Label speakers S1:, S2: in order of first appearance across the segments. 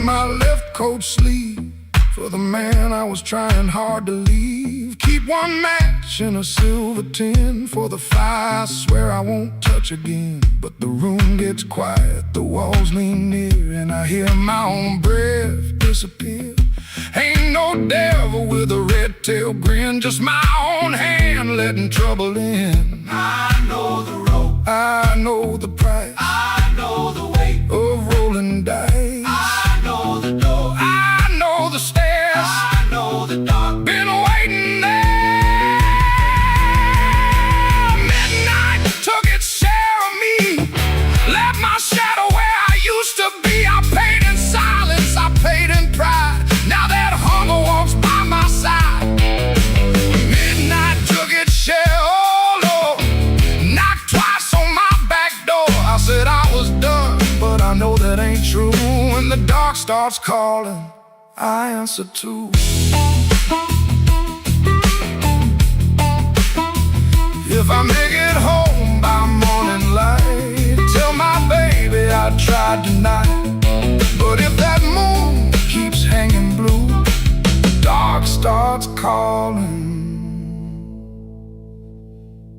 S1: in my left coat sleeve for the man I was trying hard to leave. Keep one match in a silver tin for the fire I swear I won't touch again. But the room gets quiet, the walls lean near, and I hear my own breath disappear. Ain't no devil with a red tail grin, just my own hand letting trouble in.
S2: I know the road,
S1: I know the price,
S2: I know the weight
S1: of rolling dice.
S2: I know the door,
S1: I know the stairs,
S2: I know the dark.
S1: been waiting there. Midnight took its share of me, left my shadow where I used to be. I paid in silence, I paid in pride. Now that hunger walks by my side. Midnight took its share, oh Lord, knocked twice on my back door. I said I was done, but I know that ain't true. When the dark starts calling, I answer too. If I make it home by morning light, tell my baby I tried tonight. But if that moon keeps hanging blue, the dark starts calling,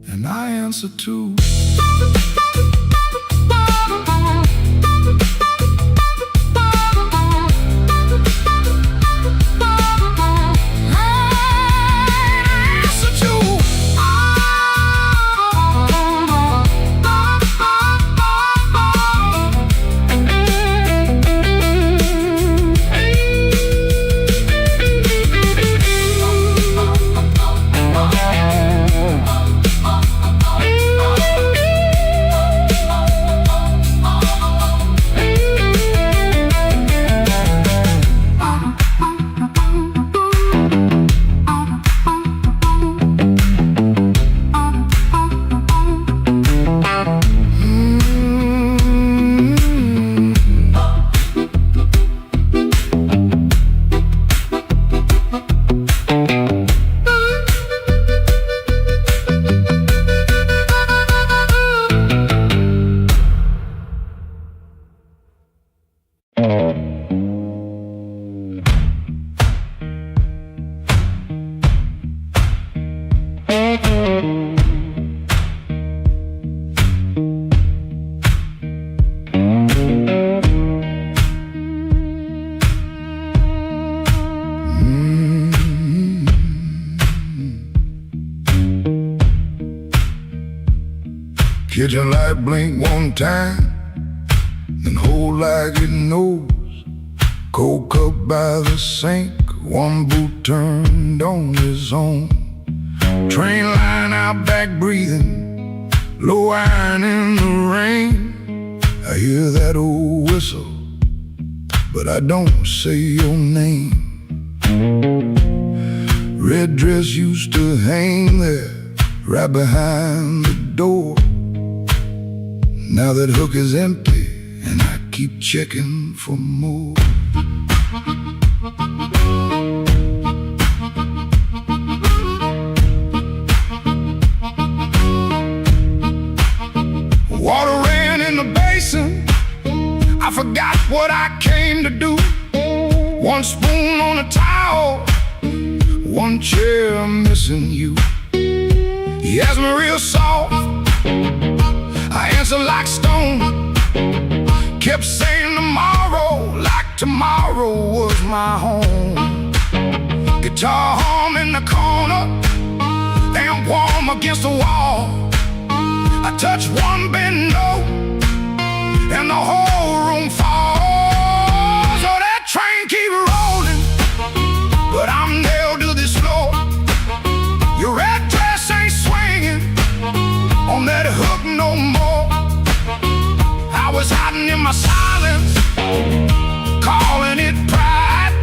S1: and I answer too. Kitchen light blink one time, then hold like it knows. Cold cup by the sink, one boot turned on his own. Train line out back breathing, low iron in the rain. I hear that old whistle, but I don't say your name. Red dress used to hang there, right behind the door. Now that hook is empty, and I keep checking for more. Water ran in the basin, I forgot what I came to do. One spoon on a towel, one chair missing you. He asked me real soft, I answered like stone. Kept saying tomorrow, like tomorrow was my home. Guitar hum in the corner, damn warm against the wall. I touch one bend note, and the whole room falls. So that train keep rolling, but I'm nailed to this floor. Your red dress ain't swinging on that hook no more. I was hiding in my silence, calling it pride.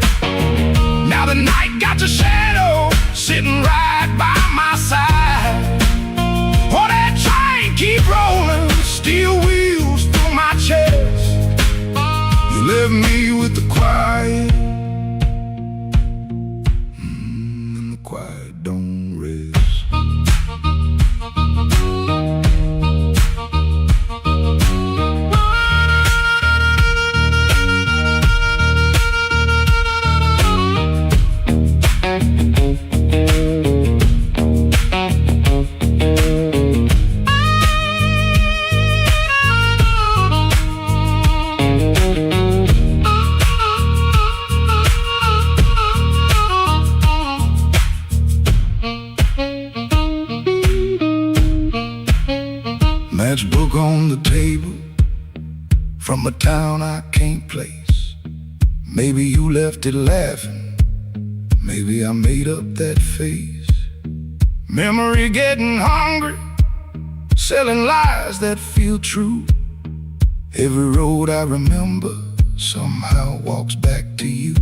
S1: Now the night got the shadow sitting right by my side. Oh, that train keep rolling, steel wheels through my chest. from a town I can't place. Maybe you left it laughing, maybe I made up that face. Memory getting hungry, selling lies that feel true. Every road I remember somehow walks back to you.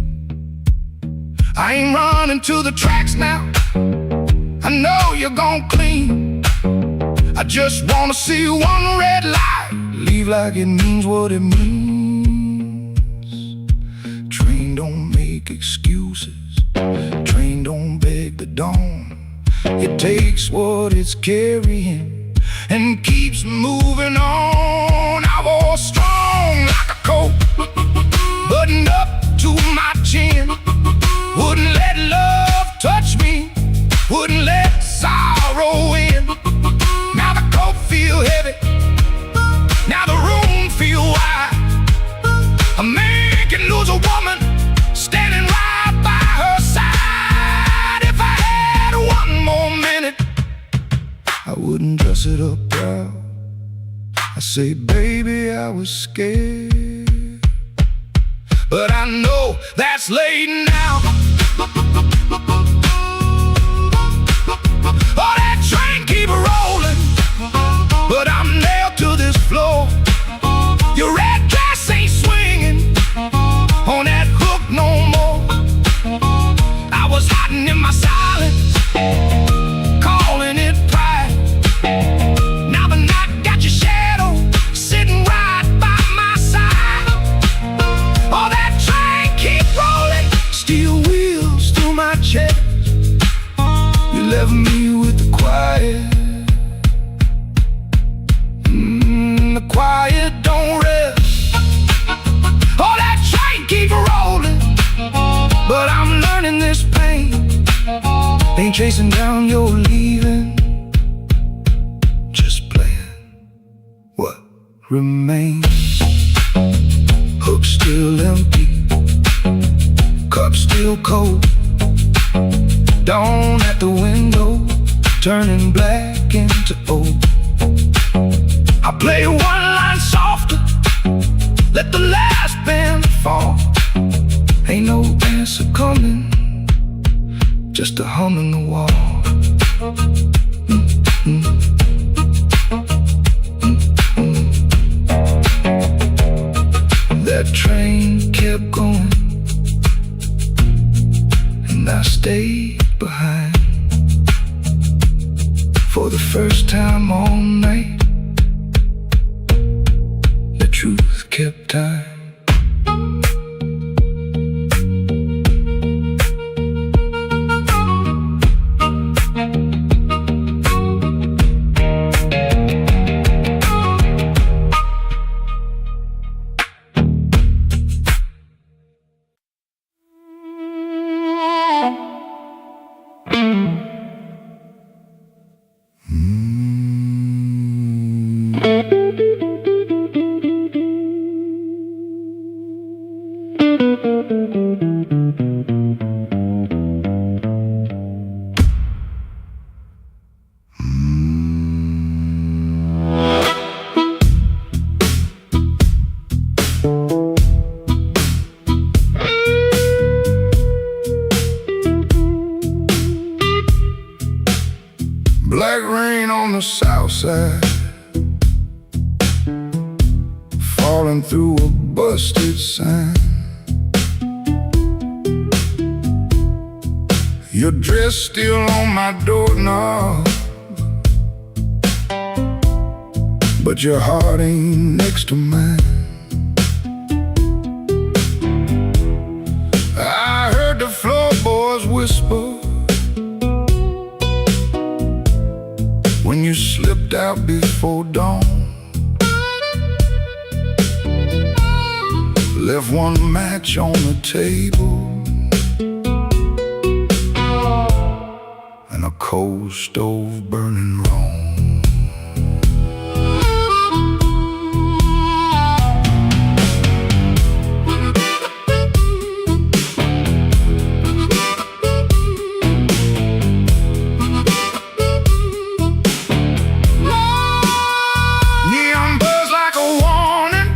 S1: I ain't running to the tracks now, I know you're gon' clean. I just wanna see one red light leave like it means what it means. Train don't make excuses, train don't beg the dawn. It takes what it's carrying and keeps moving on. I was strong like a coat, buttoned up to my chin. Wouldn't let love touch me, wouldn't let sorrow in. Now the coat feel heavy, now the room feel wide. A man can lose a woman standing right by her side. If I had one more minute, I wouldn't dress it up proud. I say, baby, I was scared, but I know that's late now. Oh, that train keep rolling, but I'm nailed to this floor. Your red dress ain't swinging on that hook no more. I was hiding in my silence, calling it pride. Now the night got your shadow sitting right by my side. Oh, that train keep rolling, steel wheels through my chest. You left me with the quiet. The quiet don't rest. Oh, that train keep rolling, but I'm learning this pain ain't chasing down your leaving, just playing what remains. Hook still empty, cup still cold. Dawn at the window, turning black into old. I play one line softer, let the last band fall. Ain't no answer coming, just a hum in the wall. That train kept going, and I stayed behind. For the first time all night, the truth kept time. Black rain on the south side, falling through a busted sign. Your dress still on my doorknob, but your heart ain't next to mine. I heard the floorboards whisper when you slipped out before dawn. Left one match on the table and a cold stove burning wrong. Neon buzz like a warning,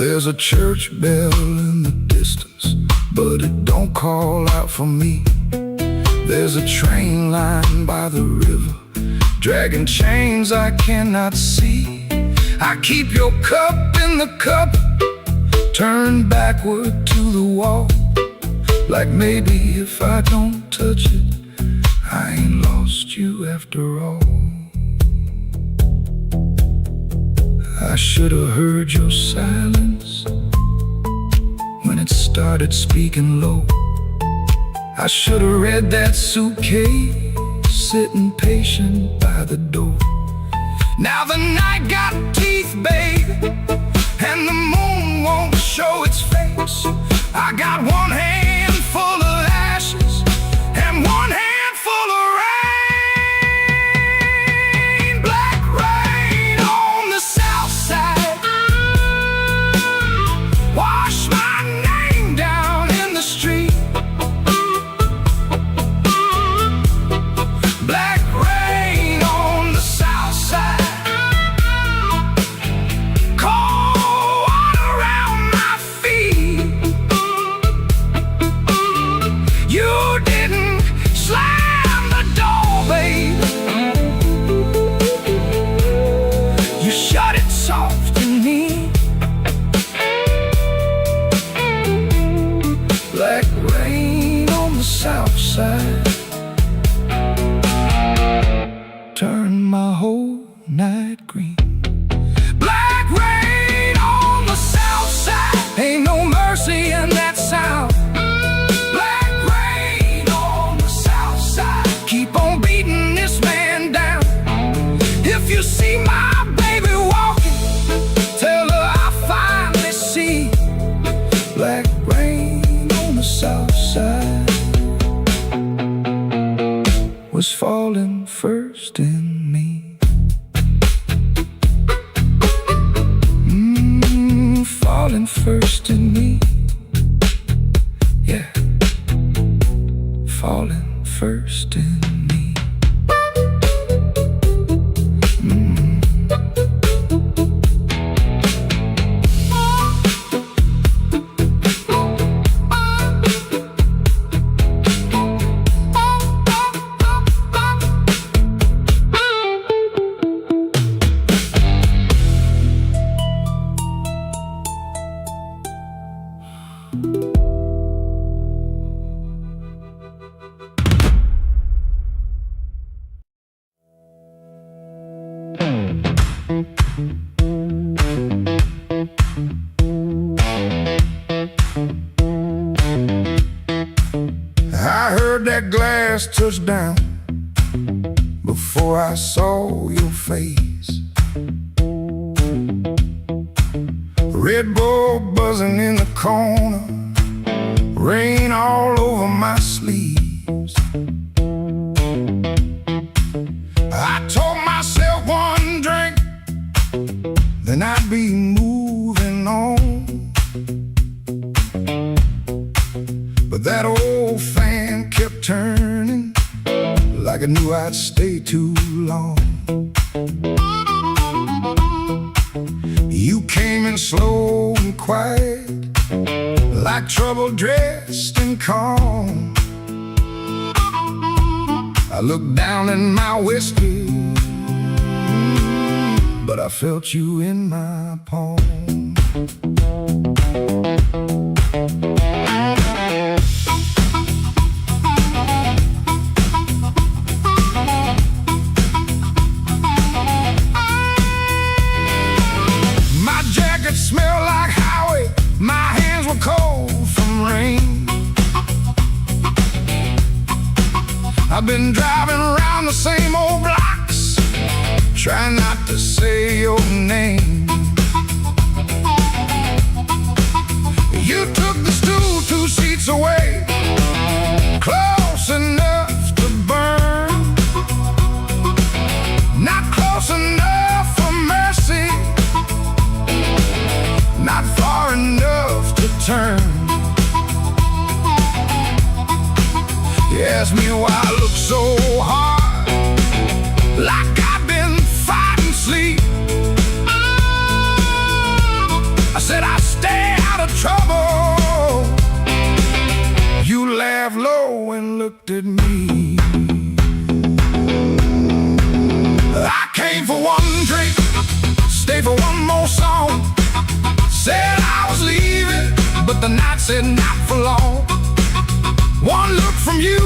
S1: There's a church bell in the distance, but it don't call out for me. There's a train line by the river, dragging chains I cannot see. I keep your cup in the cup, turned backward to the wall, like maybe if I don't touch it, I ain't lost you after all. I should have heard your silence when it started speaking low. I should have read that suitcase sitting patient by the door. Now the night got teeth, babe, and the moon won't show its face. I got one hand full of ashes and one hand full of rain. Black rain on the south side, wash my name down in the street. Black rain on the south side, cold water around my feet. You didn't slam the door, babe, you shut it soft and neat. Black rain on the south side, turn my whole night green. Black rain on the south side, ain't no mercy in that sound. Black rain on the south side, keep on beating this man down. If you see my baby walking, tell her I finally see. Black rain on the south side was falling first in me. Falling first in me. Yeah, falling first in me. I heard that glass touch down before I saw your face. Red Bull buzzing in the corner, rain all over my sleeves. I told myself one drink, then I'd be moving on. But that old fan kept turning, like I knew I'd stay too long. You came in slow and quiet, like trouble dressed in calm. I looked down in my whiskey, but I felt you in my palm. My jacket smelled like highway, my hands were cold from rain. I've been driving around the same old blocks, trying not to say your name. You took the stool 2 seats away, close enough to burn, not close enough for mercy, not far enough to turn. You asked me why I look so hard, like I've been fighting sleep. I said I looked at me. I came for one drink, stayed for one more song. Said I was leaving, but the night said not for long. One look from you,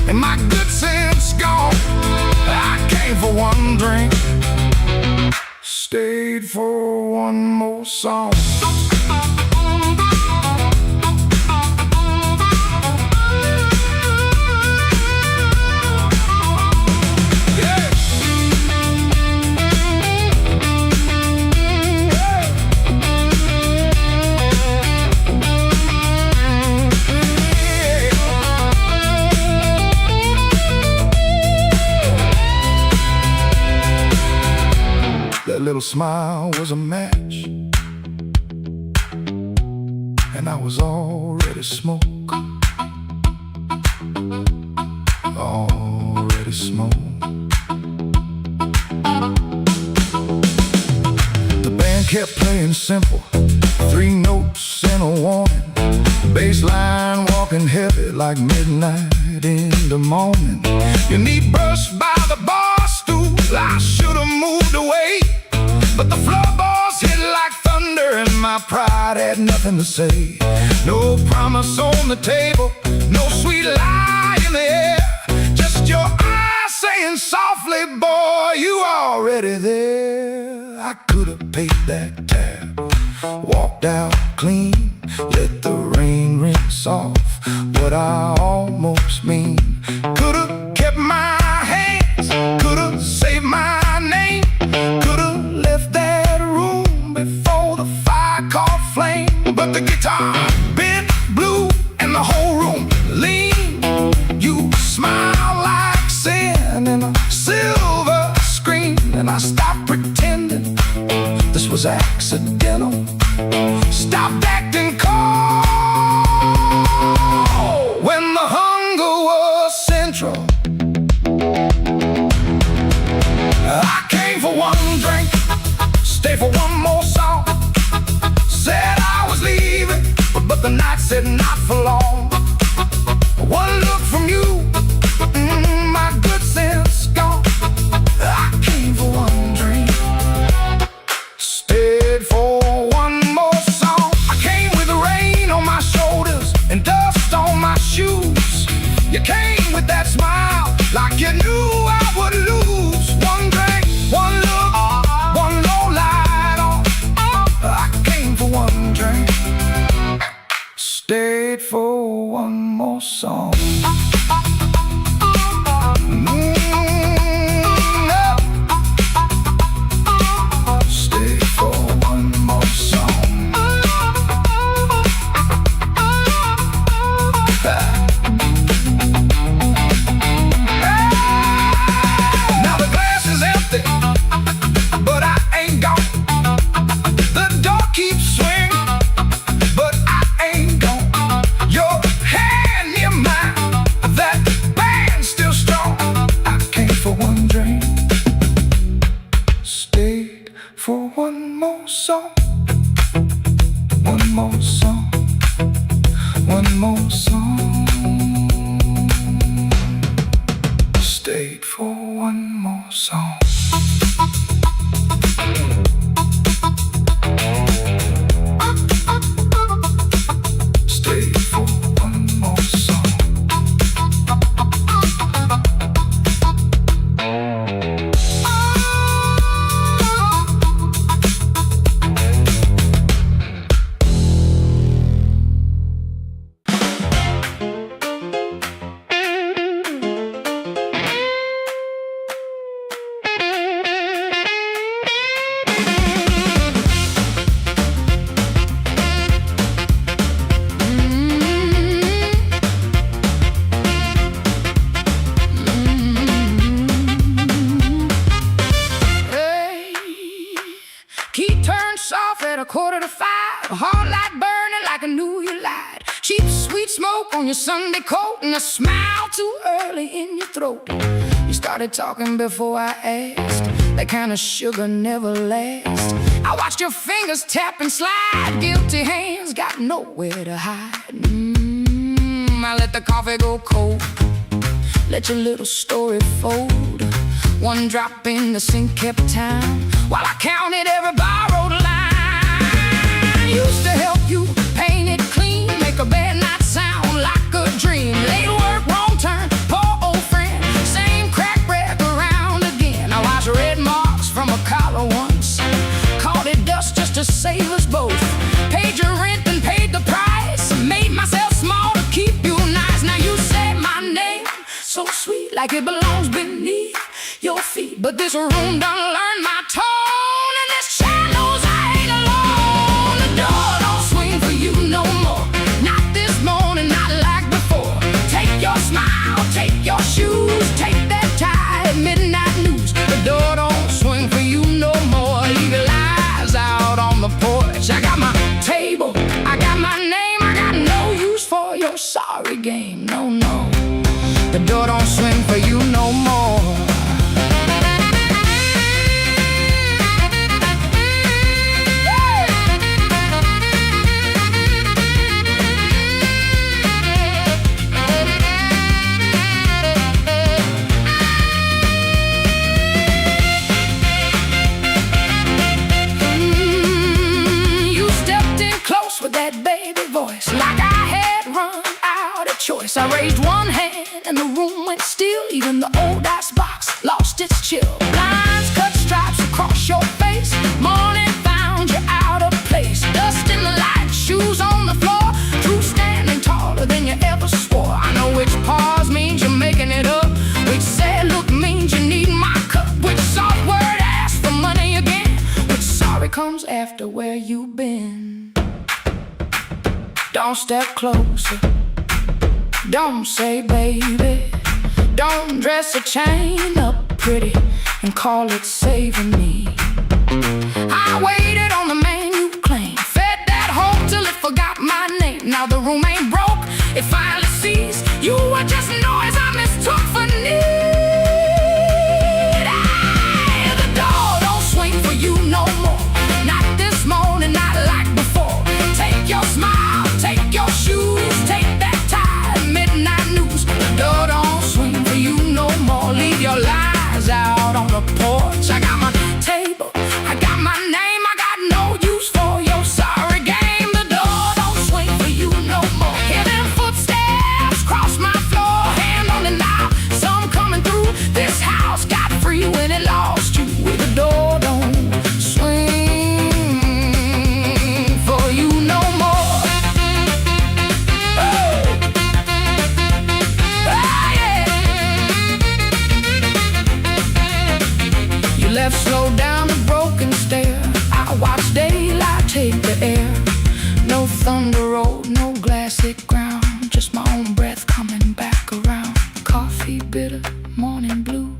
S1: and my good sense gone. I came for one drink, stayed for one more song. That little smile was a match, and I was already smoke. Already smoke. The band kept playing simple, 3 notes and a warning. Bass line walking heavy like midnight in the morning. You need brushed by the bar stool, I should've moved away. But the floorboards hit like thunder, and my pride had nothing to say. No promise on the table, no sweet lie in the air. Just your eyes saying softly, boy, you already there. I could've paid that tab, walked out clean, let the rain rinse off what I almost mean. Could've kept my hands, could've saved my name, could've left that room before the fire caught flame. But the guitar bent blue and the whole room lean. You smile like sin in a silver screen, and I stopped pretending this was accidental. Stopped acting cold when the hunger was central. I came for one drink, stay for one more song. Said I was leaving, but the night said not for long. One look from you, my good sense gone. I came for one drink, stayed for one more song. I came with the rain on my shoulders and dust on my shoes. You came with that smile like you knew I would lose. One drink, one look, one low light on. I came for one drink, stayed for one more song. Stayed for one more song. Now the glass is empty, but I ain't gone. The door keeps swinging, but I ain't gone. Your hand near mine, that band's still strong. I came for one drink, stayed for one more song. One more song, one more song. Stayed for one more song. Stayed for one more song. At 4:45, a heart light burning like I knew you lied. Cheap sweet smoke on your Sunday coat, and a smile too early in your throat. You started talking before I asked, that kind of sugar never lasts. I watched your fingers tap and slide, guilty hands got nowhere to hide. I let the coffee go cold. Let your little story fold. One drop in the sink kept time while I counted every borrowed line. Used to help you paint it clean, make a bad night sound like a dream. Late work, wrong turn, poor old friend, same crack break around again. I watched red marks from a collar once, called it dust just to save us both. Paid your rent and paid the price, made myself small to keep you nice. Now you say my name so sweet, like it belongs beneath your feet. But this room done learned my tone, and this child knows I ain't alone. The door don't swing for you no more, not this morning, not like before. Take your smile, take your shoes, take that tie at midnight news. The door don't swing for you no more. Leave your lies out on the porch. I got my table, I got my name, I got no use for your sorry game. No, no, the door don't swing for you no more. Voice like I had run out of choice. I raised one hand and the room went still. Even the old ice box lost its chill. Lines cut stripes across your face. Morning found you out of place. Dust in the light, shoes on the floor. True standing taller than you ever swore. I know which pause means you're making it up, which sad look means you need my cup, which soft word asks for money again, which sorry comes after where you've been. Don't step closer, don't say baby. Don't dress a chain up pretty and call it saving me. I waited on the man you claim, fed that hope till it forgot my name. Now the room ain't broke, it finally sees you were just noise I mistook for need. The door don't swing for you no more, not this morning, not like before. Take your smile, take your shoes, take that tie, midnight news. The door don't swing for you no more. Leave your lies out on the porch. I got my table, I got my name, I got no use for your sorry game. The door don't swing for you no more. Hear them footsteps cross my floor, hand on the knob, some coming through. This house got free when it lost you. The door don't swing for you no more. Left slow down the broken stair. I watch daylight take the air. No thunder road, no glassy ground, just my own breath coming back around. Coffee bitter, morning blue,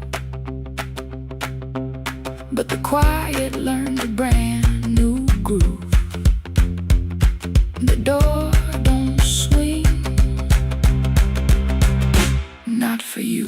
S1: but the quiet learned a brand new groove. The door don't swing, not for you.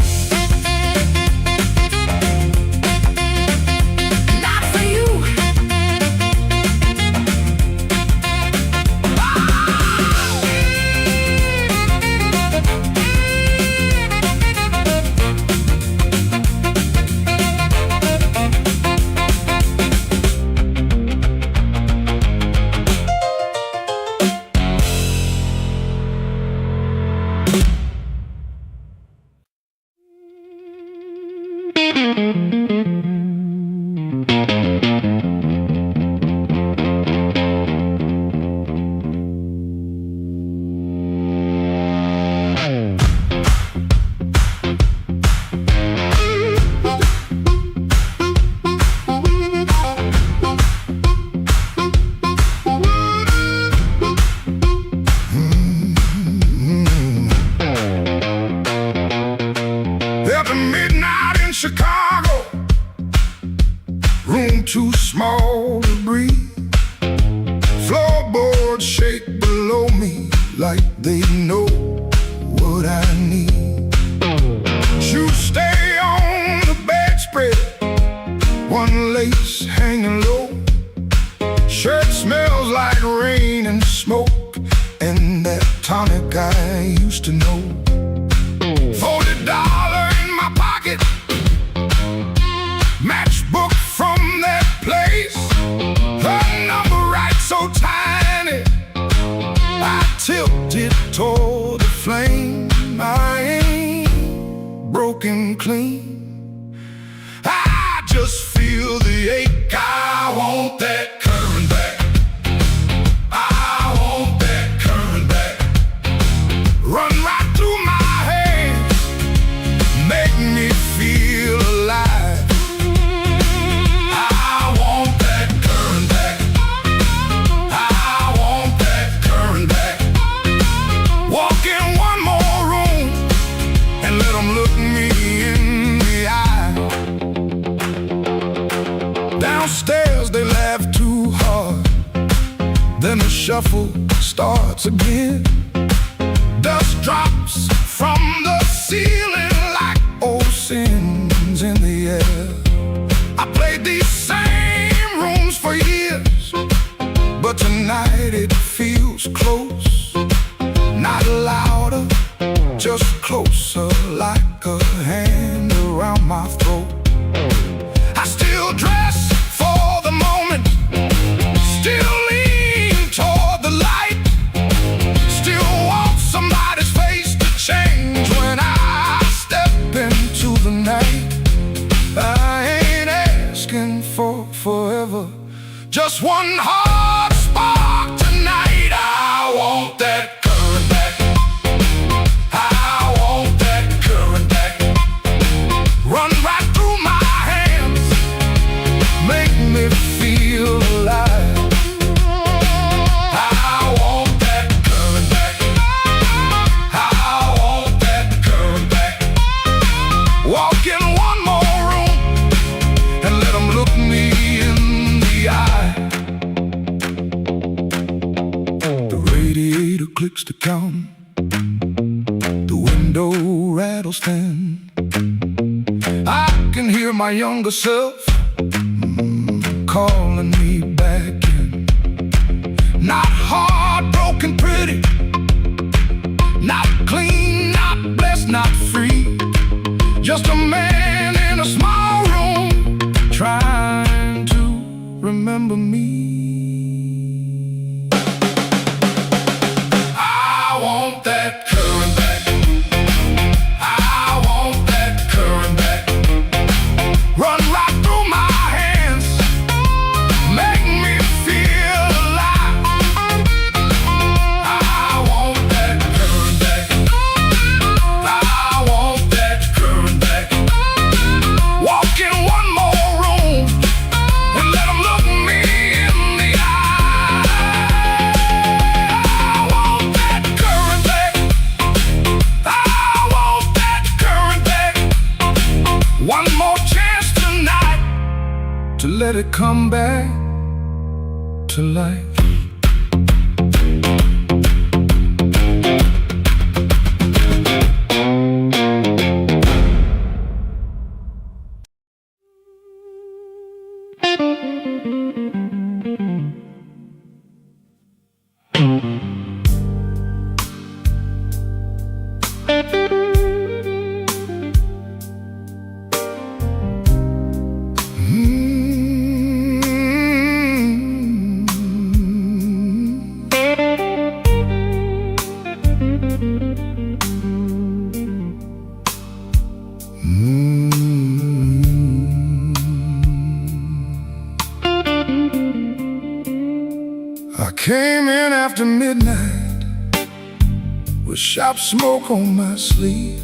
S3: Chicago, room too small to breathe. Floorboards shake below me like they know what I need. Shoes stay on the bedspread, one lace hanging low. Shirt smells like rain and smoke, and that tonic I used to know. $40 in my pocket, matchbook from that place. Her number right so tiny, I tilted toward the flame. I ain't broken clean, I just feel the ache. I want that current back. I want that current back. Run right through my hands, make me feel alive. I want that current back. I want that current back. Walk in one more room and let them look me in the eye. Downstairs they laugh too hard, then the shuffle starts again. Dust drops from the ceiling like old sins in the air. I played these same rooms for years, but tonight it feels close. Not louder, just closer, like a hand around my throat. I still dress for the moment, still lean toward the light, still want somebody's face to change when I step into the night. I ain't asking for forever, just one hard spark tonight. I want that current back. I want that current back. Run right through my hands, make me feel alive. I want that current back. I want that current back. Walk in one more room and let them look me in the eye. The radiator clicks to count, the window rattles 10. I can hear my younger self calling me back in. Not heartbroken pretty, not clean, not blessed, not free. Just a man in a small room trying to remember me. I want that current back. I want that current back. Run right through my hands, make me feel alive. I want that current back. I want that current back. Walk in one more room and let them look me in the eye. I want that current back. I want that current back. One more chance tonight to let it come back to life. I came in after midnight with sharp smoke on my sleeve,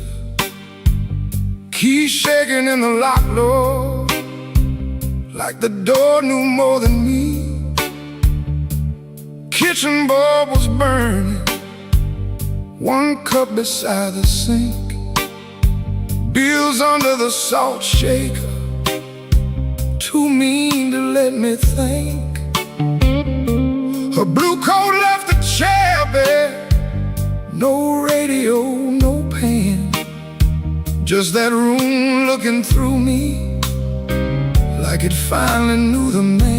S3: keys shaking in the lock, Lord, like the door knew more than me. Kitchen bulb was burning, one cup beside the sink, bills under the salt shaker, too mean to let me think. Her blue coat left the chair bare, no radio, no pan, just that room looking through me like it finally knew the man.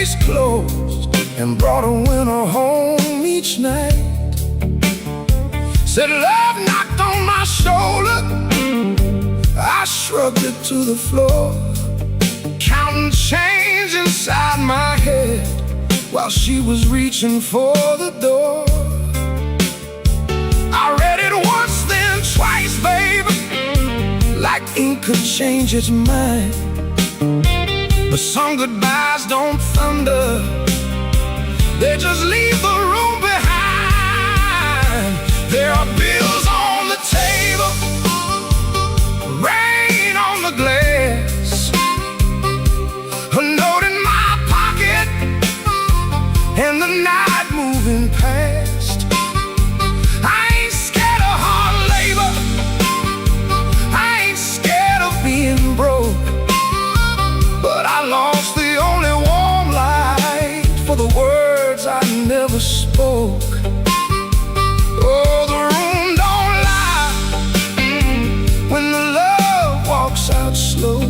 S3: case closed and brought a winner home each night. Said love knocked on my shoulder, I shrugged it to the floor, counting change inside my head while she was reaching for the door. I read it once, then twice, baby, like ink could change its mind. But some goodbyes don't thunder, they just leave the room behind. There are bills on the table, rain on the glass, a note in my pocket, and the night moving past. I ain't scared of hard labor, I ain't scared of being broke, but I lost the only warm light for the words I never spoke. Oh, the room don't lie when the love walks out slow.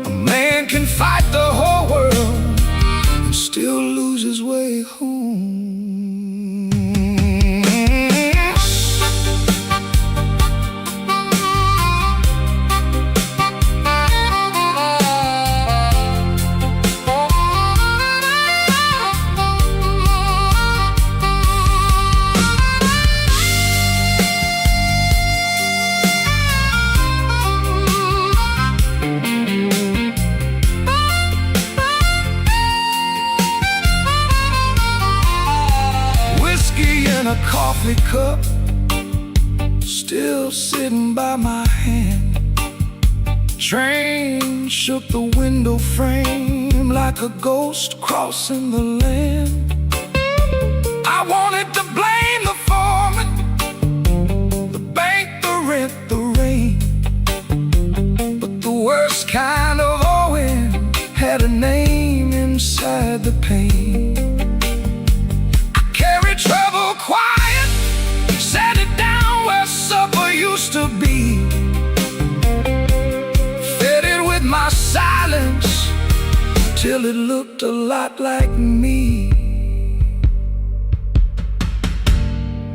S3: A man can fight the whole world and still lose his way home. A coffee cup still sitting by my hand. Train shook the window frame like a ghost crossing the land. I wanted to blame the foreman, the bank, the rent, the rain, but the worst kind of owing had a name inside the pain. Trouble quiet, set it down where supper used to be, fed it with my silence till it looked a lot like me.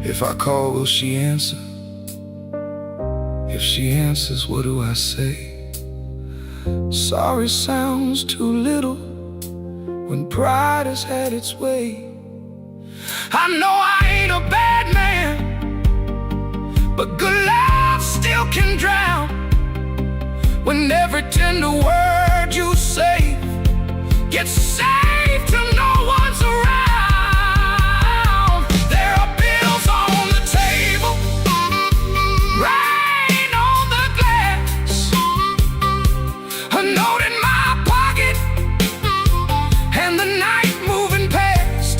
S3: If I call, will she answer? If she answers, what do I say? Sorry sounds too little when pride has had its way. I know I ain't a bad man, but good love still can drown when every tender word you say gets saved till no one's around. There are bills on the table, rain on the glass, a note in my pocket, and the night moving past.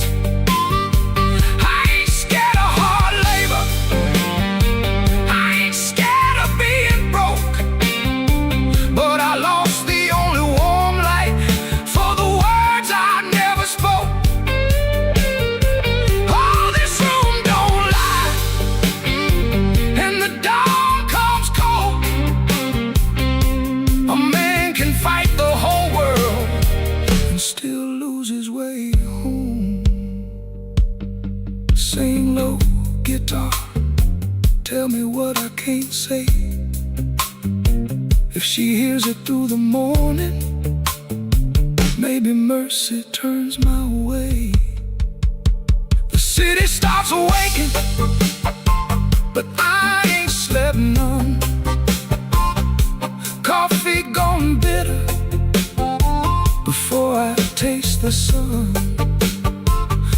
S3: Sing low, guitar, tell me what I can't say. If she hears it through the morning, maybe mercy turns my way. The city starts awaking, but I ain't slept none. Coffee gone bitter before I taste the sun.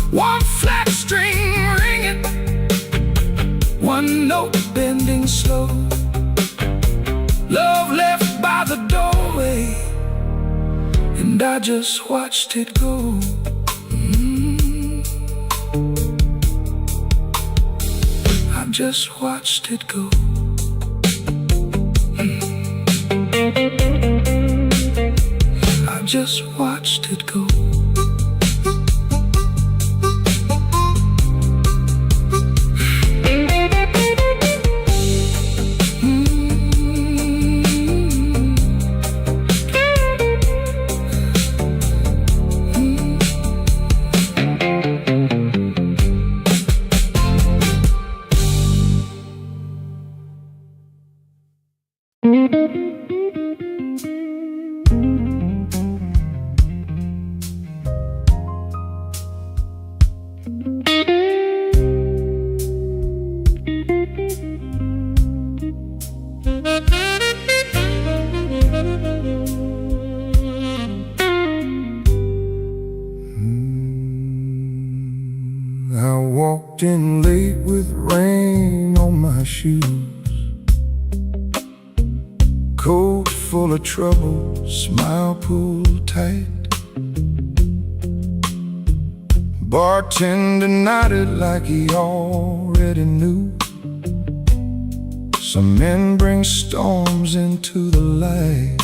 S3: One flat string ringing, one note bending slow. Love left by the doorway, and I just watched it go. I just watched it go. I just watched it go. I walked in late with rain on my shoes, coat full of trouble, smile pulled tight. Bartender nodded like he already knew. Some men bring storms into the light.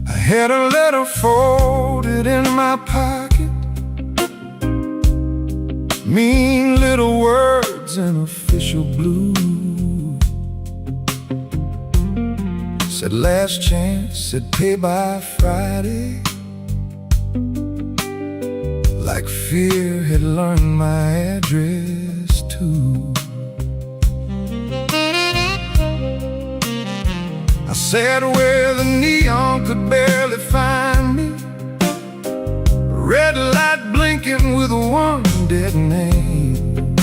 S3: I had a letter folded in my pocket, mean little words in official blue. Said last chance, said pay by Friday. Like fear had learned my address too. I sat where the neon could barely find me, red light blinking with one dead name.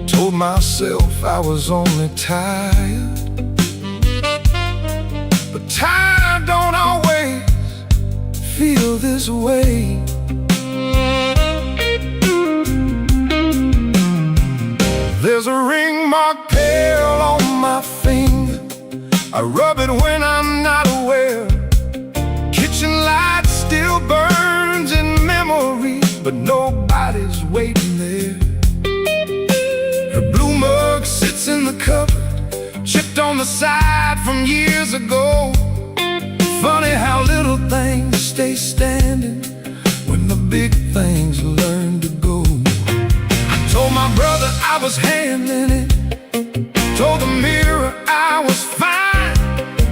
S3: Told myself I was only tired, but tired don't always feel this way. There's a ring marked pale on my finger. I rub it when I'm not aware. Kitchen light still burns in memory, but nobody's waiting there. Her blue mug sits in the cupboard, chipped on the side from years ago. Funny how little things stay standing when the big things learn to go. I told my brother I was handling it, told the mirror I was fine.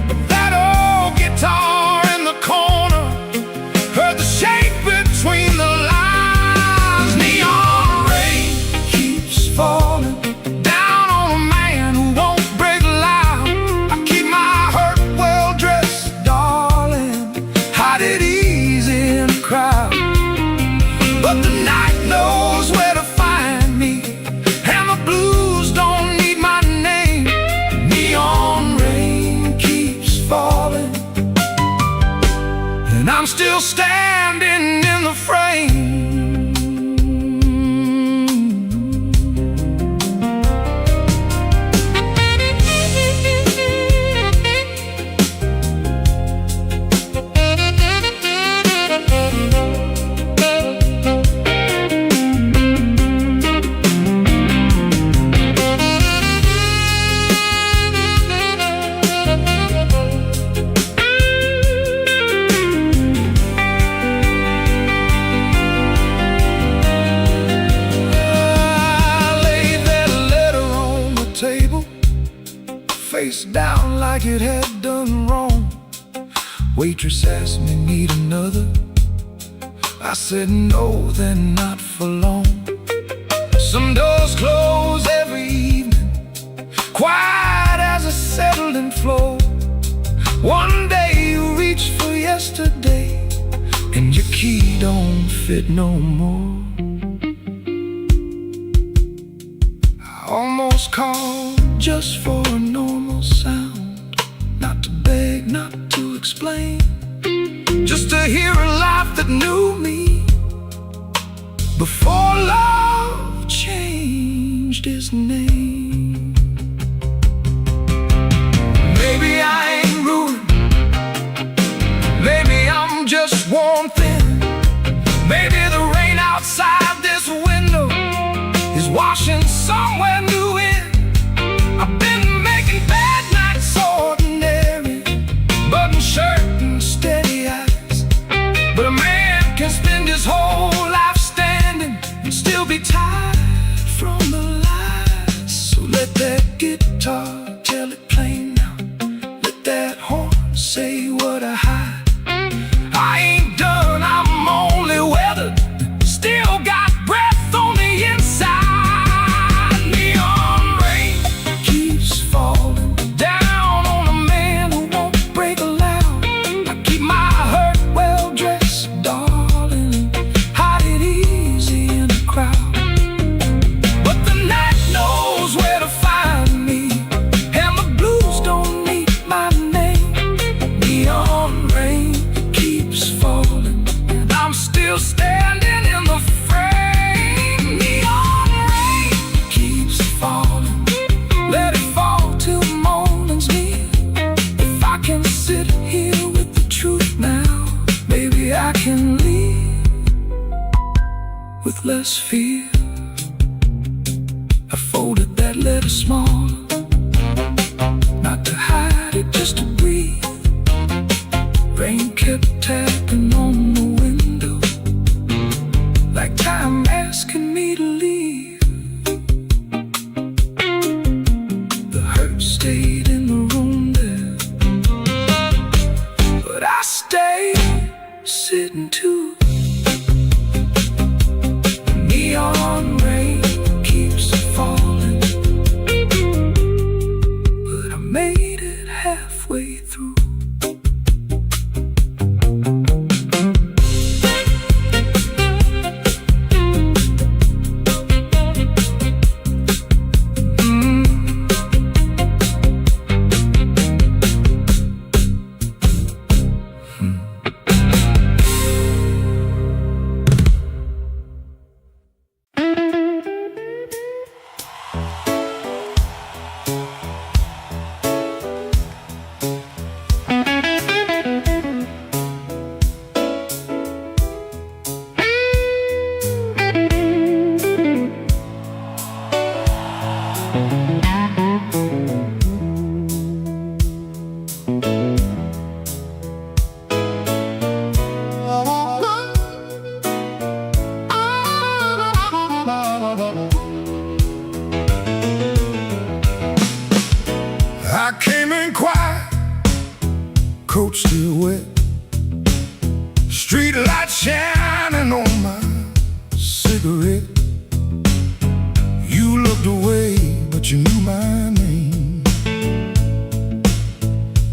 S3: But that old guitar in the corner heard the shape between the lines. Neon rain keeps falling down on a man who won't break loud. I keep my hurt well dressed, hide it easy in a crowd. But the night knows where to find me, and the blues don't need my name. Neon rain keeps falling, and I'm still standing in the frame. Face down like it had done wrong. Waitress asked me, need another? I said no, then not for long. Some doors close every evening, quiet as a settling floor. One day you reach for yesterday, and your key don't fit no more. I almost called just for a normal sound, not to beg, not to explain, just to hear a laugh that knew me before love changed its name. Maybe I ain't ruined, maybe I'm just worn thin. Maybe the rain outside this window is washing somewhere new in. I've been making bad nights ordinary, button shirt and steady eyes. But a man can spend his whole life standing and still be tired from the lies. So let that guitar tell it plain now, let that horn say what I hide. I ain't done, I'm only weathered, still got breath on the inside.
S1: still standing in the frame. Neon rain keeps falling, let it fall till morning's near. If I can sit here with the truth now, maybe I can leave with less fear. I folded that letter small, not to hide it, just to breathe. Rain kept tapping on the window, like time asking me to leave. The hurt stayed in the room there, but I stayed sitting too. The neon rain keeps falling, but I made it halfway through. I came in quiet, coat still wet, street light shining on my cigarette. You looked away, but you knew my name.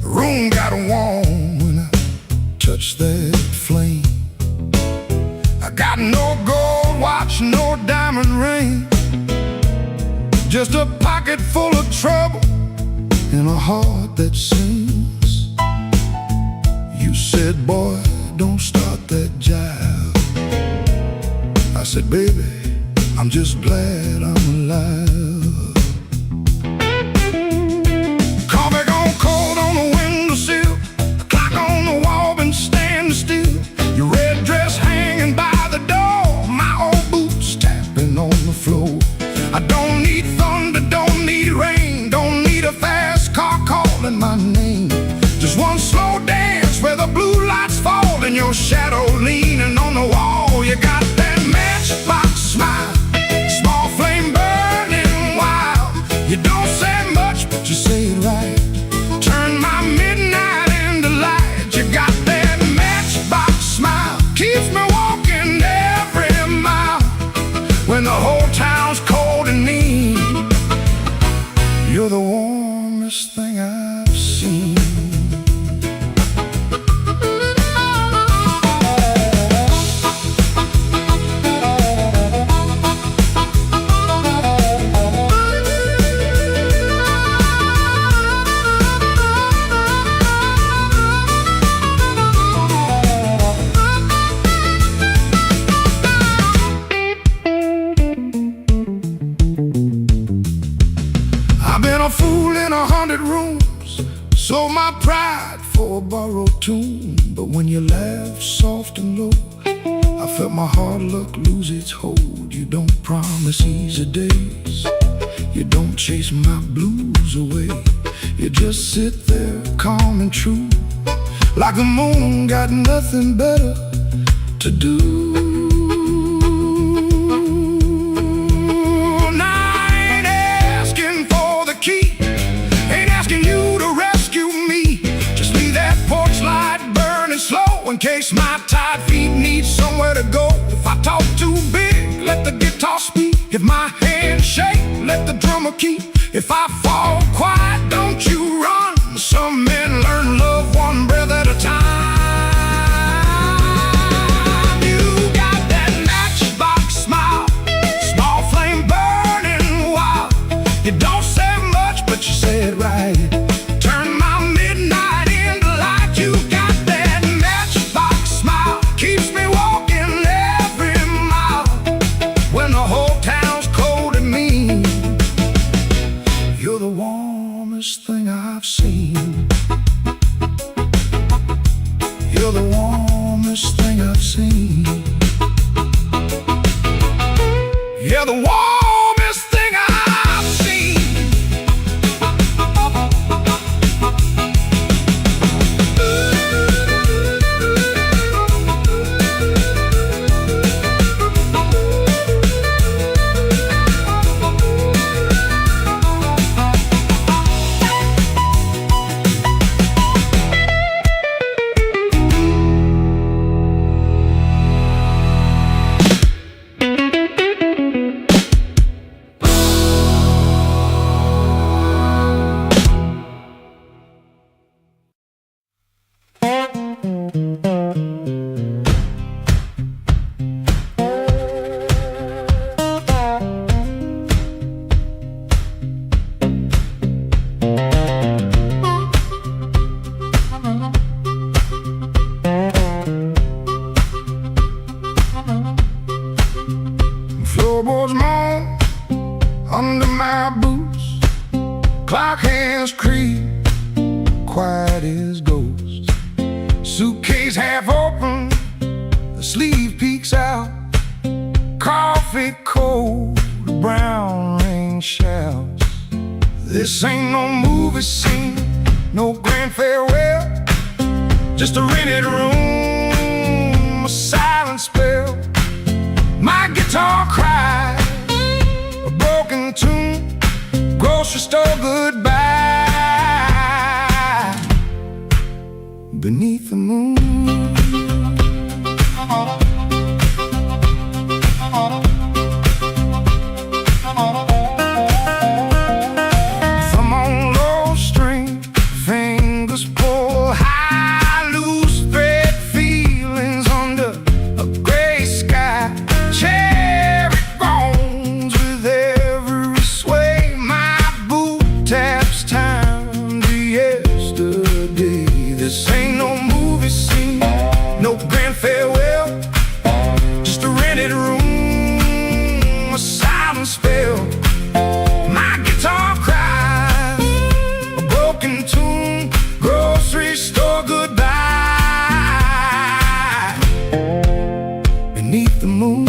S1: The room got warm when I touched that flame. I got no gold watch, no diamond ring, just a pocket full of trouble and a heart that sings. You said, boy, don't start that jive. I said, baby, I'm just glad I'm alive. Coffee gone cold on the windowsill, the clock on the wall been standing still. Your red dress hanging by the door, my old boots tapping on the floor. I don't need thunder, don't need rain, don't need a fast car calling my name. Just one slow dance where the blue lights fall and your shadow leaning on the wall. You got that matchbox smile, small flame burning wild. You don't say much, but you say it right. Turn my midnight into light. You got that matchbox smile, keeps me walking every mile. When the whole town's cold and mean, you're the warmest thing I've seen. I've been a fool in 100 rooms, sold my pride for a borrowed tune. But when you laugh soft and low, I felt my hard luck lose its hold. You don't promise easy days, you don't chase my blues away. You just sit there calm and true, like the moon got nothing better to do. In case my tired feet need somewhere to go. If I talk too big, let the guitar speak. If my hands shake, let the drummer keep. If I fall quiet, don't you run. Some men learn love one breath at a time. You got that matchbox smile, small flame burning wild. You don't say much, but you say it right. Turn my midnight into light. You got that matchbox smile, keeps me walking
S3: I've seen.
S1: You're the warmest thing I've seen.
S3: Floorboards moan under my boots, clock hands creep, quiet as ghosts. Suitcase half open, the sleeve peeks out. Coffee cold, the brown rain shouts. This ain't no movie scene, no grand farewell, just a rented room, a silent spell. My guitar cries, a broken tune, grocery store goodbye. Beneath the moon, thumb on low string, fingers pull high, loose thread feelings under a gray sky. Cherry bones with every sway, my boot taps time to yesterday. This ain't no movie scene, no grand farewell, just a rented room, a silent spell. My guitar cries, a broken tune, grocery store goodbye. Beneath the moon,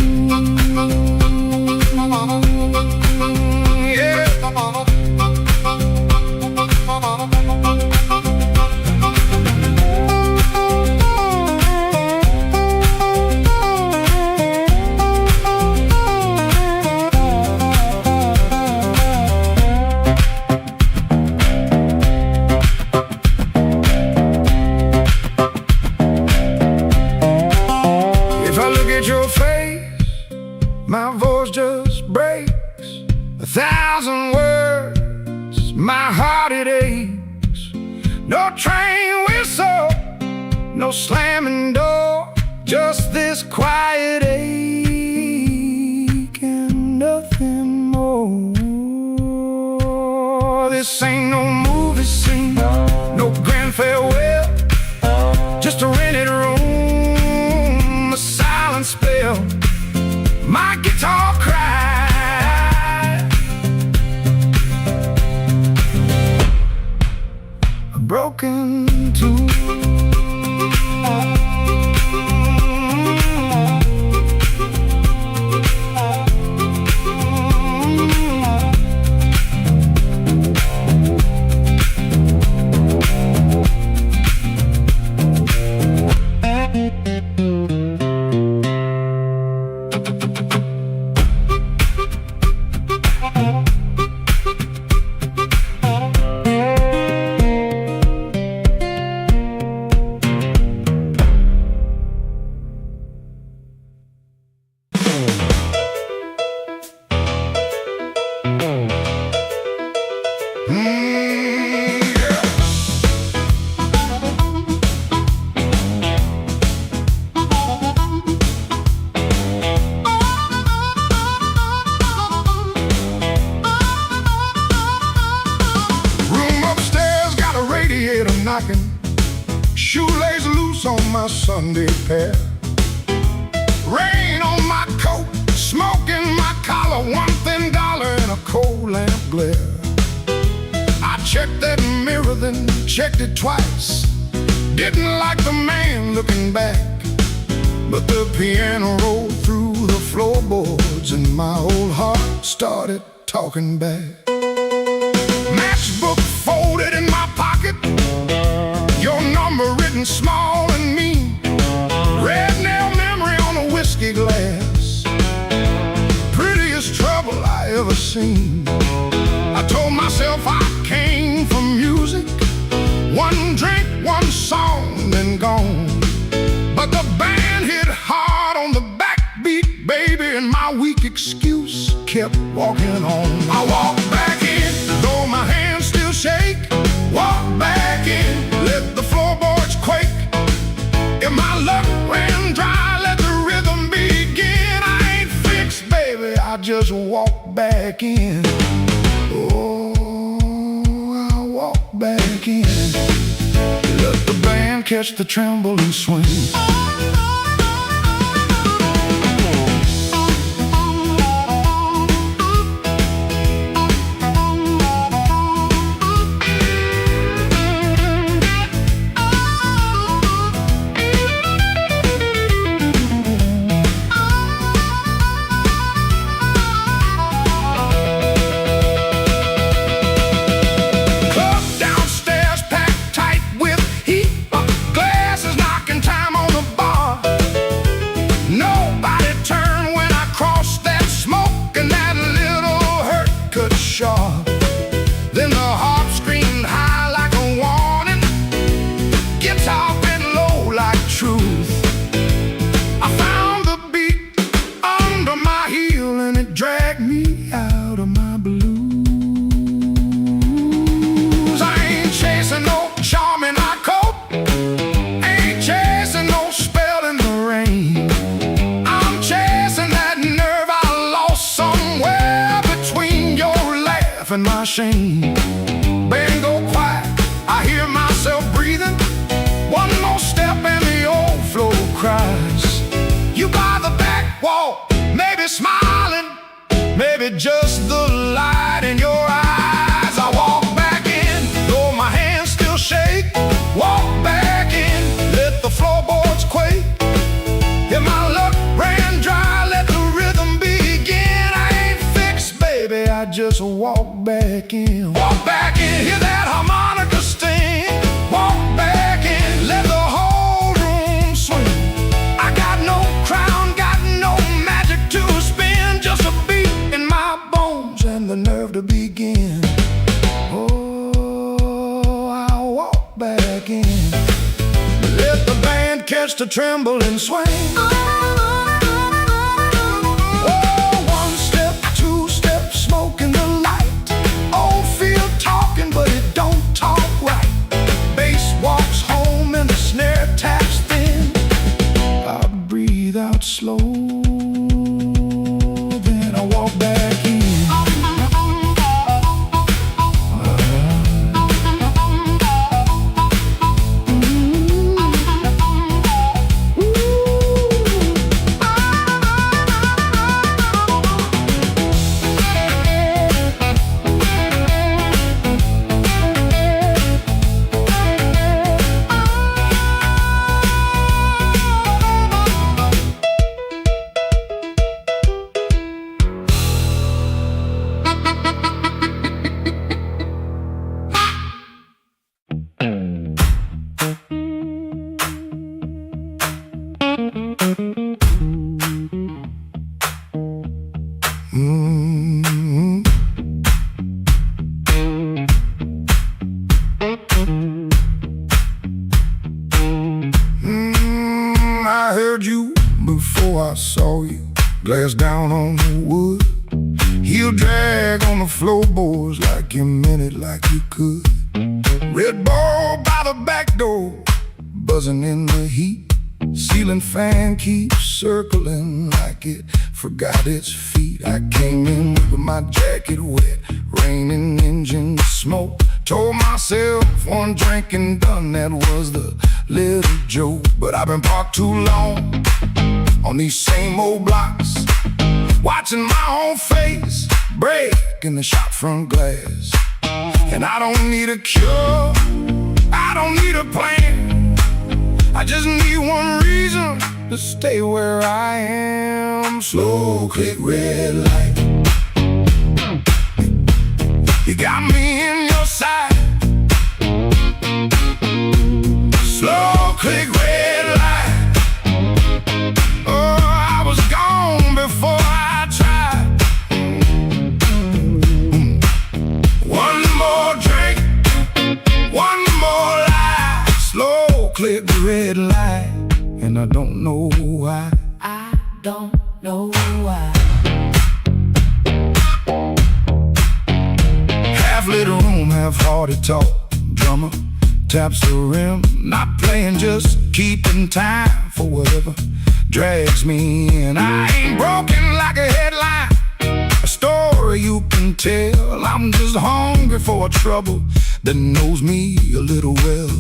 S3: yeah. If I look at your face, my voice just breaks. 1,000 words, my heart it aches. No train whistle, no slamming door, just this quiet ache and nothing more. This ain't no movie scene, no grand farewell, just a rented room, a silent spell. My guitar cries, a broken tune. Knocking, shoelace loose on my Sunday pair. Rain on my coat, smoke in my collar, one thin dollar in a cold lamp glare. I checked that mirror, then checked it twice. Didn't like the man looking back. But the piano rolled through the floorboards and my old heart started talking back. Matchbook folded in my pocket, your number written small and mean, red nail memory on a whiskey glass, prettiest trouble I ever seen. I told myself I came for music, one drink, one song, then gone. But the band hit hard on the backbeat, baby, and my weak excuse kept walking on. I walked back in, though my hands still shake. Walk back in, let the floorboards quake. If my luck ran dry, let the rhythm begin. I ain't fixed, baby, I just walk back in. Oh, I walk back in. Let the band catch the tremble and swing. Then the harp screamed high like a warning, guitar bent low like truth. I found the beat under my heel and it dragged me out of my blues. I ain't chasing no charm in my coat, ain't chasing no spell in the rain. I'm chasing that nerve I lost somewhere between your laugh and my shame. Band go quiet, I hear myself breathing. One more step and the old floor cries. You by the back wall, maybe smiling, maybe just the light in your eyes. I walk back in, though my hands still shake. Walk back in, let the floorboards quake. If my luck ran dry, let the rhythm begin. I ain't fixed, baby, I just walk back in. Walk back in, hear that harmonica sting. Walk back in, let the whole room swing. I got no crown, got no magic to spin, just a beat in my bones and the nerve to begin. Oh, I walk back in, let the band catch the tremble and swing. But it don't talk right. Bass walks home and the snare taps thin. I breathe out slow, then I walk back in. I heard you before I saw you. Glass down on the wood, heel drag on the floorboards like you meant it, like you could. Red ball by the back door, buzzing in the heat. Ceiling fan keeps circling like it forgot its feet. I came in with my jacket wet, raining engine smoke. Told myself one drink and done, that was the little joke. But I've been parked too long on these same old blocks, watching my own face break in the shop front glass. And I don't need a cure, I don't need a plan, I just need one reason to stay where I am. Slow click red light. You got me in your sight. Slow click red light. Oh, I was gone before I tried. One more drink, one more lie. Slow click red light. And I don't know why.
S4: I don't know why.
S3: Half lit room, half hearty talk. Drummer taps the rim, not playing, just keeping time for whatever drags me in. I ain't broken like a headline, a story you can tell. I'm just hungry for a trouble that knows me a little well.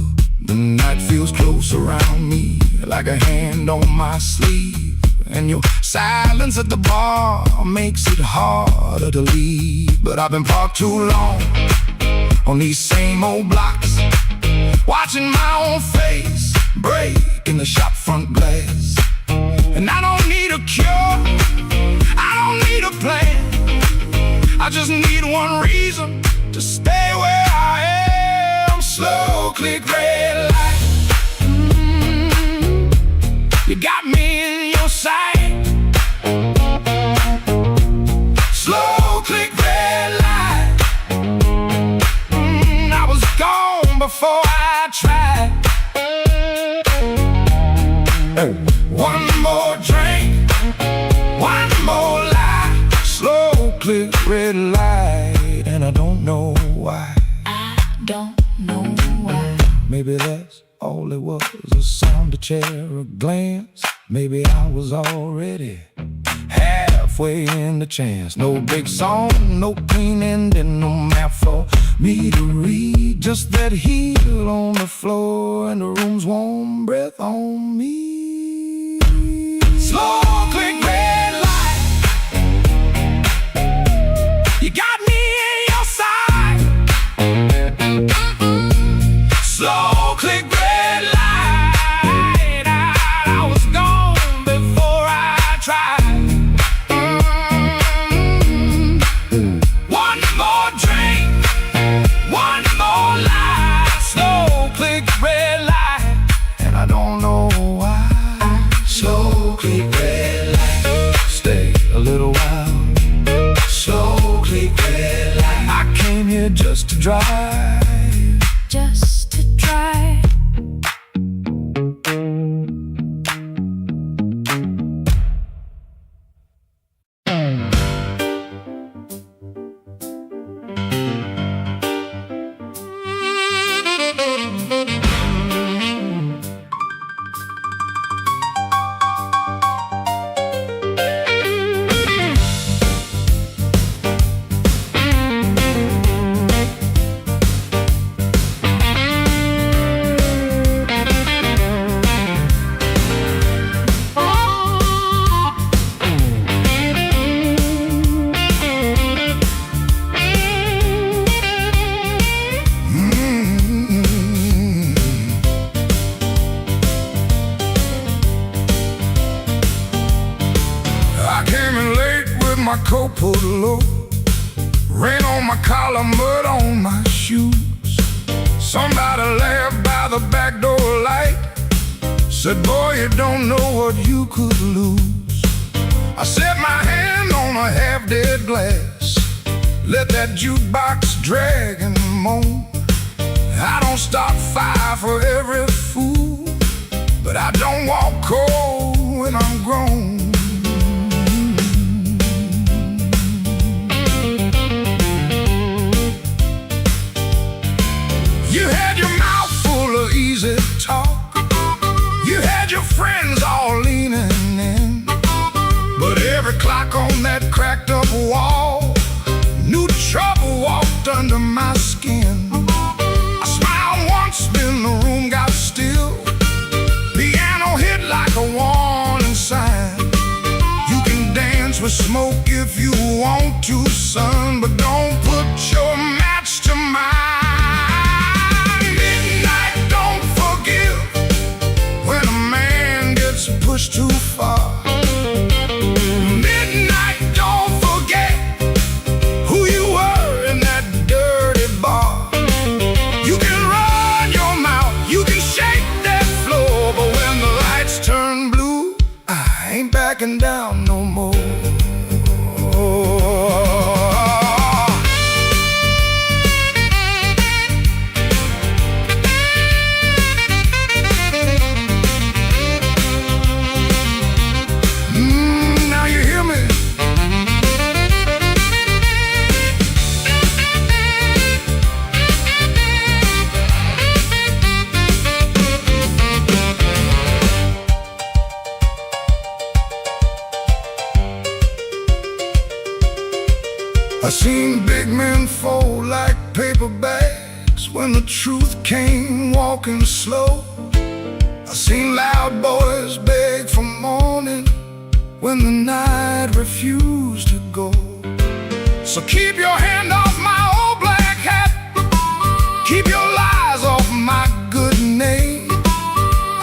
S3: The night feels close around me, like a hand on my sleeve. And your silence at the bar makes it harder to leave. But I've been parked too long on these same old blocks, watching my own face break in the shop front glass. And I don't need a cure, I don't need a plan. I just need one reason to stay where I am. Slow click red light. You got me in your sight. Slow click red light. I was gone before I tried. One more drink, one more lie. Slow click red light. And I don't know why.
S4: I don't know why.
S3: Maybe that's all it was, a sound, a chair, a glance. Maybe I was already halfway in the chance. No big song, no clean ending, no map for me to read. Just that heel on the floor and the room's warm breath on me. Slow click red light. You got me in your sight. Slow click red light. I was gone before I tried. One more drink, one more lie. Slow click red light. And I don't know why. Slow click red light. Stay a little while. Slow click red light. I came here just to drive.
S4: Just to try.
S3: My coat pulled low, rain on my collar, mud on my shoes. Somebody laughed by the back door light, said, boy, you don't know what you could lose. I set my hand on a half-dead glass, let that jukebox drag and moan. I don't start fire for every fool, but I don't walk cold when I'm grown. You had your mouth full of easy talk, you had your friends all leaning in, but every clock on that cracked up wall knew trouble walked under my skin. I smiled once, then the room got still. Piano hit like a warning sign. You can dance with smoke if you want to, son, but don't put your match to mine. pushed too far. Midnight, don't forget who you were in that dirty bar. You can run your mouth, you can shake that floor, but when the lights turn blue, I ain't backing down no more. Now you hear me? I seen big men fold like paper bags when the truth came walking slow. I seen loud boys beg for morning when the night refused to go. So keep your hand off my old black hat, keep your lies off my good name.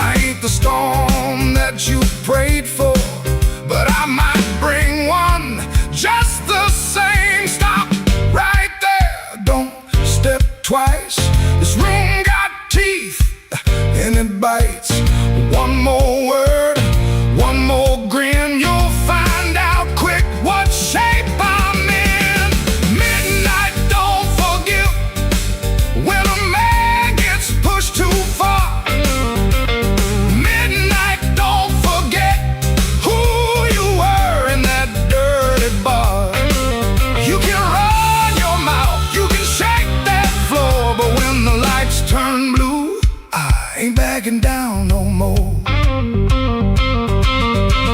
S3: I ain't the storm that you prayed for, but I might bring one just the same. Stop right there, don't step twice. This room got teeth and it bites. One more word, one more grin, you'll find out quick what shape I'm in. Midnight, don't forgive when a man gets pushed too far. Midnight, don't forget who you were in that dirty bar. You can run your mouth, you can shake that floor, but when the lights turn blue, I ain't backing down no more.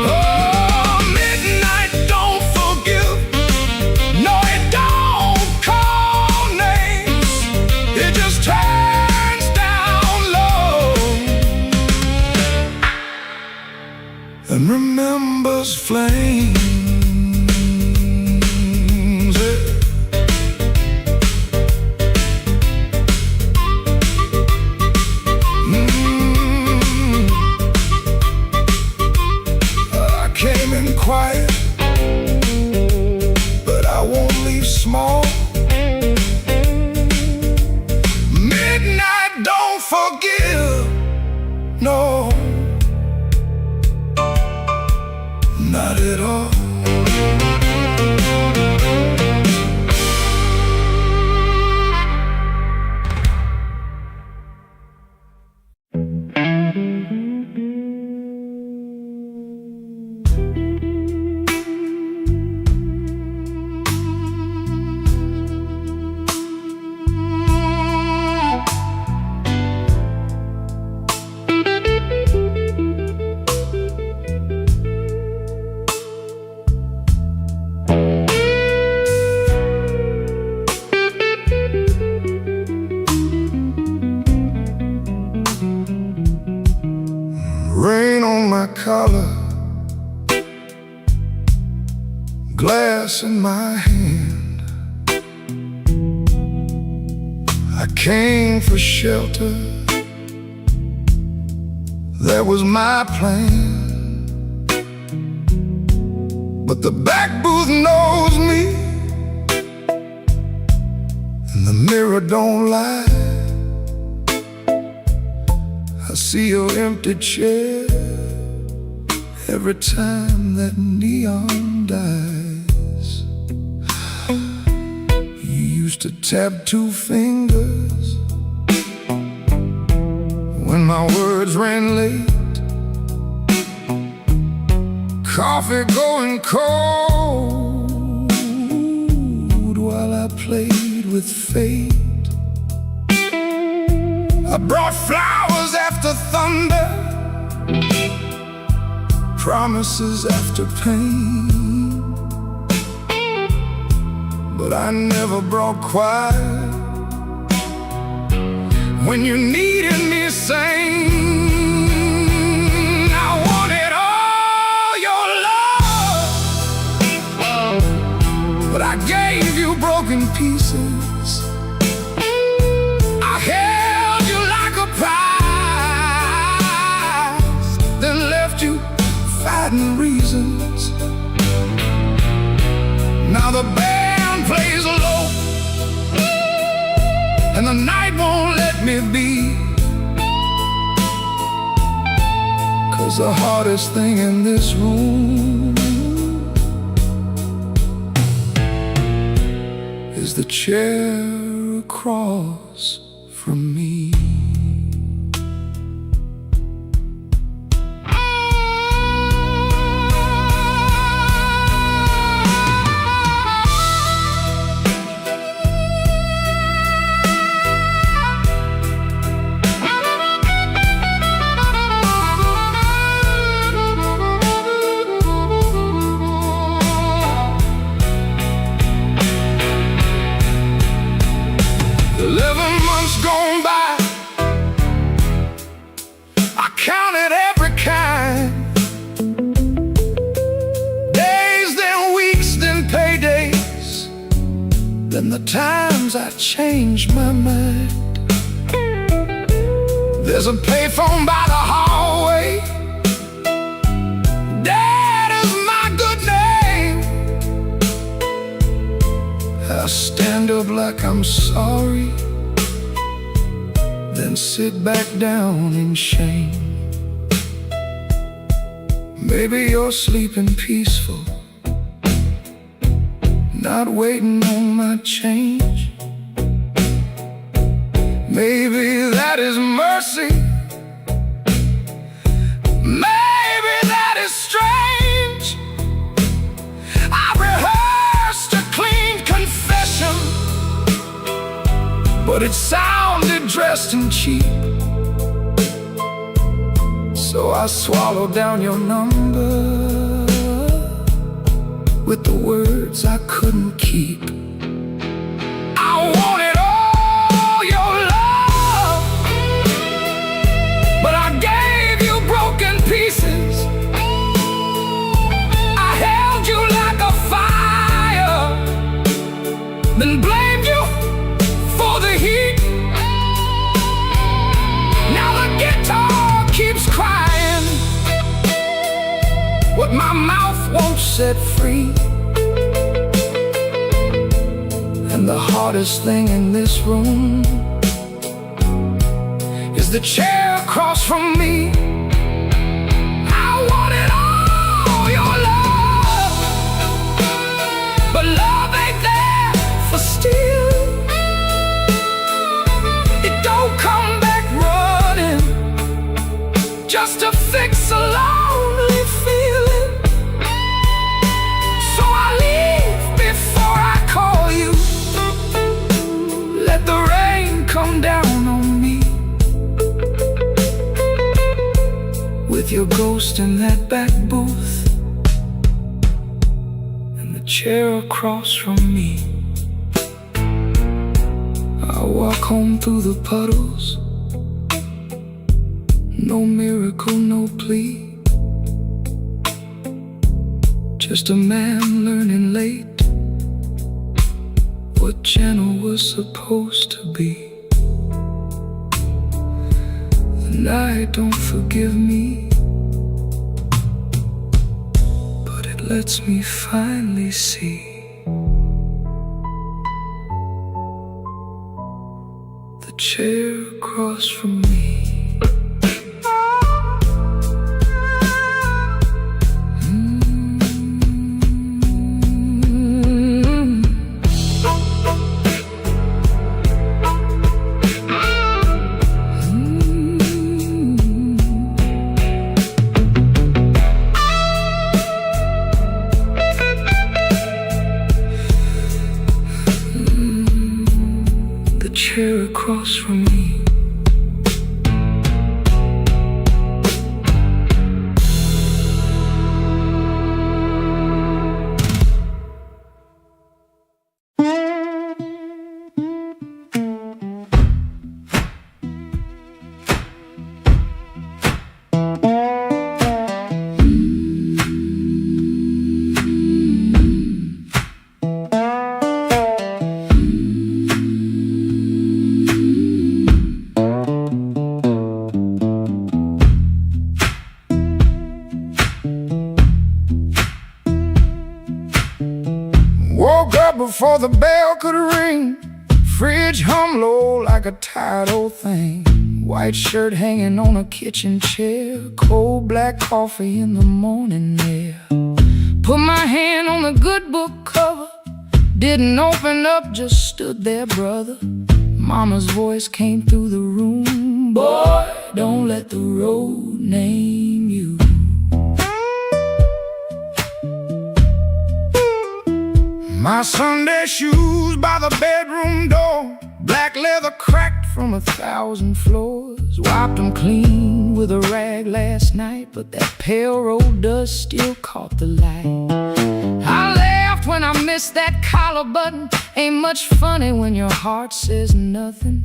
S3: Oh, midnight, don't forgive. No, it don't call names. It just turns down low and remembers flames. I came in quiet, but I won't leave small. Midnight, don't forgive. No, not at all. Rain on my collar, glass in my hand. I came for shelter, that was my plan. But the back booth knows me, and the mirror don't lie. I see your empty chair every time that neon dies. You used to tap two fingers when my words ran late. Coffee going cold while I played with fate. I brought flowers after thunder, promises after pain, but I never brought quiet when you needed me sane. I wanted all your love, but I gave you broken pieces. I held you like a prize, then left you forgotten reasons. Now the band plays low, and the night won't let me be. 'Cause the hardest thing in this room is the chair across from me. Gone by, I counted every kind. Days, then weeks, then paydays, then the times I changed my mind. There's a payphone by the hallway, that is my good name. I stand up like I'm sorry, then sit back down in shame. Maybe you're sleeping peaceful, not waiting on my change. Maybe that is mercy, maybe that is strange. I rehearsed a clean confession, but it sounded dressed and cheap. So I swallowed down your number with the words I couldn't keep. I wanted all your love, but I gave you broken pieces. I held you like a fire, then blamed you for the heat. Now the guitar keeps crying what my mouth won't set free. And the hardest thing in this room is the chair across from me. I wanted all your love, but love ain't there for steal. It don't come back running just to fix a lonely feeling. So I leave before I call you. Let the rain come down on me, with your ghost in that back booth and the chair across from me. I walk home through the puddles, no miracle, no plea, just a man learning late what channel was supposed to be. The night don't forgive me, but it lets me finally see the chair across from me. Chair across from me.
S1: before the bell could ring. Fridge hum low like a tired old thing. White shirt hanging on a kitchen chair. Cold black coffee in the morning air. Put my hand on the good book cover. Didn't open up, just stood there, brother. Mama's voice came through the room. Boy, don't let the road name you. My Sunday shoes by the bedroom door. Black leather cracked from 1,000 floors. Wiped them clean with a rag last night, but that pale road dust still caught the light. I laughed when I missed that collar button. Ain't much funny when your heart says nothing.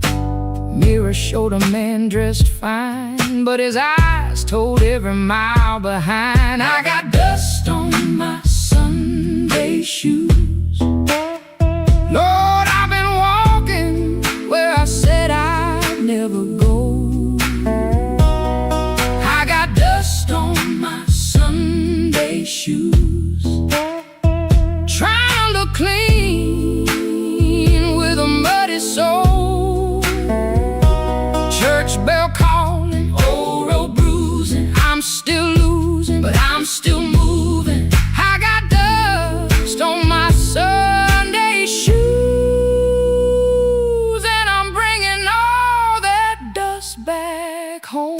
S1: Mirror showed a man dressed fine, but his eyes told every mile behind. I got dust on my Sunday shoes. Lord, I've been walking where I said I'd never go. I got dust on my Sunday shoes. Trying to look clean with a muddy soul. Church bell calling, old road bruising. I'm still losing, but I'm still moving. I got dust on my Sunday shoes, and I'm bringing all that dust back home.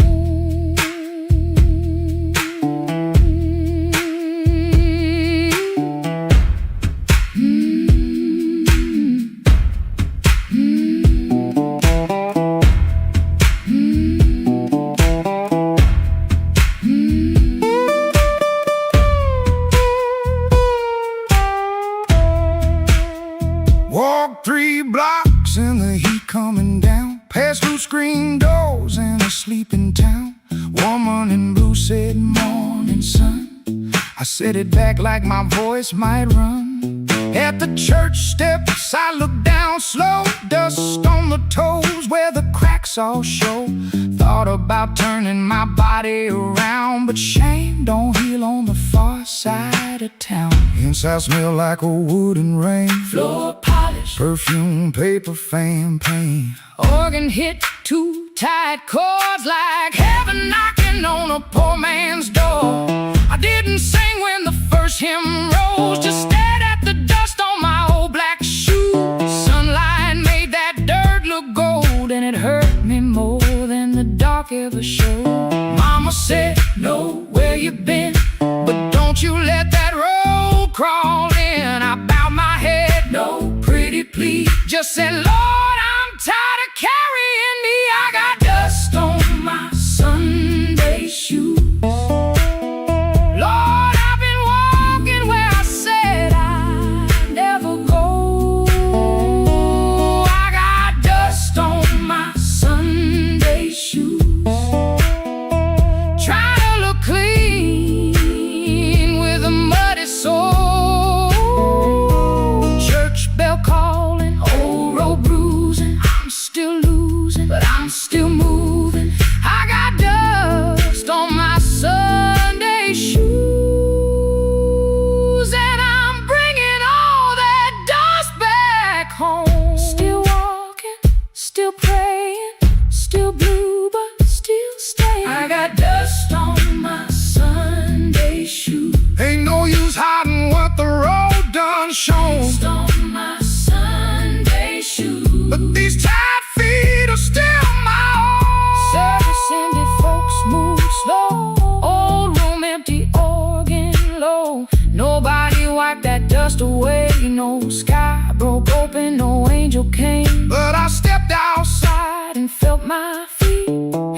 S1: Walked 3 blocks in the heat coming down. Passed through screen doors in a sleeping town. Woman in blue said, "Morning, sun." I set it back like my voice might run. At the church steps I looked down slow. Dust on the toes where the cracks all show. Thought about turning my body around, but shame don't heal on the far side of town. Inside smell like a wood and rain. Floor polish, perfume, paper, fan, pain. Organ hit 2 tight chords like heaven knocking on a poor man's door. I didn't sing when the first hymn rose, just stared at the dust on my old black shoes. Sunlight made that dirt look gold, and it hurt me more than the dark ever showed. Mama said, "Know where you been, but don't you let that road crawl in." I bowed my head, "No, pretty please." Just said, "Lord, I'm tired of carrying me." I got dust on my Sunday shoes. Lord, I've been walking where I said I'd never go. I got dust on my Sunday shoes. Trying to look clean with a muddy soul. Church bell calling, old road bruising. I'm still losing, but I'm still moving. I got dust on my Sunday shoes, and I'm bringing all that dust back home. Still walking, still praying, still blue, but still staying. I got dust on my Sunday shoes. Ain't no use hiding what the road done shown. Dust on my Sunday shoes, but these tired feet are still my own. Service ended, folks move slow. Old room empty, organ low. Nobody wiped that dust away. No sky broke open, no angel came. But I stepped outside and felt my feet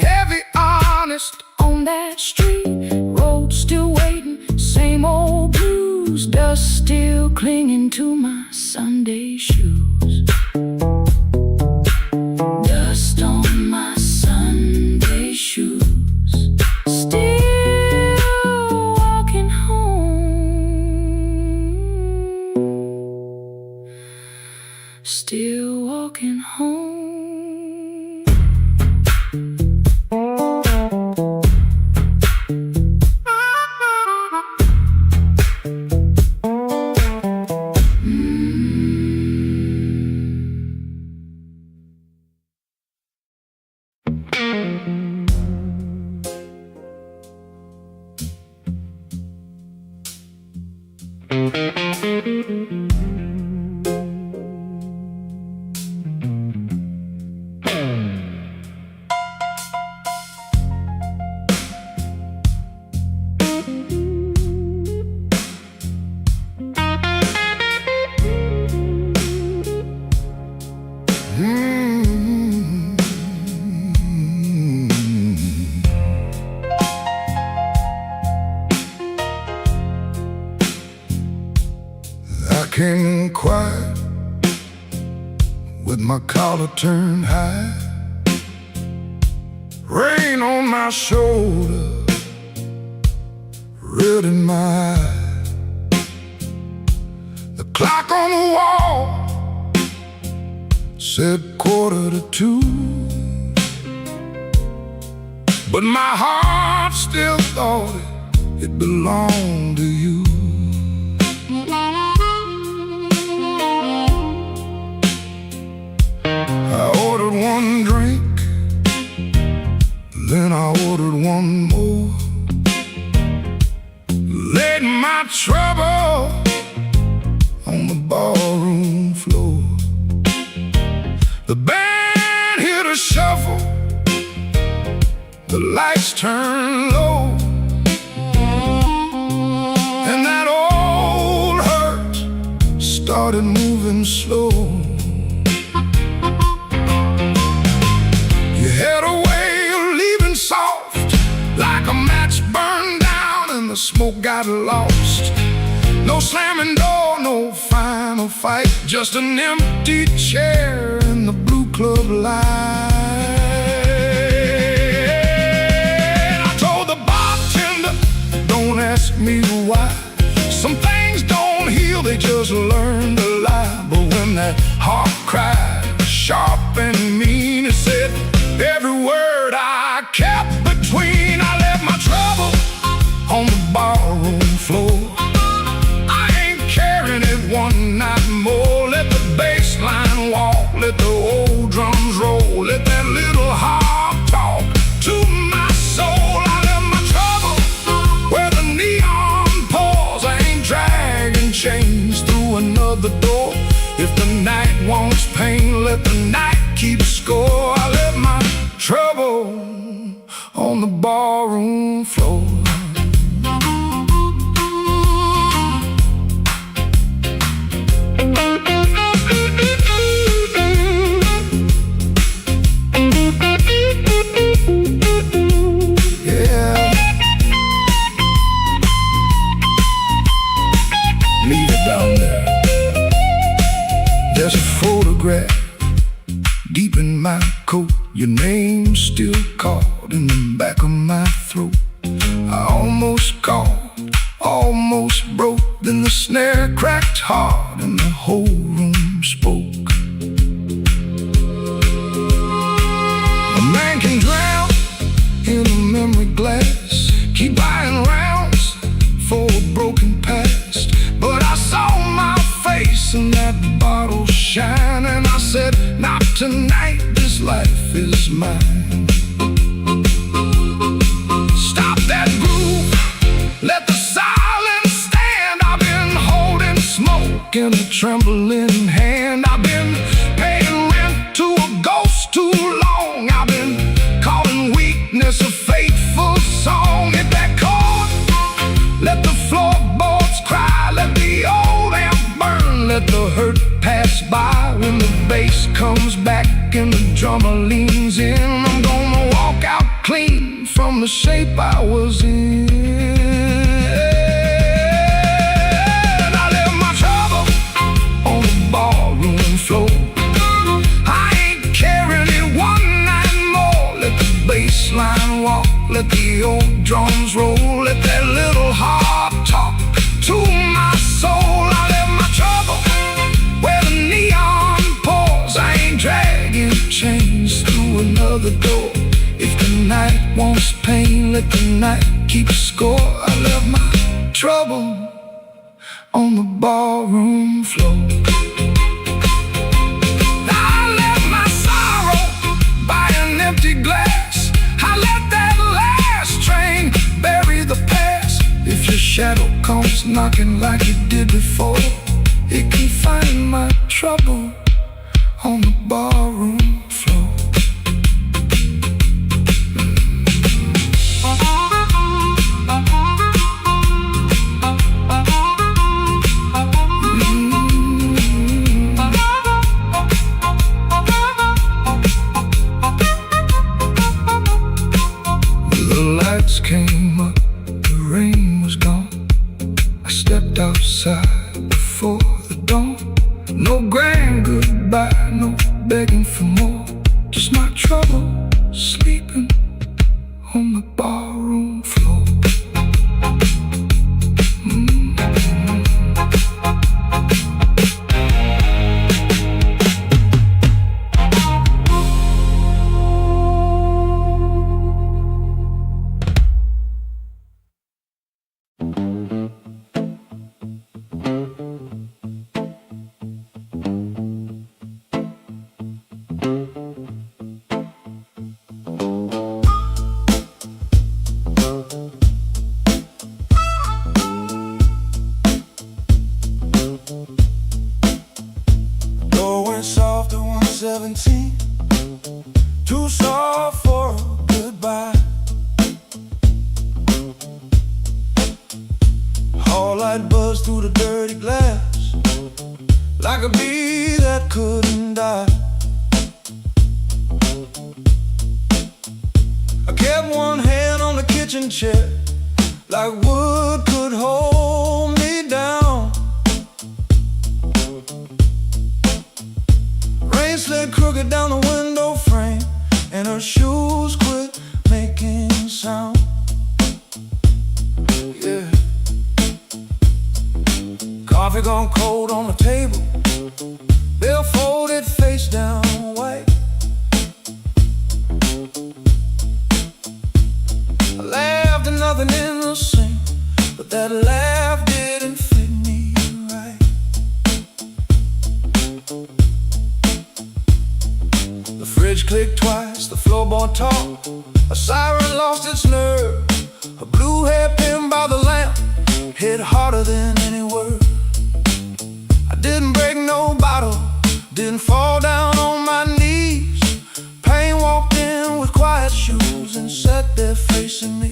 S1: heavy, honest, on that street. Road still waiting, same old blues. Dust still clinging to my Sunday shoes. Dust on my Sunday shoes. Still walking home. Still walking home.
S3: walking quiet with my collar turned high, rain on my shoulder, red in my eye. The clock on the wall said 1:45, but my heart still thought it belonged to you. I ordered one drink, then I ordered one more, laid my trouble on the ballroom floor. The band hit a shuffle, the lights turned low, and that old hurt started moving slow. You had a way of leaving soft, like a match burned down and the smoke got lost. No slamming door, no final fight, just an empty chair in the blue club light. I told the bartender, don't ask me why. Some things don't heal, they just learn to lie. But when that heart cried, sharp and mean, it said every word I kept between. I left my trouble on the barroom floor. I ain't carrying it one night more. Let the bass line walk, let the old drums roll, let that little heart talk to my soul. I left my trouble where the neon pours. I ain't dragging chains through another door. If the night wants pain, let the night keep score. I left my trouble on the barroom floor. There's a photograph deep in my coat, your name still caught in the back of my throat. I almost called, almost broke, then the snare cracked hard and the whole room spoke. A man can drown in a memory glass, keep buying rounds for a broken past. But I saw my face in that bottle shine, and I said, not tonight, this life is mine. Stop that groove, let the silence stand. I've been holding smoke in a trembling hand. I've been paying rent to a ghost too long. I've been calling weakness a fateful song. Hit that chord, let the floorboards cry, let the old amp burn, let the hurt pass by. When the bass comes back and the drummer leans in, I'm gonna walk out clean from the shape I was in. I left my trouble on the ballroom floor. I ain't carrying it one night more. Let the bass line walk, let the old drums roll, let that little heart talk to my soul. I left my trouble where the neon pours. I ain't dragging chains through another door. If the night wants pain, let the night keep score. I left my trouble on the ballroom floor. I left my sorrow by an empty glass. I let that last train bury the past. If your shadow comes knocking like it did before, it can find my trouble on the barroom floor. The lights came up, the rain was gone. I stepped outside before the dawn. Starlight buzzed through the dirty glass like a bee that couldn't die. I kept one hand on the kitchen chair like wood could hold me down. Rain slid crooked down the window frame and her shoes quit making sound. Yeah. Coffee gone cold on the table, bill folded face down white. I laughed and nothing innocent, but that laugh didn't fit me right. The fridge clicked twice, the floorboard talked, a siren lost its nerve. A blue hairpin by the lamp hit harder than any word. I didn't break no bottle, didn't fall down on my knees. Pain walked in with quiet shoes and sat there facing me.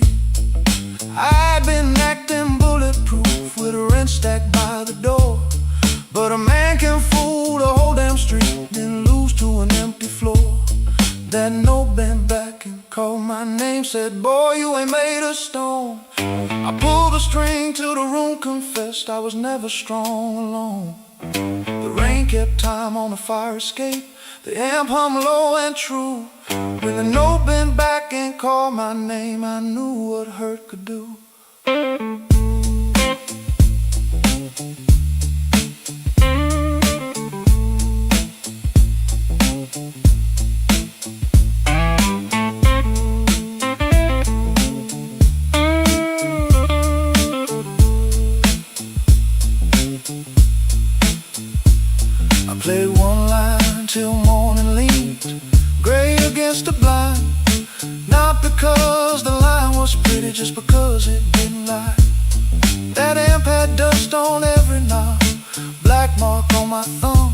S3: I'd been acting bulletproof with a wrench stacked by the door, but a man can fool the whole damn street, then lose to an empty floor. That note bent back and called my name, said, boy, you ain't made of stone. I pulled the string till the room confessed I was never strong alone. The rain kept time on the fire escape, the amp hummed low and true. When the note bent back and called my name, I knew what hurt could do. Played one line till morning leaned gray against the blind. Not because the line was pretty, just because it didn't lie. That amp had dust on every knob, black mark on my thumb.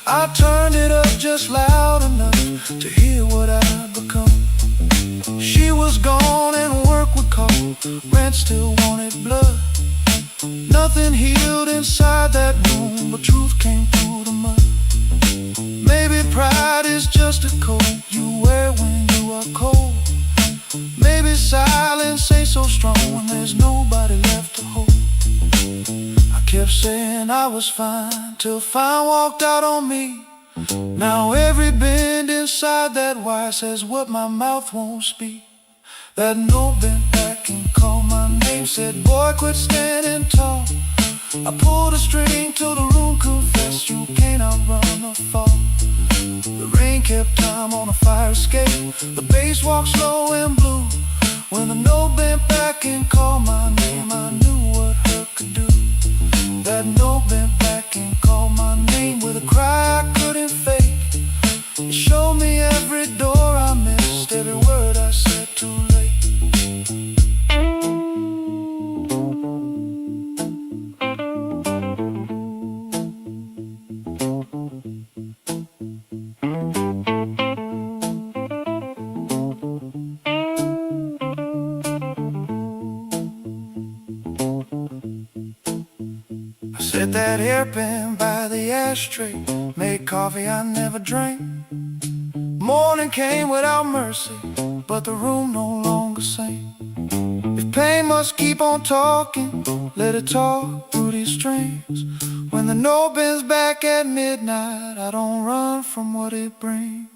S3: I turned it up just loud enough to hear what I'd become. She was gone and work would call, rent still wanted blood. Nothing healed inside that room, but truth came through the mud. Maybe pride is just a coat you wear when you are cold. Maybe silence ain't so strong when there's nobody left to hold. I kept saying I was fine till fine walked out on me. Now every bend inside that wire says what my mouth won't speak. That note bent back and called my name, said, boy, quit standing tall. I pulled a string till the room confessed you can't outrun the fall. The rain kept time on a fire escape, the bass walked slow and blue. When the note bent back and called my name, I knew what hurt could do. That note bent back and called my name with a cry I couldn't fake. It showed me every door I missed, every word I said too late. Set that hairpin by the ashtray, made coffee I never drank. Morning came without mercy, but the room no longer sang. If pain must keep on talking, let it talk through these strings. When the note bends back at midnight, I don't run from what it brings.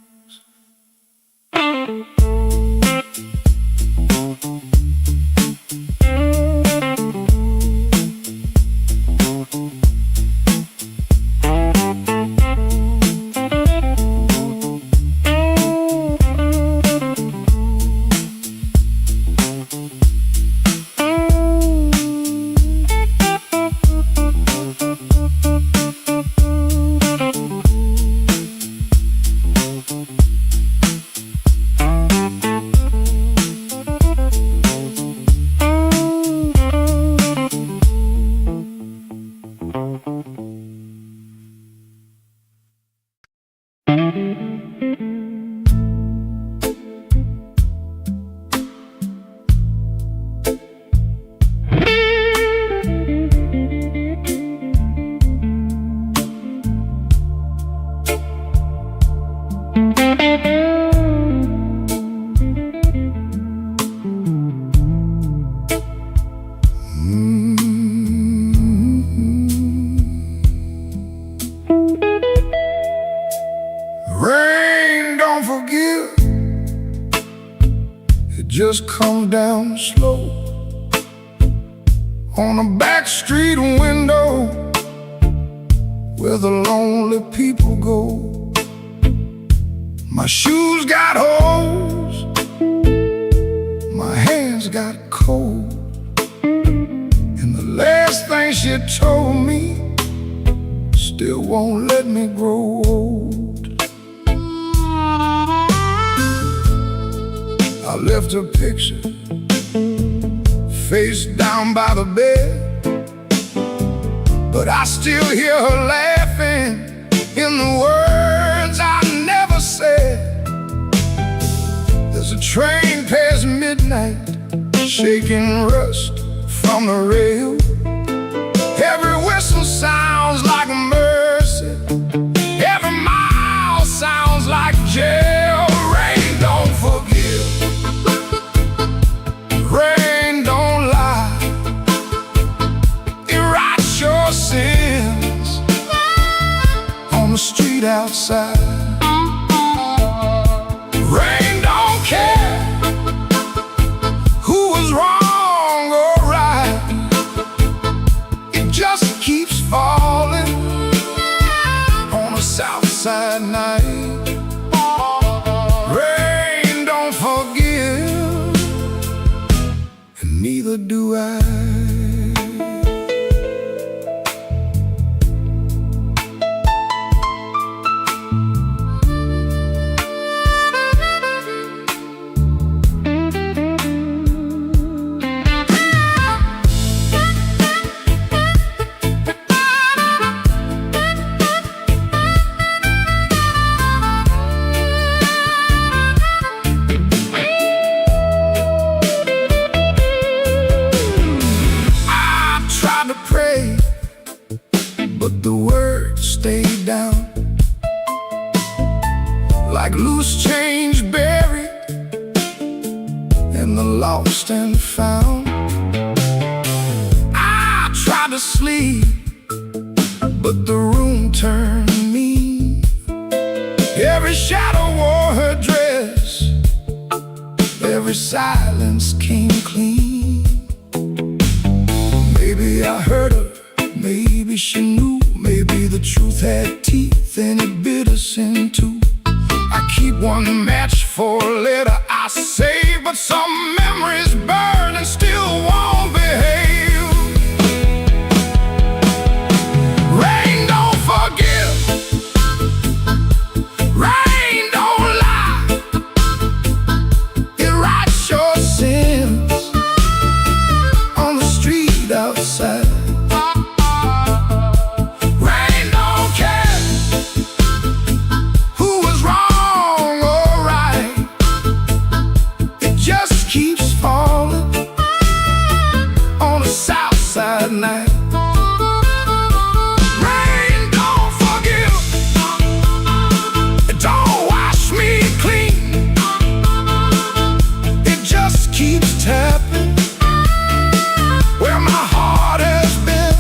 S3: Rain don't forgive, it just comes down slow on a back street window where the lonely people go. My shoes got holes, my hands got cold, and the last thing she told me still won't let me grow old. I left her picture face down by the bed, but I still hear her laughing in the words I never said. There's a train past midnight, shaking rust from the rail. Every whistle sounds like mercy, every mile sounds like jail. Rain don't forgive, rain don't lie, it writes your sins on the street outside. Rain don't care who was wrong or right, it just keeps falling on a south side night. Rain don't forgive, and neither do I. But the words stayed down like loose change buried in the lost and found. I tried to sleep, but the room turned me. Every shadow wore her dress, every silence came clean. Maybe I hurt her, maybe she knew, maybe the truth had teeth and it bit us in two. I keep one match for a letter I save, but some memories burn and still won't behave. Rain don't forgive, rain don't lie, it writes your sins on the street outside. Night. Rain don't forgive, it don't wash me clean, it just keeps tapping where my heart has been.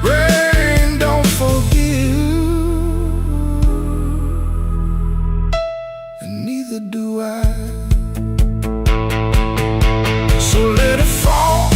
S3: Rain don't forgive, and neither do I. So let it fall,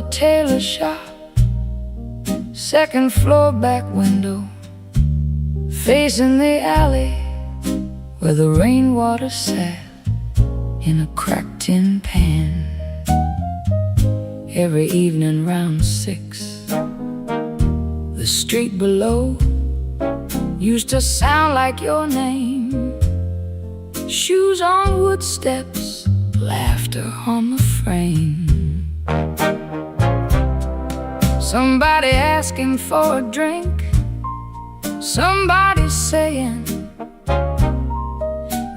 S4: the tailor shop, second floor back window, facing the alley where the rainwater sat in a cracked tin pan. Every evening round 6, the street below used to sound like your name. Shoes on wood steps, laughter on the frame. Somebody asking for a drink, somebody saying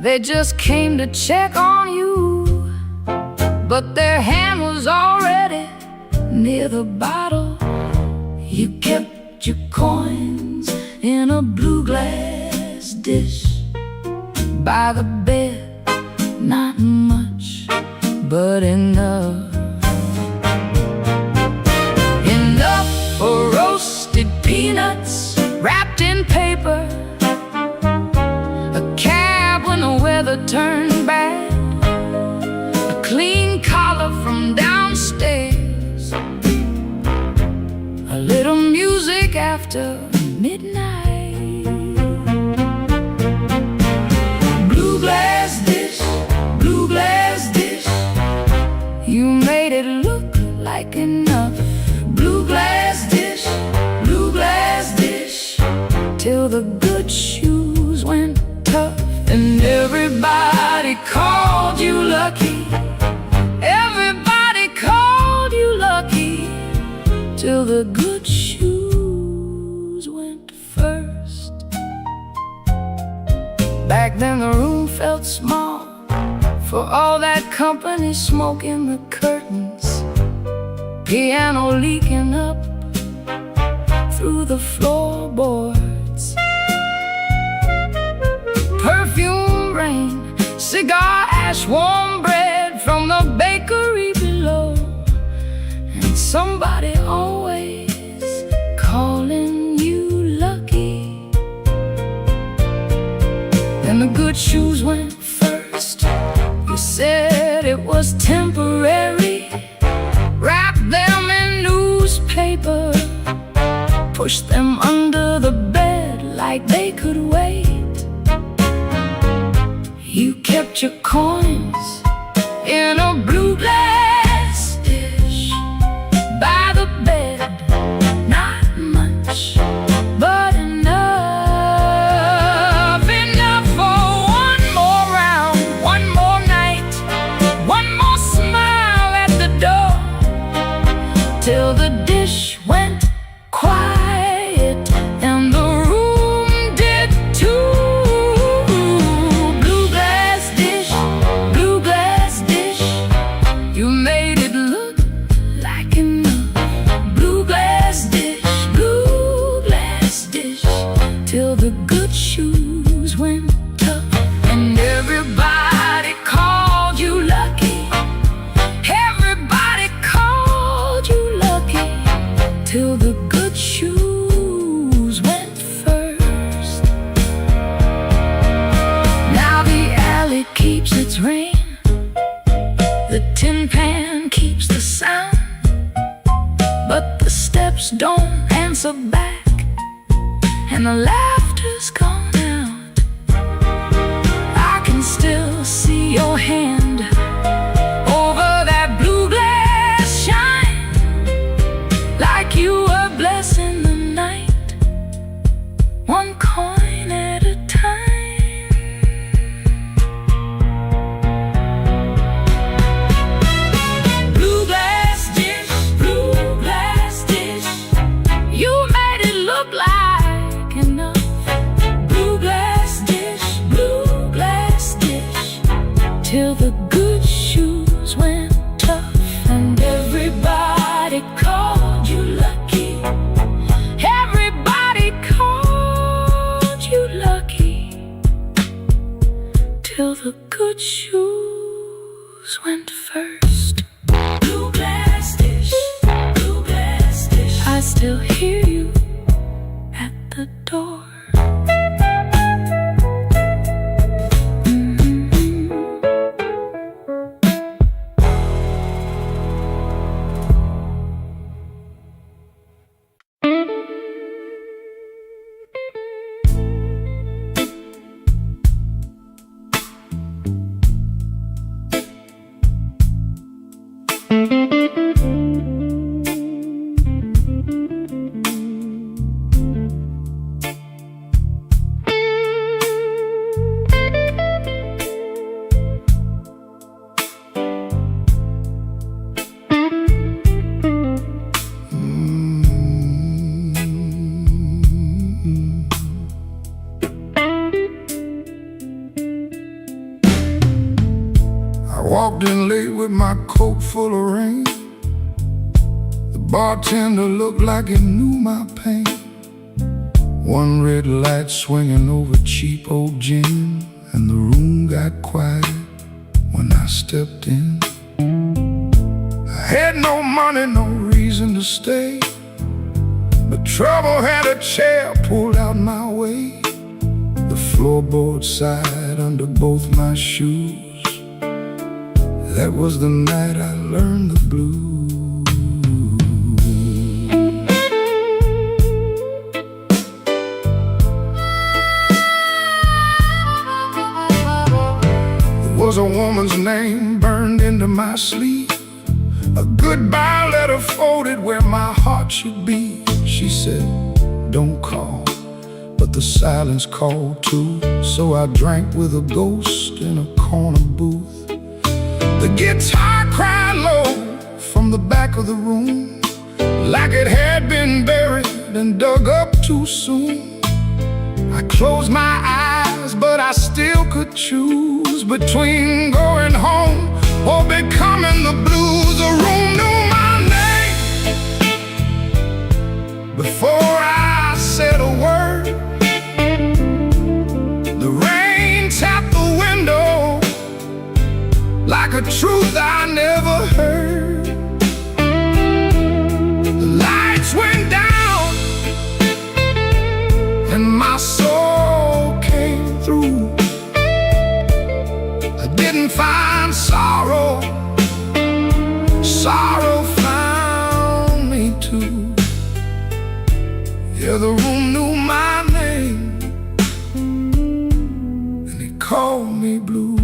S4: they just came to check on you, but their hand was already near the bottle. You kept your coins in a blue glass dish by the bed, not much, but enough. Enough for roasted peanuts wrapped in paper, a cab when the weather turned bad, a clean collar from downstairs, a little music after midnight. Blue glass dish, blue glass dish, you made it look like enough. Blue glass dish, till the good shoes went tough. And everybody called you lucky, everybody called you lucky, till the good shoes went first. Back then the room felt small, for all that company smoking the curtains, piano leaking up through the floorboards, perfume rain, cigar ash, warm bread from the bakery below, and somebody always calling you lucky. Then the good shoes went first. You said it was temporary, wrap them in newspaper, push them under the bed like they could wait. You kept your coins in a blue glass dish by the bed, not much, but enough. Enough for one more round, one more night, one more smile at the door, till the dish went quiet and the room did too. Blue glass dish, you made it look like enough. Blue glass dish, till the good shoes went tough. And everybody called you lucky, everybody called you lucky, till the good shoes went first. Now the alley keeps its rain, the tin pan keeps the sound, but the steps don't answer back, and the laughter's gone out. I can still see your hand over that blue glass shine, like you were blessing the night, one coin at a time. Blue glass dish, you made it look like enough. Blue glass dish, till the good shoes went tough. And everybody called you lucky, everybody called you lucky, till the good shoes went first. Blue glass dish, I still hear you at the door.
S3: Walked in late with my coat full of rain. The bartender looked like he knew my pain. One red light swinging over cheap old gin, and the room got quiet when I stepped in. I had no money, no reason to stay, but trouble had a chair pulled out my way. The floorboard side under both my shoes. That was the night I learned the blues. There was a woman's name burned into my sleeve, a goodbye letter folded where my heart should be. She said, don't call, but the silence called too. So I drank with a ghost in a corner booth. The guitar cried low from the back of the room, like it had been buried and dug up too soon. I closed my eyes, but I still could choose between going home or becoming the blues. The room knew my name before I said a word. The rain tapped the window like a truth I never heard. The lights went down and my soul came through. I didn't find sorrow, sorrow found me too. Yeah, the room knew my name and it called me blue.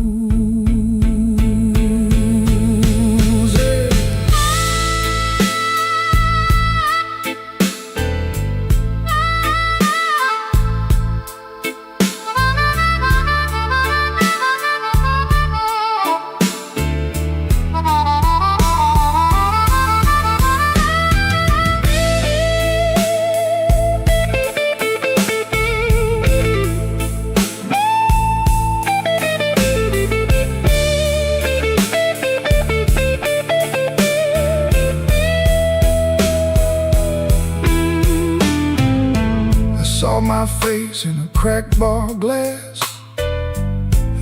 S3: Saw my face in a cracked bar glass.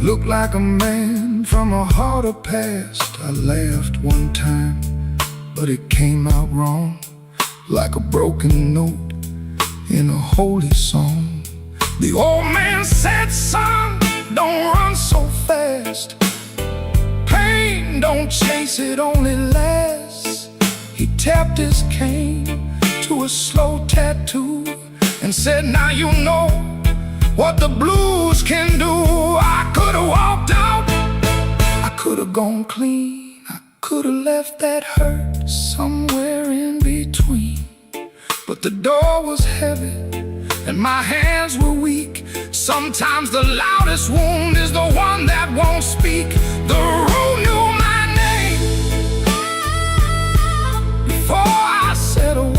S3: Looked like a man from a harder past. I laughed one time, but it came out wrong, like a broken note in a holy song. The old man said, son, don't run so fast. Pain don't chase, it only lasts. He tapped his cane to a slow tattoo and said, now you know what the blues can do. I could've walked out, I could've gone clean, I could've left that hurt somewhere in between. But the door was heavy and my hands were weak. Sometimes the loudest wound is the one that won't speak. The room knew my name before I said a word.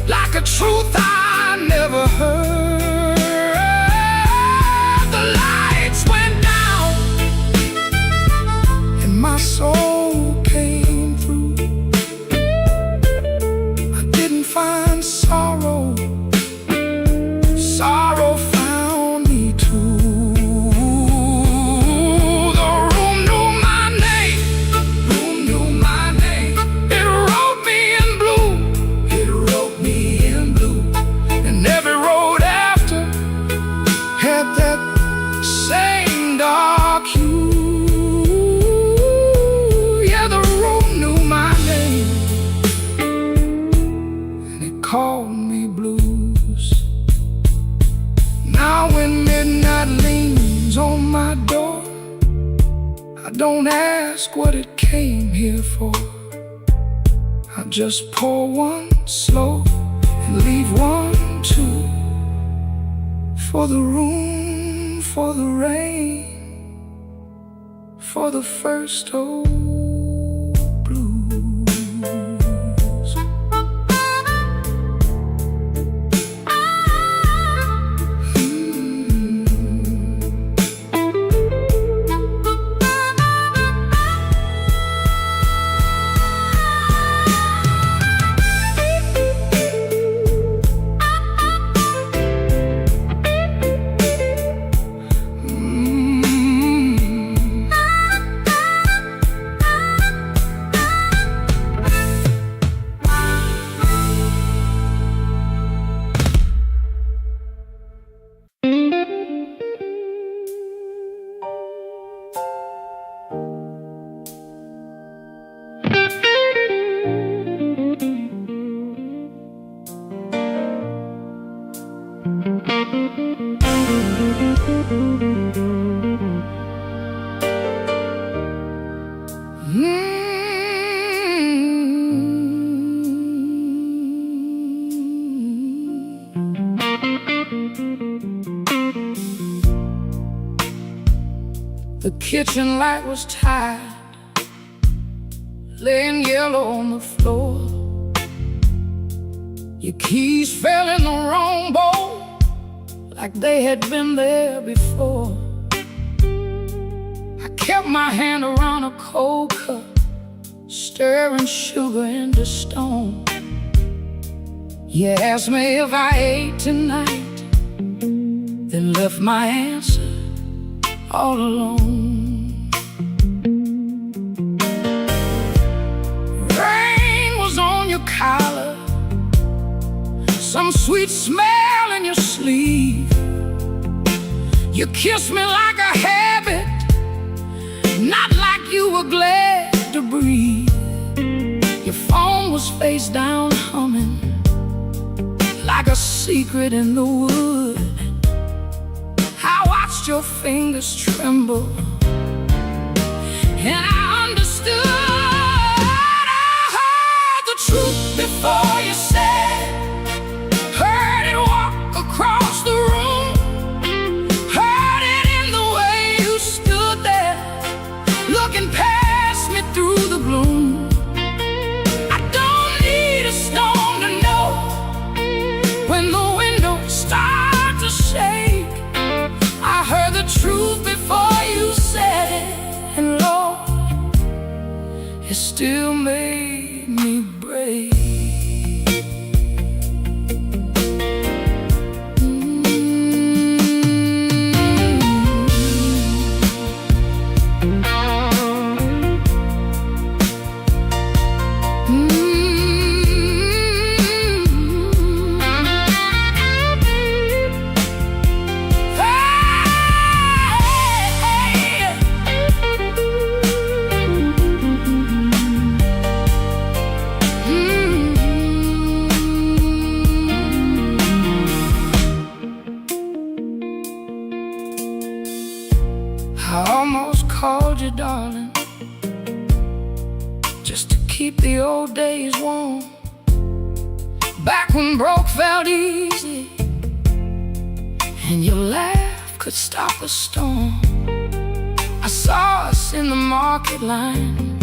S3: Like a truth I never heard. The lights went down and my soul came through. I didn't find sorrow, sorrow found me too. The room knew my name, room knew my name. It wrote me in blue, it wrote me in blue. And every road after had that same dark hue. Yeah, the room knew my name and it called me blues. Now when midnight leans rains on my door. I don't ask what it came here for. I just pour one slow and leave one too, for the room, for the rain, for the first old blues. The kitchen light was tired, laying yellow on the floor. Your keys fell in the wrong bowl, like they had been there before. I kept my hand around a cold cup, stirring sugar into stone. You asked me if I ate tonight, then left my answer all alone. Rain was on your collar, some sweet smell in your sleeve. You kissed me like a habit, not like you were glad to breathe. Your phone was face down humming, like a secret in the wood. I watched your fingers tremble, and I understood. I heard the truth before you said it, heard it walk across the room, heard it in the way you stood there, looking past me through the gloom. I don't need a stone to know when the windows start to shake. I heard the truth before you said it, and Lord, it still made me break. I almost called you darling, just to keep the old days warm, back when broke felt easy and your laugh could stop a storm. I saw us in the market line,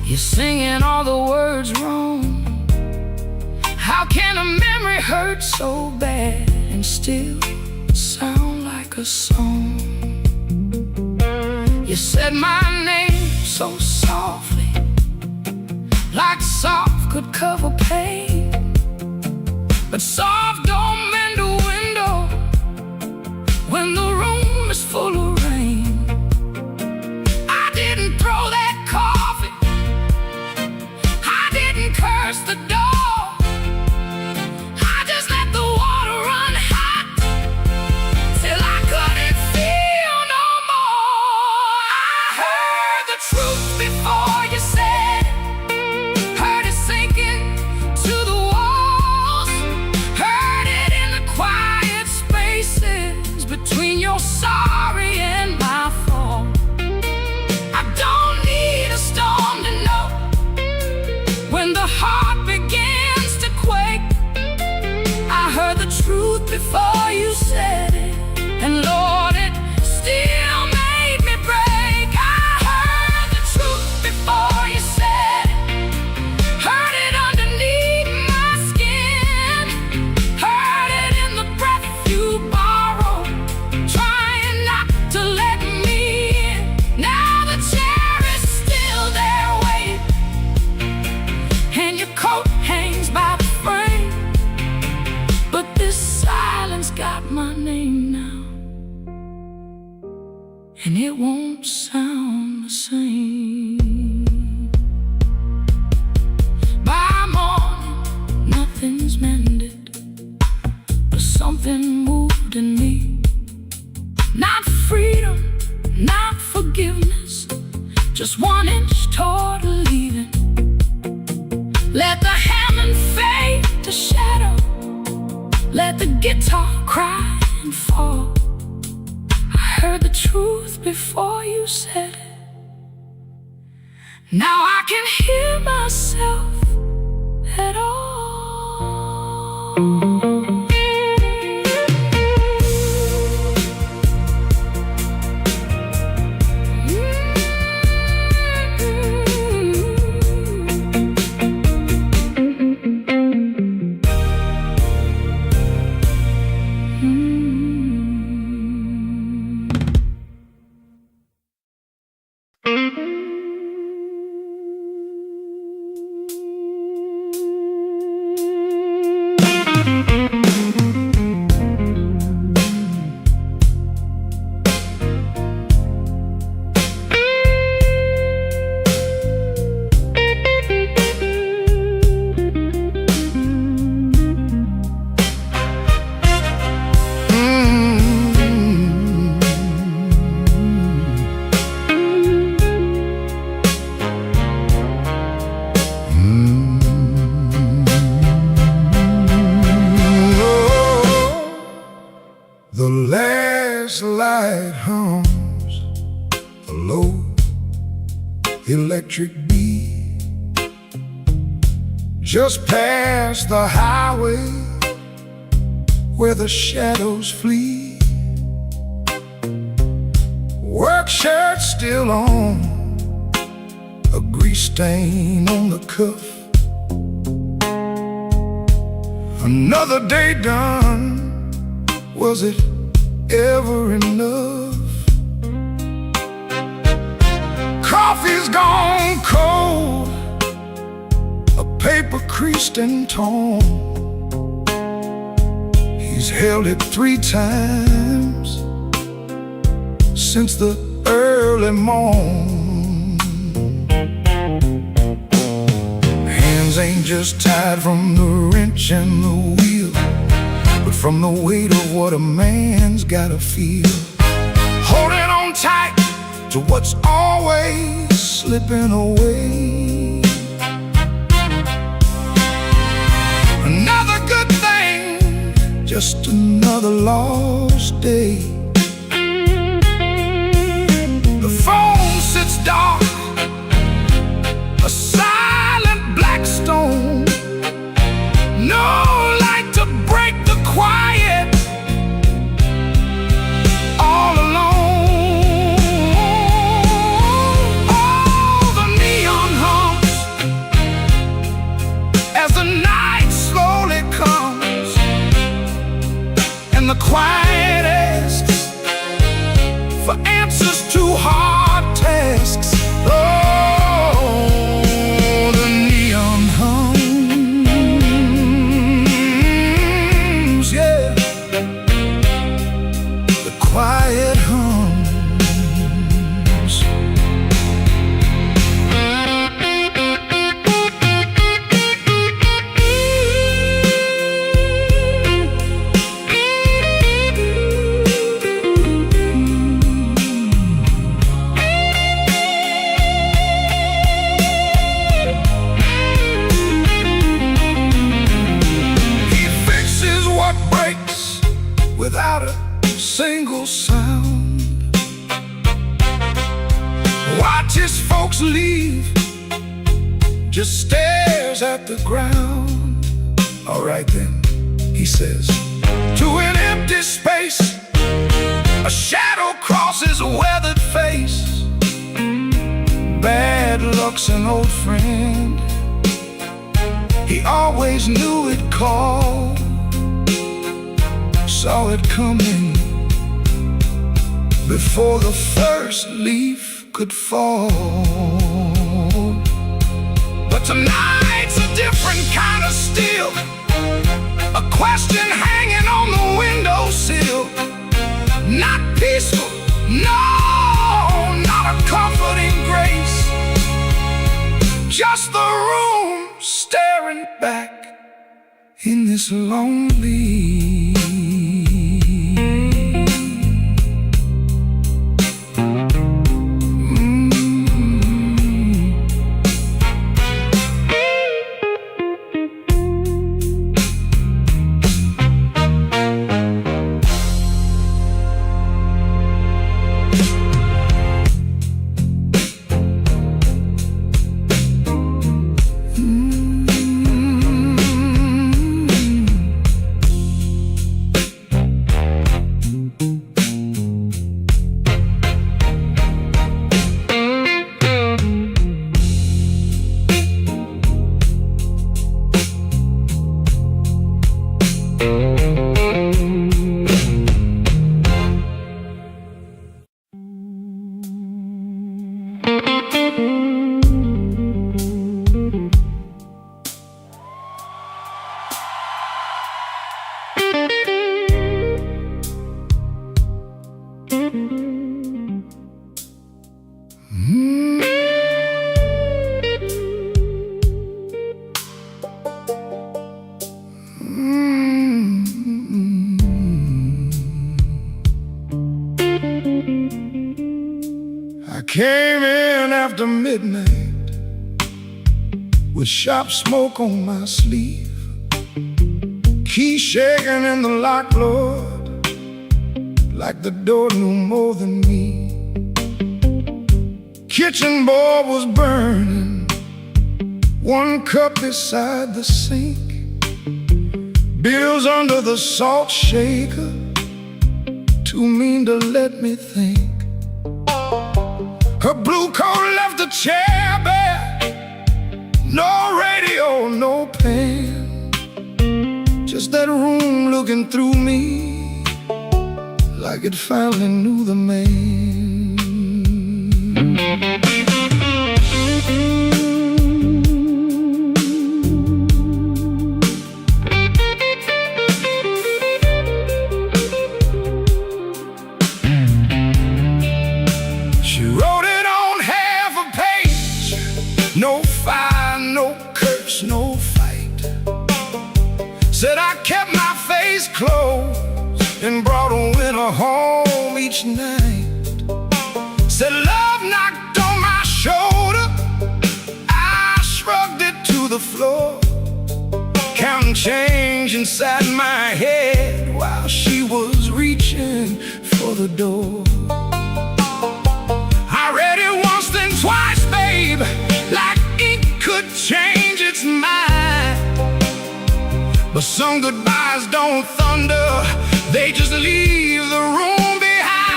S3: you're singing all the words wrong. How can a memory hurt so bad and still sound like a song? You said my name so softly, like soft could cover pain, but soft don't mend a window when the room is full of rain. I didn't throw that coffee, I didn't curse the dog, I just let the water run hot till I couldn't feel no more. I heard the truth before you said it, heard it sinking to the walls, heard it in the quiet spaces between your sorry
S4: said it, and Lord, it still made me break. I heard the truth before you said it, heard it underneath my skin, heard it in the breath you borrowed, trying not to let me in. Now the chair is still there waiting, and your coat hangs by the frame, but this silence got my name now, and it won't sound the same. By morning, nothing's mended, but something moved in me. Not freedom, not forgiveness, just 1 inch toward leaving. Let the Hammond fade to shadow, let the guitar cry and fall. I heard the truth before you said it. Now I can hear myself at all.
S3: The last light hums a low electric beat just past the highway where the shadows flee. Work shirt still on, a grease stain on the cuff. Another day done. Was it ever enough? Coffee's gone cold, a paper creased and torn. He's held it 3 times since the early morn. Hands ain't just tied from the wrench and the wheel, but from the weight of what a man's gotta feel. Holding on tight to what's always slipping away. Another good thing, just another lost day. The phone sits dark, a silent black stone. No light to break the quiet, all alone. Oh, the neon hums as the night slowly comes, and the quiet asks for answers to hard tasks. Oh, the neon hums, yeah, the quiet hums. Without a single sound, watches folks leave, just stares at the ground. All right then, he says, to an empty space. Chuck's an old friend. He always knew it called, saw it coming before the first leaf could fall. But tonight's a different kind of steel, a question hanging on the windowsill. Not peaceful, no, not a comforting grace. Just the room staring back in this lonely. I came in after midnight with sharp smoke on my sleeve, key shaking in the lock, Lord, like the door knew more than me. Kitchen board was burning, one cup beside the sink, bills under the salt shaker, too mean to let me think. Her blue coat left the chair bare, no radio, no pen, just that room looking through me like it finally knew the man. She wrote it on half a page, no fire, no curse, no fight. Said I kept my face closed and brought a winter home each night. Said love knocked on my shoulder, I shrugged it to the floor, counting change inside my head while she was reaching for the door. I read it once, then twice, babe, like ink could change its mind. But some goodbyes don't thunder, they just leave the room behind.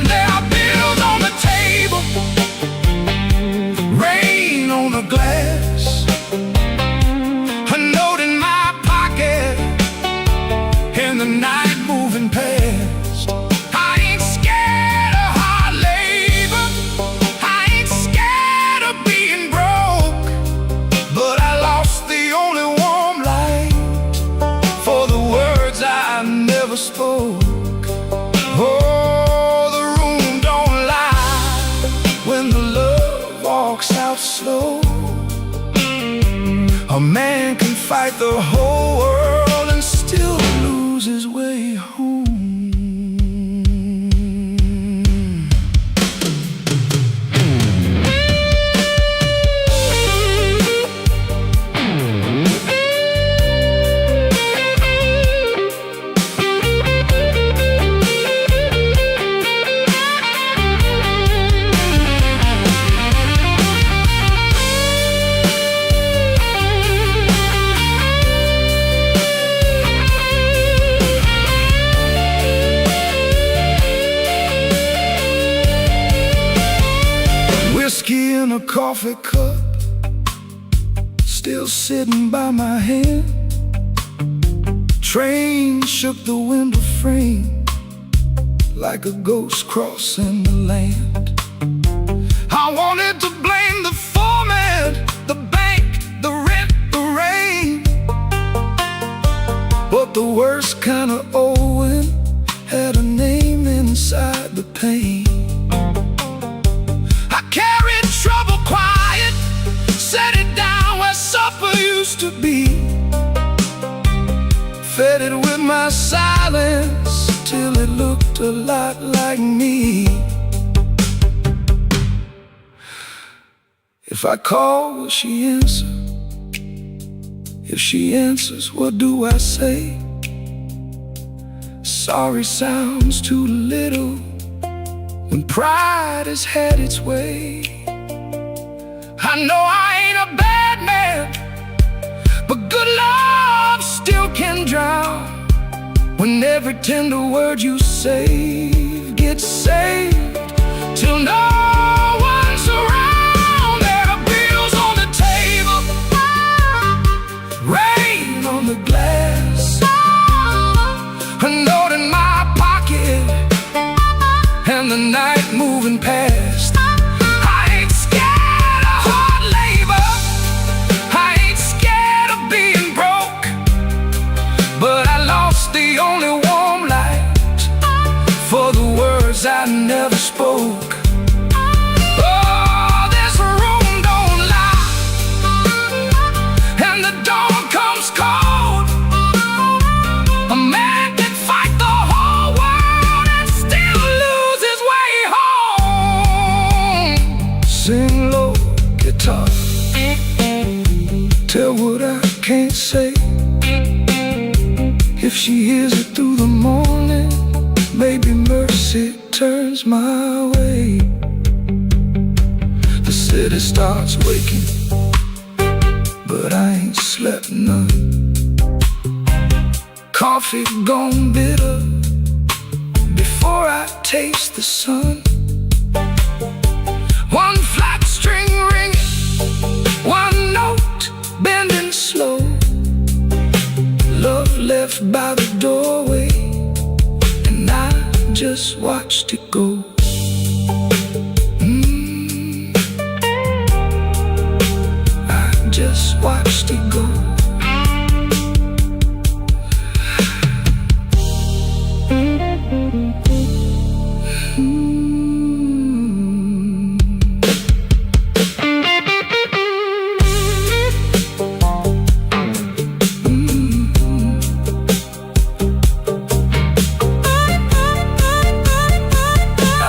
S3: There are bills on the table, rain on the glass, a note in my pocket, and the night moving past. I ain't scared of hard labor, I ain't scared of being broke, but I lost the only warm light for the words I never spoke. Oh, the room don't lie when the love walks out slow. A man can fight the whole world and still lose his way home. coffee cup still sitting by my hand. Train shook the window frame like a ghost crossing the land. I wanted to blame the foreman, the bank, the rent, the rain, but the worst kind of owing had a name inside the pain. I carried trouble quiet, set it down where supper used to be, fed it with my silence till it looked a lot like me. If I call, will she answer? If she answers, what do I say? Sorry sounds too little when pride has had its way. I know I ain't a bad man, but good love still can drown when every tender word you say gets saved till no one's around. There are bills on the table, rain on the glass, a note in my pocket, and the night moving past. I ain't scared of hard labor, I ain't scared of being broke, but I lost the only warm light for the words I never spoke. Oh, this room don't lie, and the dawn comes cold. A man can fight the whole world and still lose his way home. Sing low, guitar, tell what I can't say. If she hears it through the morning, maybe mercy turns my way. The city starts waking, but I ain't slept none. Coffee gone bitter before I taste the sun. One flat string ringing, one note bending slow, love left by the doorway, and I just watched it go. I just watched it go.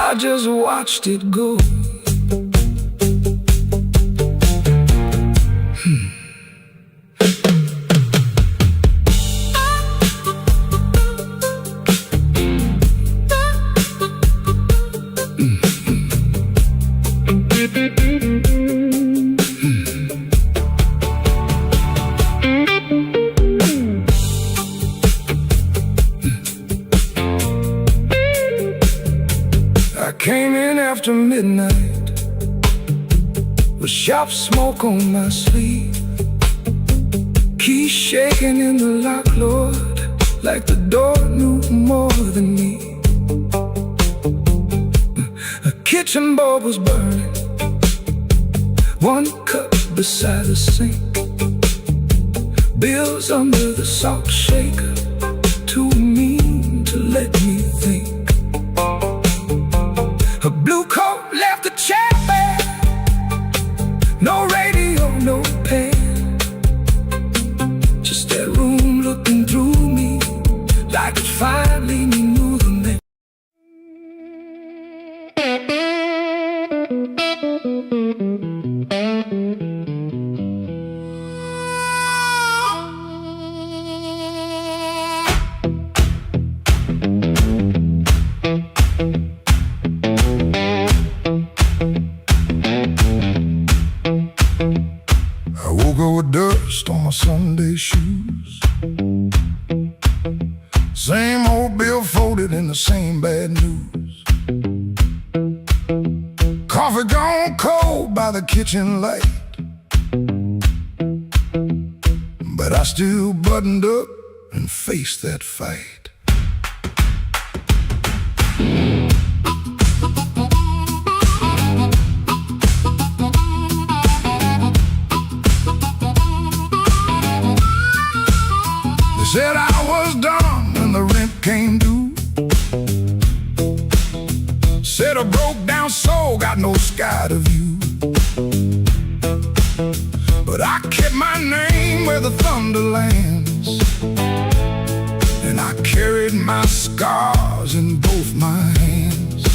S3: I just watched it go. I came in after midnight with sharp smoke on my sleeve, keys shaking in the lock, Lord, like the door knew more than me. A kitchen bulb was burning, one cup beside the sink, bills under the salt shaker, too mean to let me think. A blue coat left the chair bare, no radio, no pen, just that room looking through me like it finally knew the name. I woke up with dust on my Sunday shoes, same old bill folded in the same bad news. Coffee gone cold by the kitchen light, but I still buttoned up and faced that fight. They said I was done when the rent came due. Said a broke down soul got no sky to view, but I kept my name where the thunder lands, and I carried my scars in both my hands.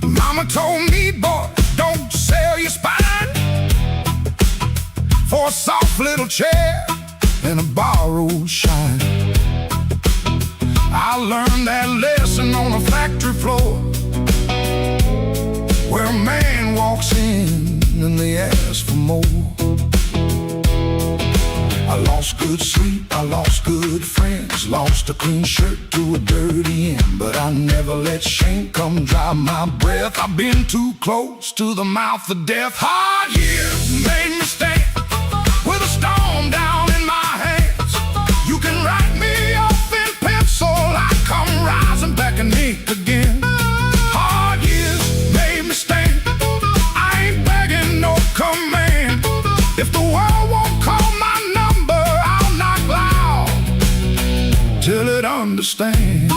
S3: Mama told me, boy, don't sell your spine for a soft little chair and a borrowed shine. I learned that lesson on a factory floor, where a man walks in and they ask for more. I lost good sleep, I lost good friends, lost a clean shirt to a dirty end, but I never let shame come dry my breath. I've been too close to the mouth of death. Hard years made me stand with a storm down in my hands. You can write me off in pencil, I come rising back and ink again. Hard years made me stand, I ain't begging no command. If the world won't call my number, I'll knock loud till it understands.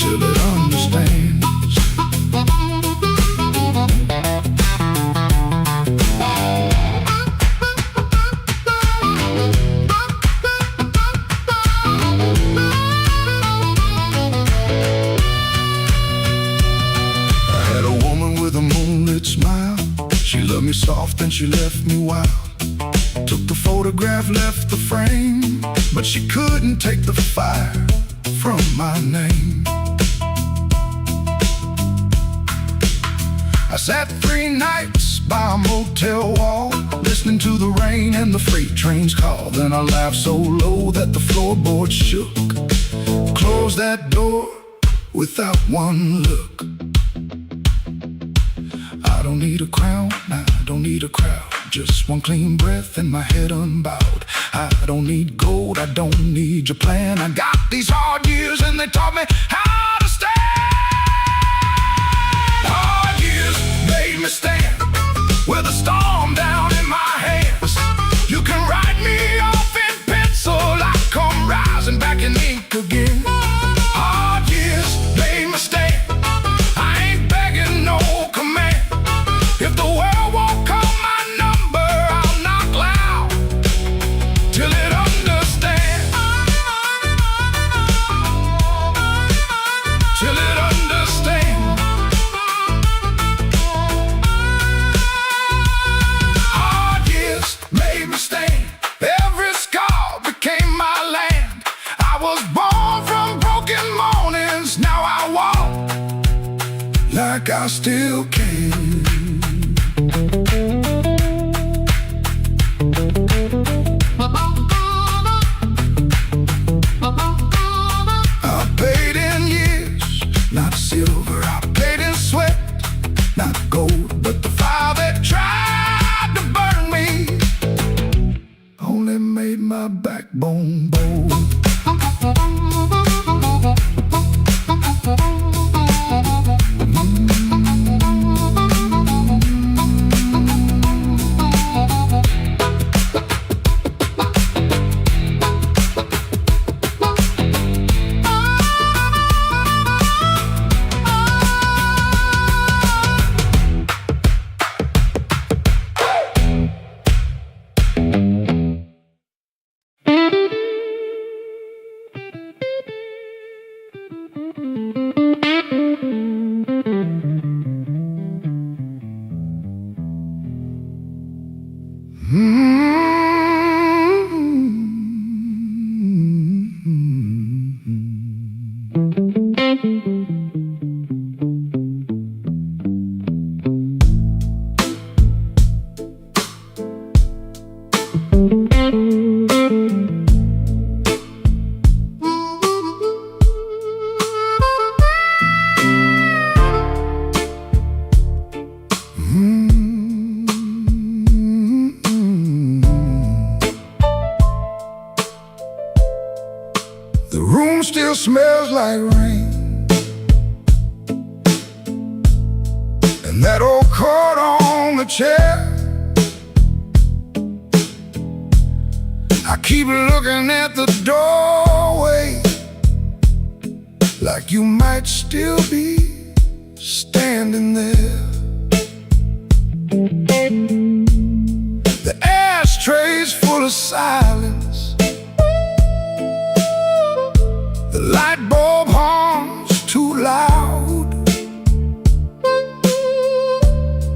S3: Till it understands. Smile, she loved me soft and she left me wild. Took the photograph, left the frame, but she couldn't take the fire from my name. I sat 3 nights by a motel wall, listening to the rain and the freight trains call. Then I laughed so low that the floorboards shook. Closed that door without one look. I don't need a crown, I don't need a crowd, just one clean breath and my head unbowed. I don't need gold, I don't need your plan. I got these hard years and they taught me how to stand. Hard years made me stand with a storm down in my hands. You can write me off in pencil, I come rising back in ink again. Hard years made me stand, I ain't begging no command. If the world won't call my number, I'll knock loud till it understands. Till it understands. Hard years made me stand, every scar became my land. I was born from broken mornings, now I walk like I still can. I paid in years, not silver. I paid in sweat, not gold. But the fire that tried to burn me only made my backbone bold. still smells like rain. And that old coat on the chair, I keep looking at the doorway, like you might still be standing there. The ashtray's full of silence, the light bulb hums too loud.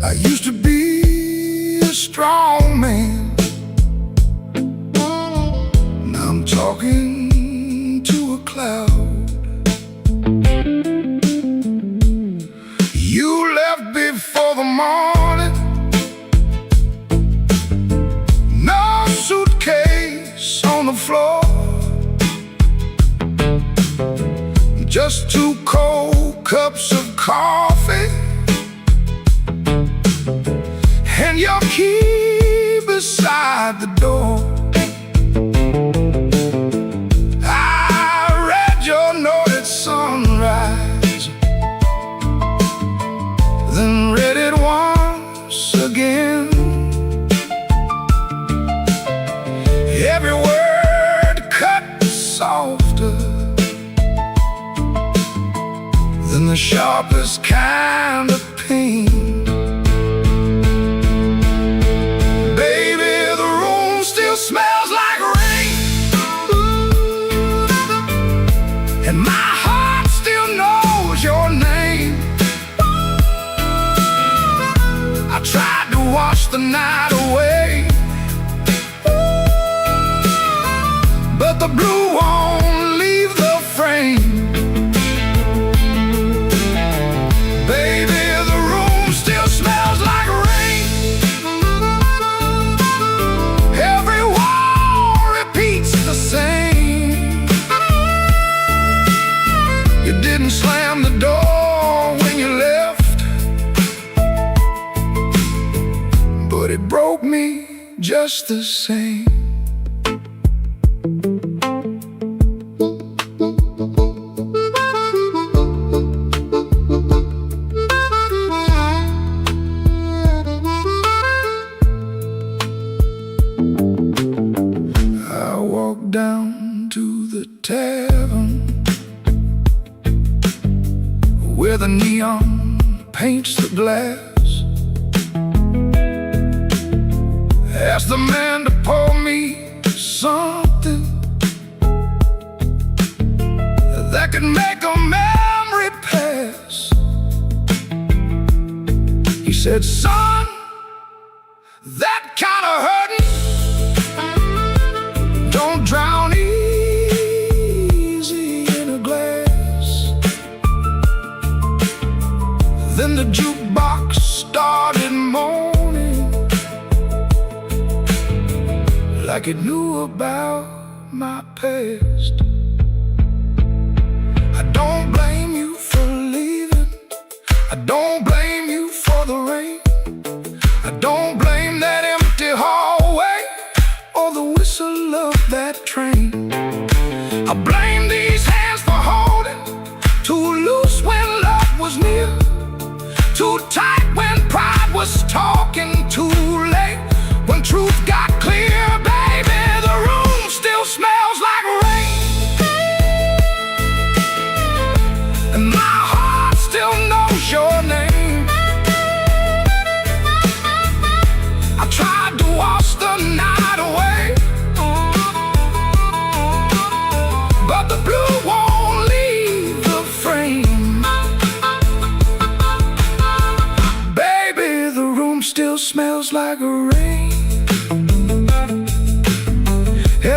S3: I used to be a strong man, now I'm talking to a cloud. You left before the morning, no suitcase on the floor, just 2 cold cups of coffee and your key beside the door. I read your note at sunrise, then read it once again. Every word cut softer than the sharpest kind of pain. Baby, the room still smells like rain, and my heart still knows your name. I tried to wash the night away, but the blue won't leave the frame. Baby, the room still smells like rain. Every wall repeats the same. You didn't slam the door when you left, but it broke me just the same. Down to the tavern where the neon paints the glass. Asked the man to pour me something that could make a memory pass. He said, son, that kind of hurting don't drown easy in a glass. Then the jukebox started moaning, like it knew about my past. I don't blame you for leaving, I don't blame you for the rain, I don't blame that empty hallway or the whistle of that train. I blame these hands for holding too loose when love was near, too tight when pride was talking, too late when truth got clear. Baby, the room still smells like rain, and my heart still knows your name. I tried to wash the night away, but the blue won't leave the frame. Baby, the room still smells like rain.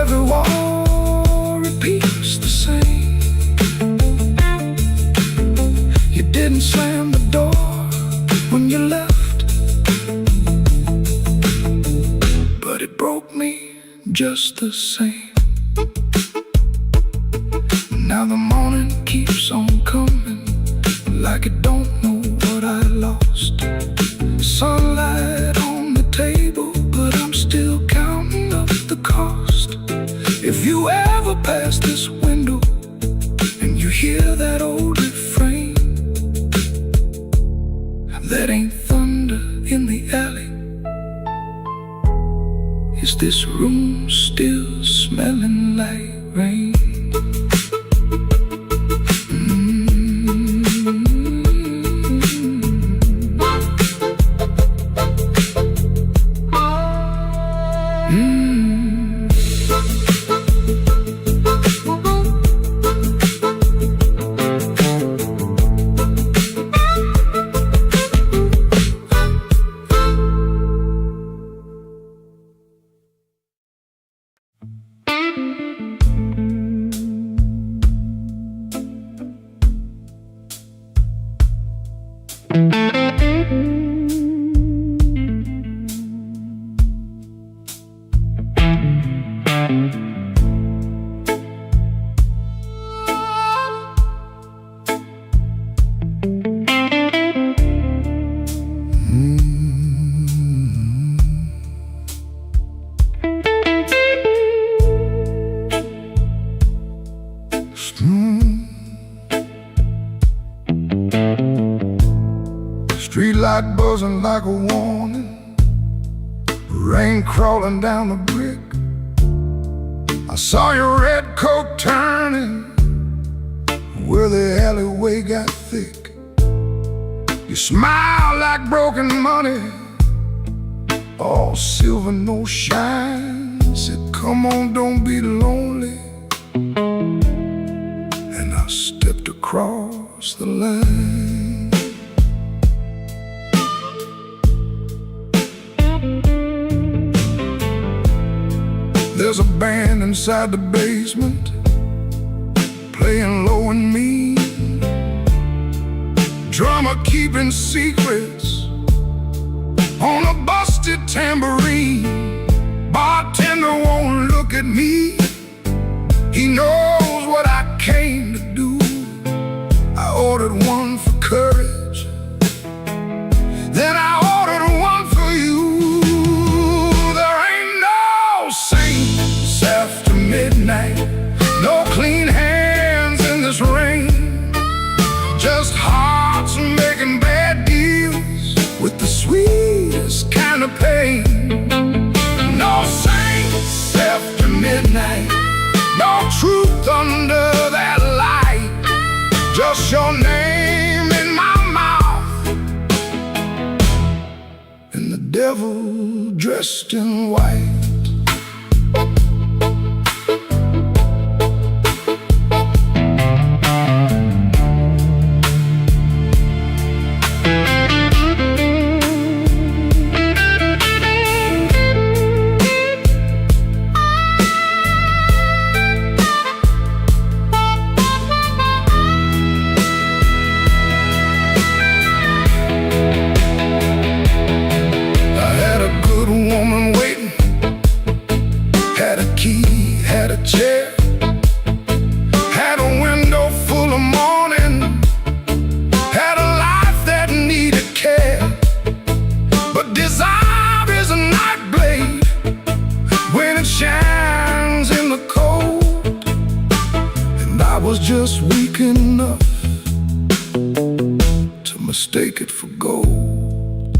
S3: Every wall repeats the same. You didn't slam the door when you left, but it broke me just the same. Now the morning keeps on coming, like it don't know what I lost. Sunlight on the table, but I'm still counting up the cost. If you ever pass this window Is this room still smelling like rain?
S1: Street light buzzing like a warning, rain crawling down the brick. I saw your red coat turning where the alleyway got thick. You smile like broken money, all silver, no shine. Said, come on, don't be lonely. And I stepped across the line. There's a band inside the basement, playing low and mean. Drummer keeping secrets on a busted tambourine. Bartender won't look at me, he knows what I came to do. I ordered one for courage, then I ordered one for you. There ain't no saints after midnight, no clean hands in this rain, just hearts making bad deals with the sweetest kind of pain. No saints after midnight, no truth under that light, just your name in my mouth and the devil dressed in white. Had a chair, had a window full of morning, had a life that needed care. But desire is a night blade when it shines in the cold, and I was just weak enough to mistake it for gold.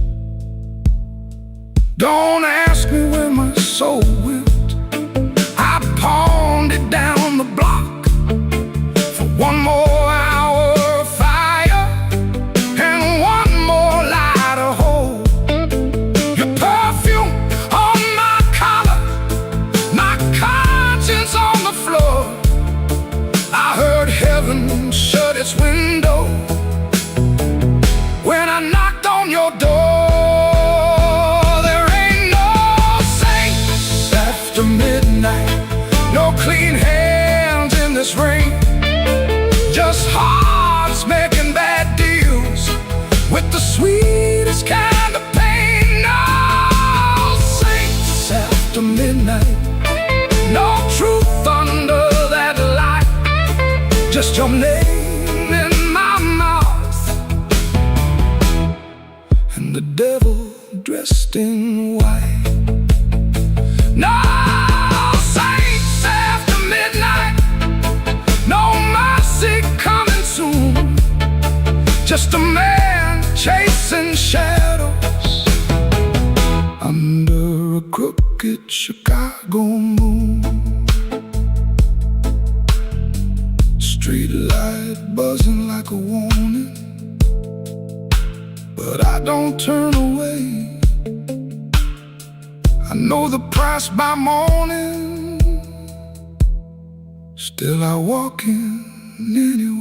S1: Don't ask me where my soul went, pawned it down the block for one more hour of fire and one more light of hope. Your perfume on my collar, my conscience on the floor. I heard heaven shut its window when I knocked on your door. There ain't no saints after midnight, no clean hands in this rain, just hearts making bad deals with the sweetest kind of pain. No saints after midnight, no truth under that light, just your name in my mouth and the devil dressed in white. No saints after midnight, no mercy coming soon, just a man chasing shadows under a crooked
S3: crooked Chicago moon. Street light buzzing like a warning, but I don't turn away. I know the price by morning, still I walk in anyway.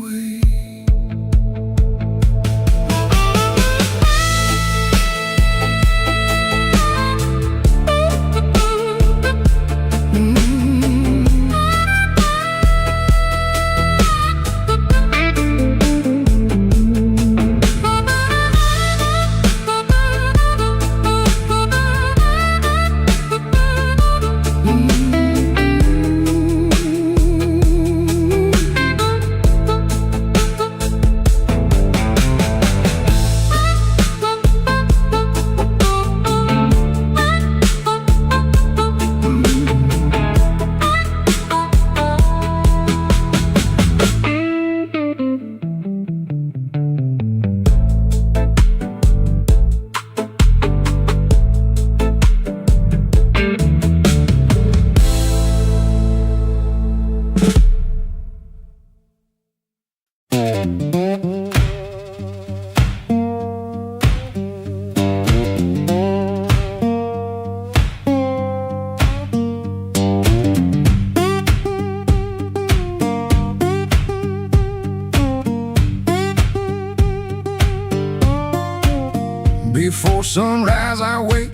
S3: Before sunrise I wake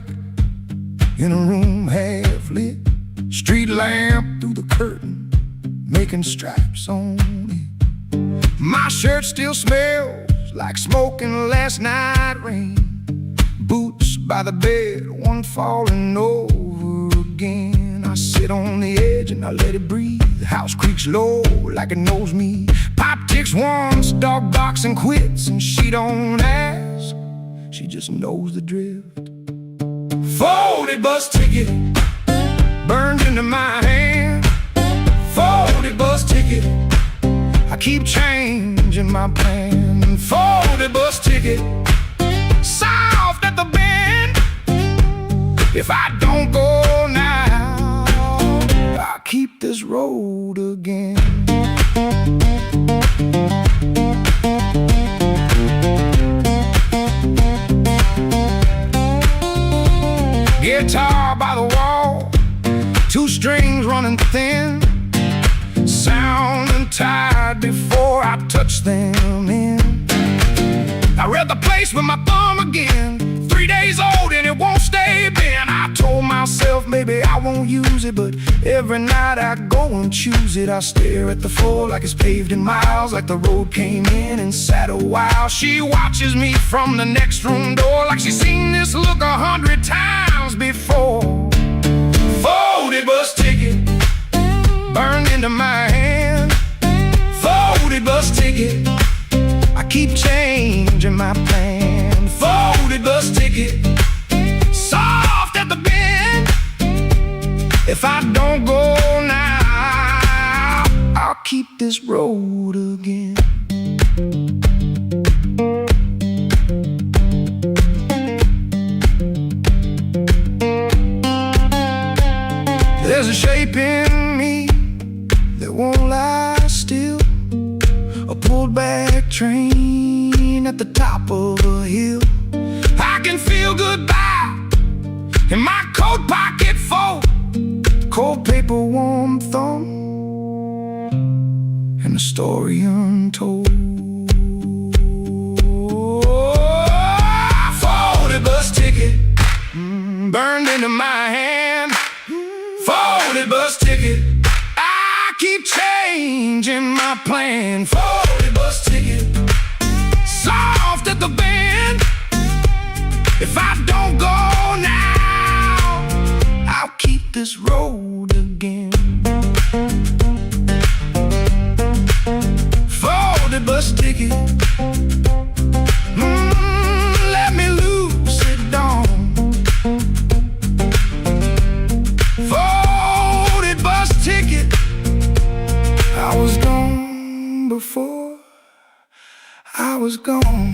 S3: in a room half lit, street lamp through the curtain, making stripes on it. My shirt still smells like smoking last night rain. Boots by the bed, one falling over again. I sit on the edge and I let it breathe. The house creaks low like it knows me. Pop ticks once, dog barks and quits, and she don't ask, she just knows the drift. Folded bus ticket burned into my hand. Folded bus ticket, I keep changing my plan. Folded bus ticket, soft at the bend. If I don't go now, I'll keep this road again. Guitar by the wall, two strings running thin, sounding tired before I touch them in. I read the place with my thumb again, 3 days old and it won't stay bent. I told myself maybe I won't use it, but every night I go and choose it. I stare at the floor like it's paved in miles, like the road came in and sat a while. She watches me from the next room door like she's seen this look 100 times before. Folded bus ticket burned into my hand. Folded bus ticket, I keep changing my plan. Folded bus ticket, soft at the bend. If I don't go now, I'll keep this road again. There's a shape in me that won't lie still, a pulled back train at the top of a hill. I can feel goodbye in my coat pocket full, cold paper, warm thumb, and a story untold. Folded bus ticket burned into my hand. Folded bus ticket, I keep changing my plan. Folded bus ticket, soft at the bend. If I don't go now, I'll keep this road again. Folded bus ticket, let me loose it down. Folded bus ticket, I was gone before I was gone.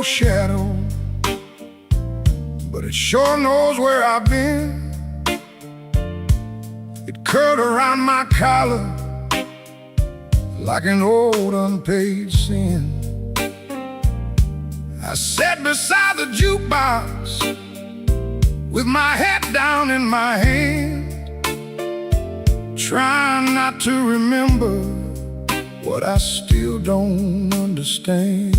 S3: no shadow, but it sure knows where I've been. It curled around my collar like an old unpaid sin. I sat beside the jukebox with my head down in my hand, trying not to remember what I still don't understand.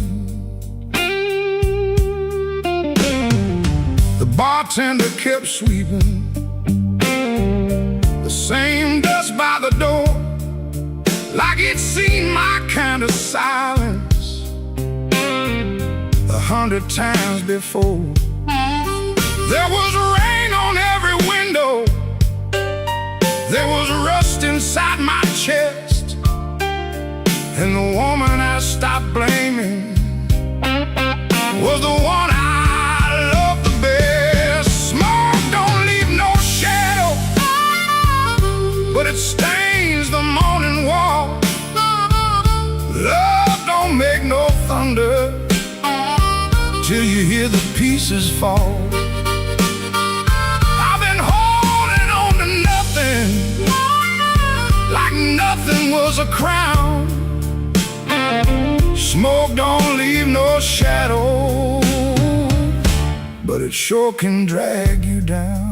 S3: The bartender kept sweeping the same dust by the door, like he'd seen my kind of silence 100 times before. There was rain on every window, there was rust inside my chest, and the woman I stopped blaming was the one I loved the best. Smoke don't leave no shadow, but it stains the morning wall. Love don't make no thunder till you hear the pieces fall. I've been holding on to nothing, like nothing was a crown. Smoke don't leave no shadow, but it sure can drag you down.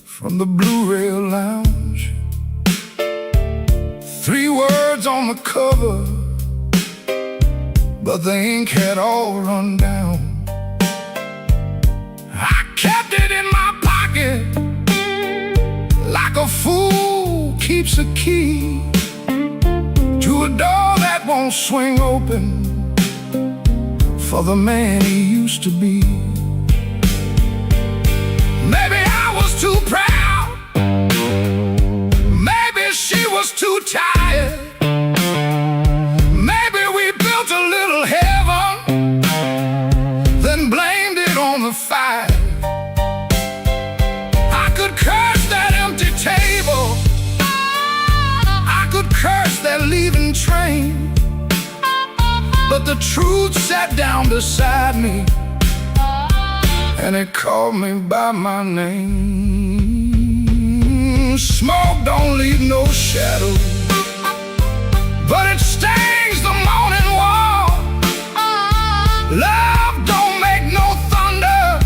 S3: From the Blue Rail Lounge, 3 words on the cover, but the ink had all run down. I kept it in my pocket like a fool keeps a key to a door that won't swing open for the man he used to be. Maybe I was too proud, maybe she was too tired, maybe we built a little heaven, then blamed it on the fire. I could curse that empty table, I could curse that leaving train, but the truth sat down beside me and it called me by my name. Smoke don't leave no shadow, but it stains the morning wall. Love don't make no thunder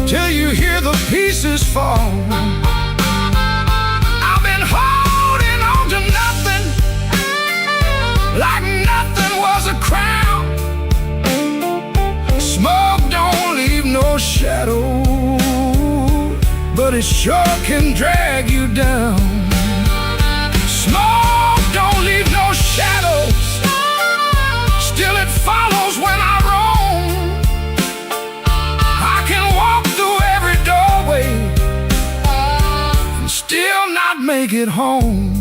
S3: till you hear the pieces fall. I've been holding on to nothing, like nothing was a crown. Smoke don't leave no shadow, but it sure can drag you down. Smoke don't leave no shadows, still it follows when I roam. I can walk through every doorway and still not make it home.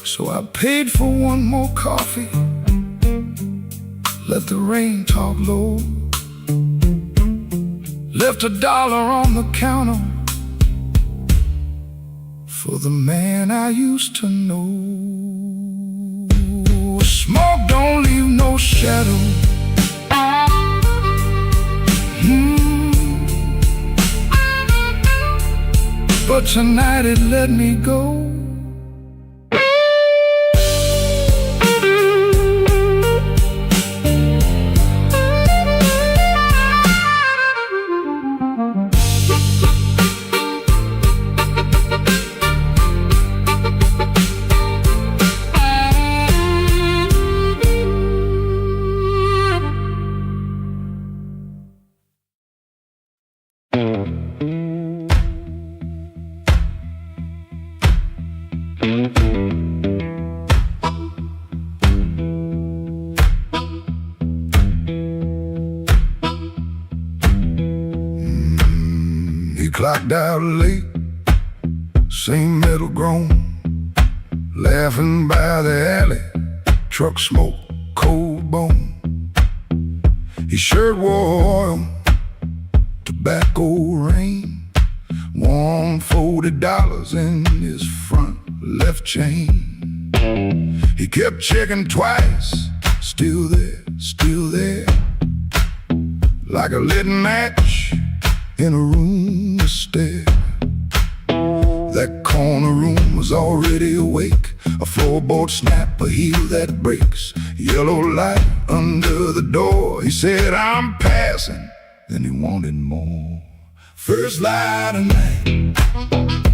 S3: So I paid for one more coffee, let the rain talk low, left $1 on the counter for the man I used to know. Smoke don't leave no shadow, but tonight it let me go. clocked out late, same metal groan, laughing by the alley, truck smoke, cold bone. His shirt wore oil, tobacco rain, warm $40 in his front left chain. He kept checking twice, still there, like a lit match in a room to stare. That corner room was already awake, a floorboard snap, a heel that breaks, yellow light under the door. He said, I'm passing, then he wanted more. First light of night,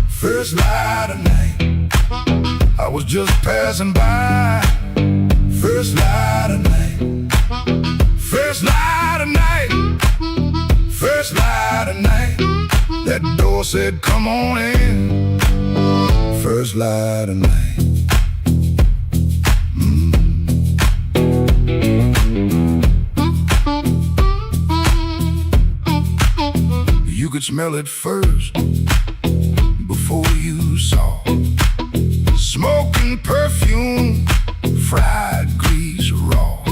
S3: first light of night, I was just passing by. First light of night, first light of night, first light of night. That door said, come on in. First light of night. You could smell it first before you saw. Smoking perfume, fried grease raw.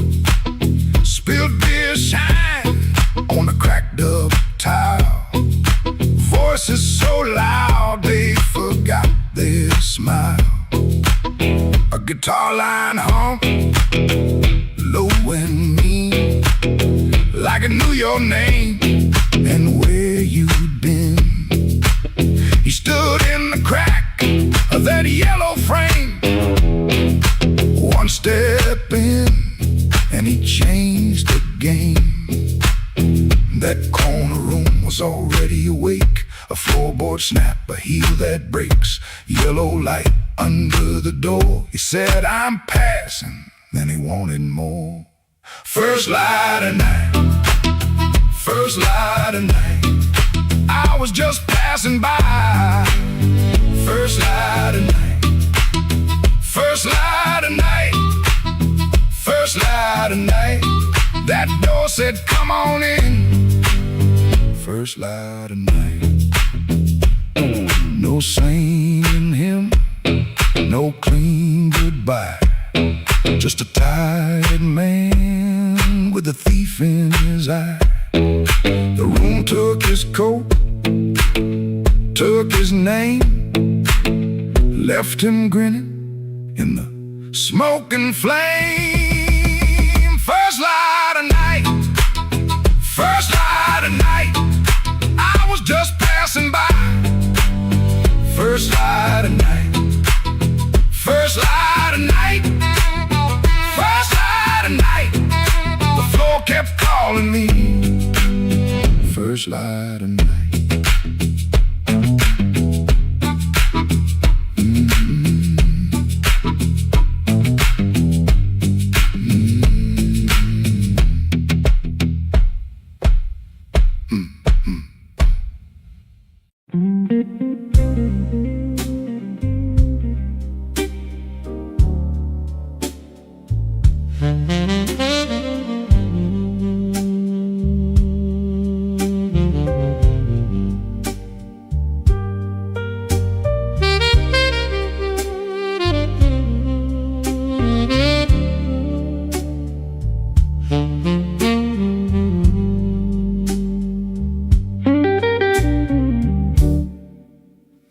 S3: Spilled beer shine on the cracked up tile. Voices so loud they forgot their smile. A guitar line hum, low and mean, like it knew your name and where you'd been. He stood in the crack of that yellow frame, one step in and he changed the game. That corner room was already awake, a floorboard snap, a heel that breaks, yellow light under the door. He said, I'm passing, then he wanted more. First light of night, first light of night, I was just passing by. First light of night, first light of night, first light of night. That door said, come on in. First light of night. No saint in him, no clean goodbye, just a tired man with a thief in his eye. The room took his coat, took his name, left him grinning in the smoking flame. First light of night, first light of night, I was just passing by. First light of night, first light of night, first light of night. The floor kept calling me. First light of night.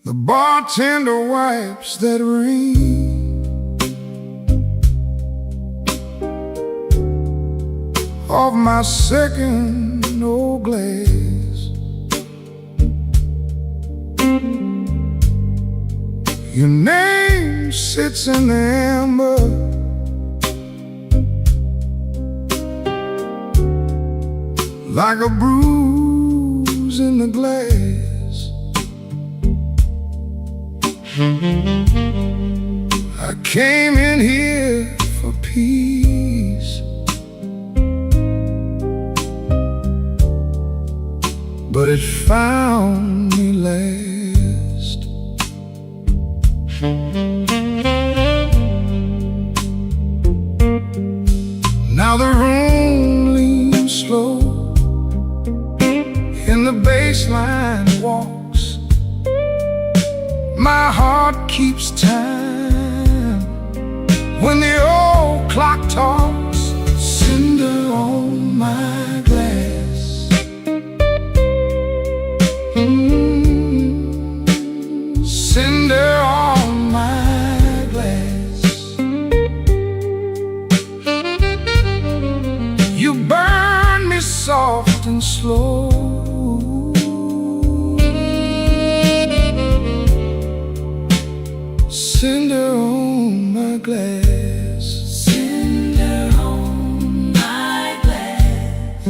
S3: The bartender wipes that rain off my second old glass. Your name sits in the amber, like a bruise in the glass. I came in here for peace, but it found me last. Now the room leans slow, and the bass line walks my heart keeps time. When the old clock talks, cinder on my glass. Cinder on my glass. You burn me soft and slow. Cinder on my glass.
S4: Cinder on my glass.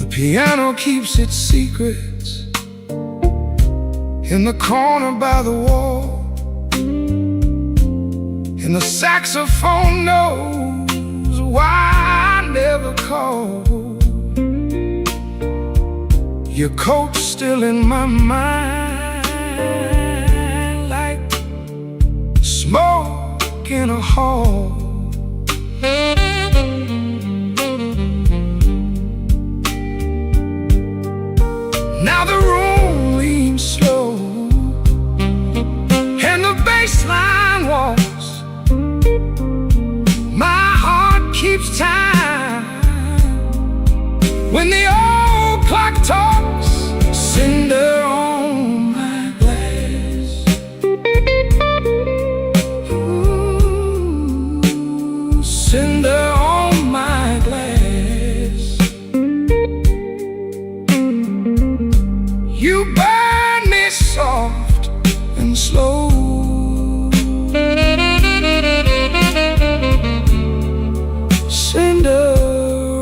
S3: The piano keeps its secrets in the corner by the wall, and the saxophone knows why I never called. Your coat's still in my mind, like smoke in a hall. Now the room leans slow, and the bass line walks. My heart keeps time. When the old clock talks, cinder on my glass. Ooh, cinder on my glass. You burn me soft and slow. Cinder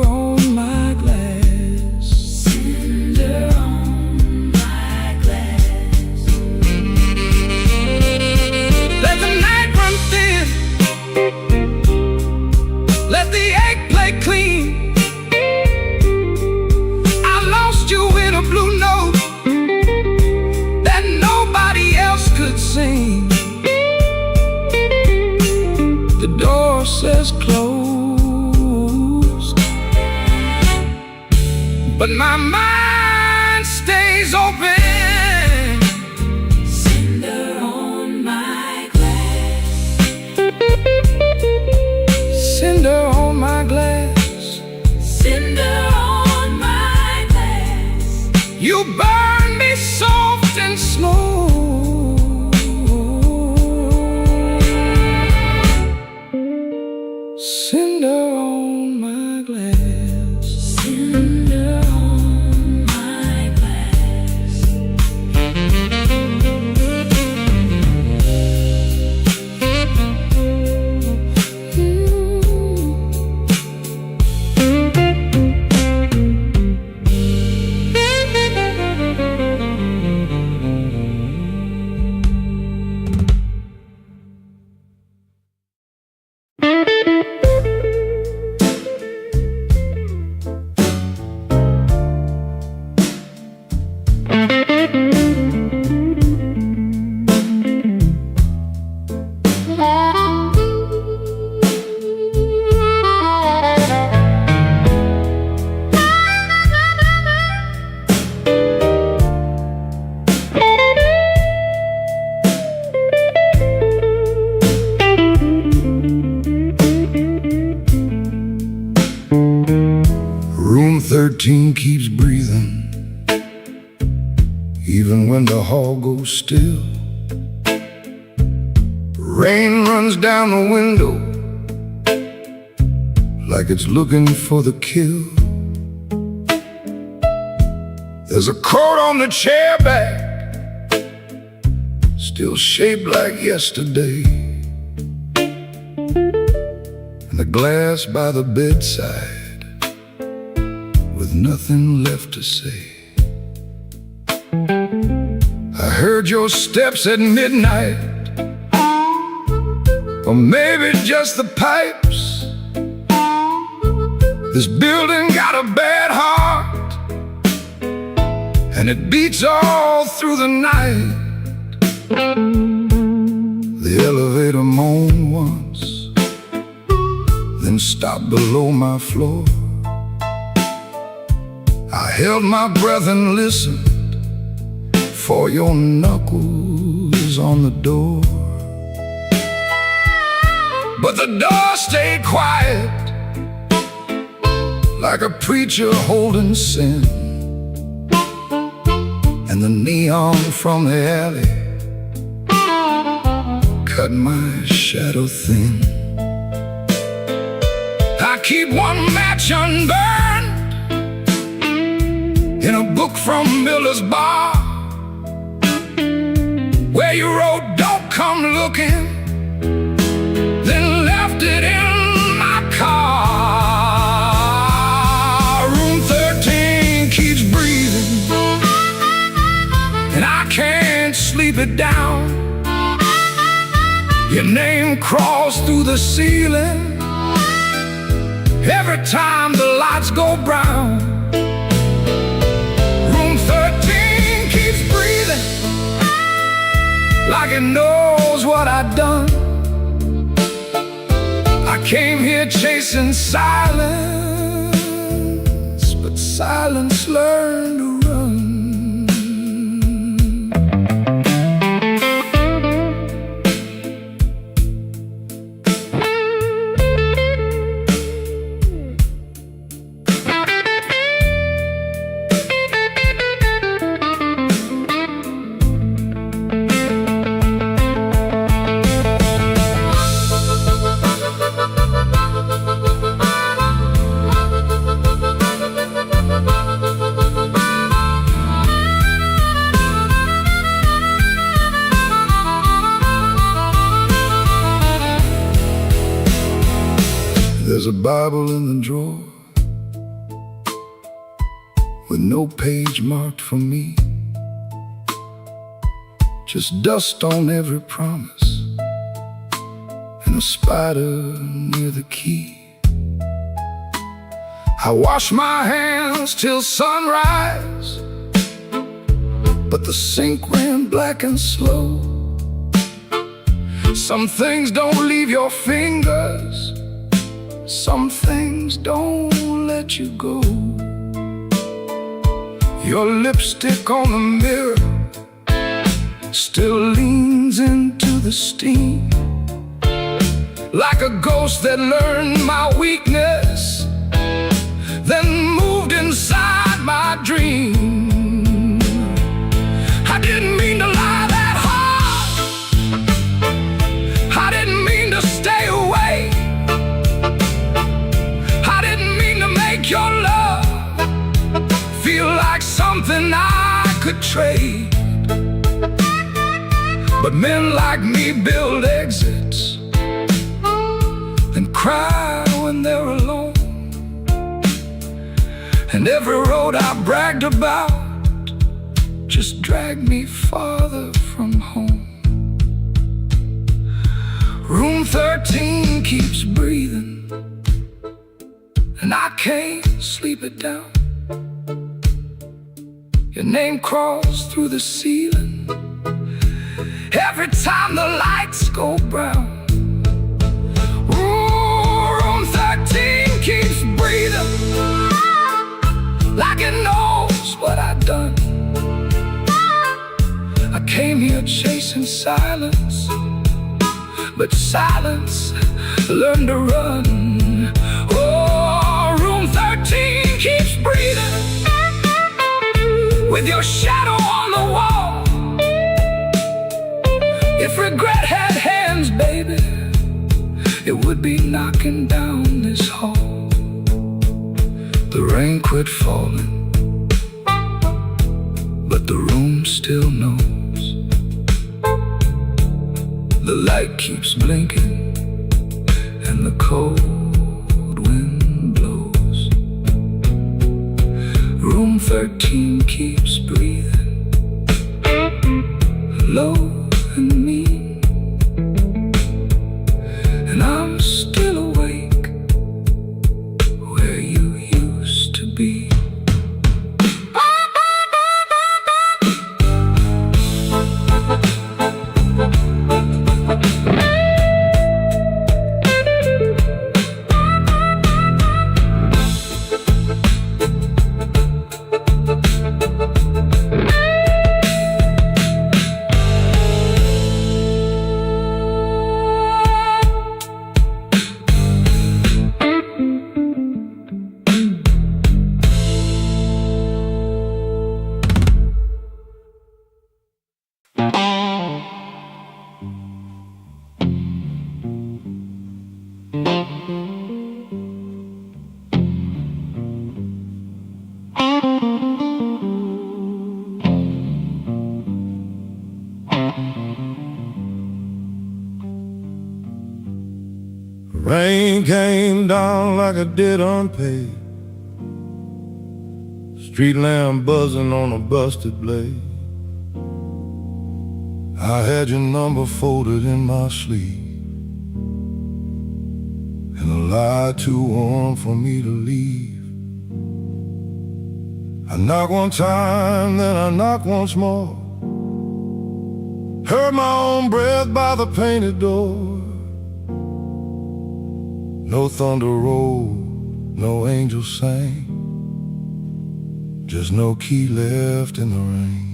S3: on my glass.
S4: Cinder on my glass.
S3: Let the night run thin. Let the egg play clean. I lost you in a blue note that nobody else could sing. The door says closed, but my mind stays open.
S4: Cinder on my glass.
S3: Cinder on my glass.
S4: Cinder on my glass.
S3: You burn me soft and slow. Cinder on my glass.
S4: Cinder on my glass.
S3: Room 13 keeps breathing, even when the hall goes still. Rain runs down the window like it's looking for the kill. There's a coat on the chair back, still shaped like yesterday, and the glass by the bedside with nothing left to say. I heard your steps at midnight, or maybe just the pipes. This building got a bad heart, and it beats all through the night. The elevator moaned once, then stopped below my floor. I held my breath and listened, for your knuckles on the door. But the door stayed quiet, like a preacher holding sin. And the neon from the alley cut my shadow thin. I keep one match unburned in a book from Miller's Bar, where you wrote, "Don't come looking," then left it in my car. Room 13 keeps breathing, and I can't sleep it down. Your name crawls through the ceiling every time the lights go brown. Room 13 keeps breathing, like it knows what I've done. I came here chasing silence, but silence learned to run. There's a Bible in the drawer with no page marked for me, just dust on every promise and a spider near the key. I wash my hands till sunrise, but the sink ran black and slow. Some things don't leave your fingers, some things don't let you go. Your lipstick on the mirror still leans into the steam, like a ghost that learned my weakness, then moved inside my dream. I didn't mean to lie that hard, I didn't mean to stay away, I didn't mean to make your love feel like something I could trade. But men like me build exits and cry when they're alone. And every road I bragged about just dragged me farther from home. Room 13 keeps breathing, and I can't sleep it down. Your name crawls through the ceiling every time the lights go brown. Ooh, room 13 keeps breathing, like it knows what I've done. I came here chasing silence, but silence learned to run. Oh, room 13 keeps breathing, with your shadow on the wall. If regret had hands, baby, it would be knocking down this hall. The rain quit falling, but the room still knows. The light keeps blinking, and the cold wind blows. Room 13 keeps breathing, low and mean, and I'm still awake where you used to be. Rain came down like it did unpaid. Street lamp buzzing on a busted blade. I had your number folded in my sleeve, and a lie too warm for me to leave. I knocked one time, then I knocked once more. Heard my own breath by the painted door. No thunder rolled, no angel sang, just no key left in the rain.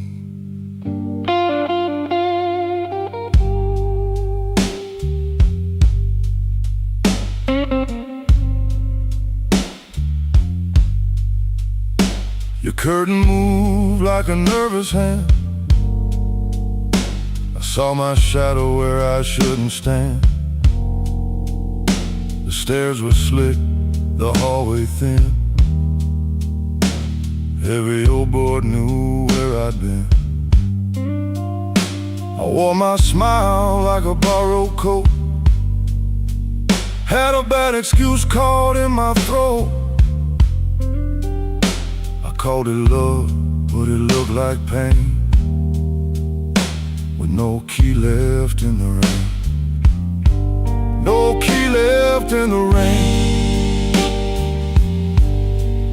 S3: Your curtain moved like a nervous hand. I saw my shadow where I shouldn't stand. The stairs were slick, the hallway thin. Every old board knew where I'd been. I wore my smile like a borrowed coat. Had a bad excuse caught in my throat. I called it love, but it looked like pain, with no key left in the rain. No key left in the rain.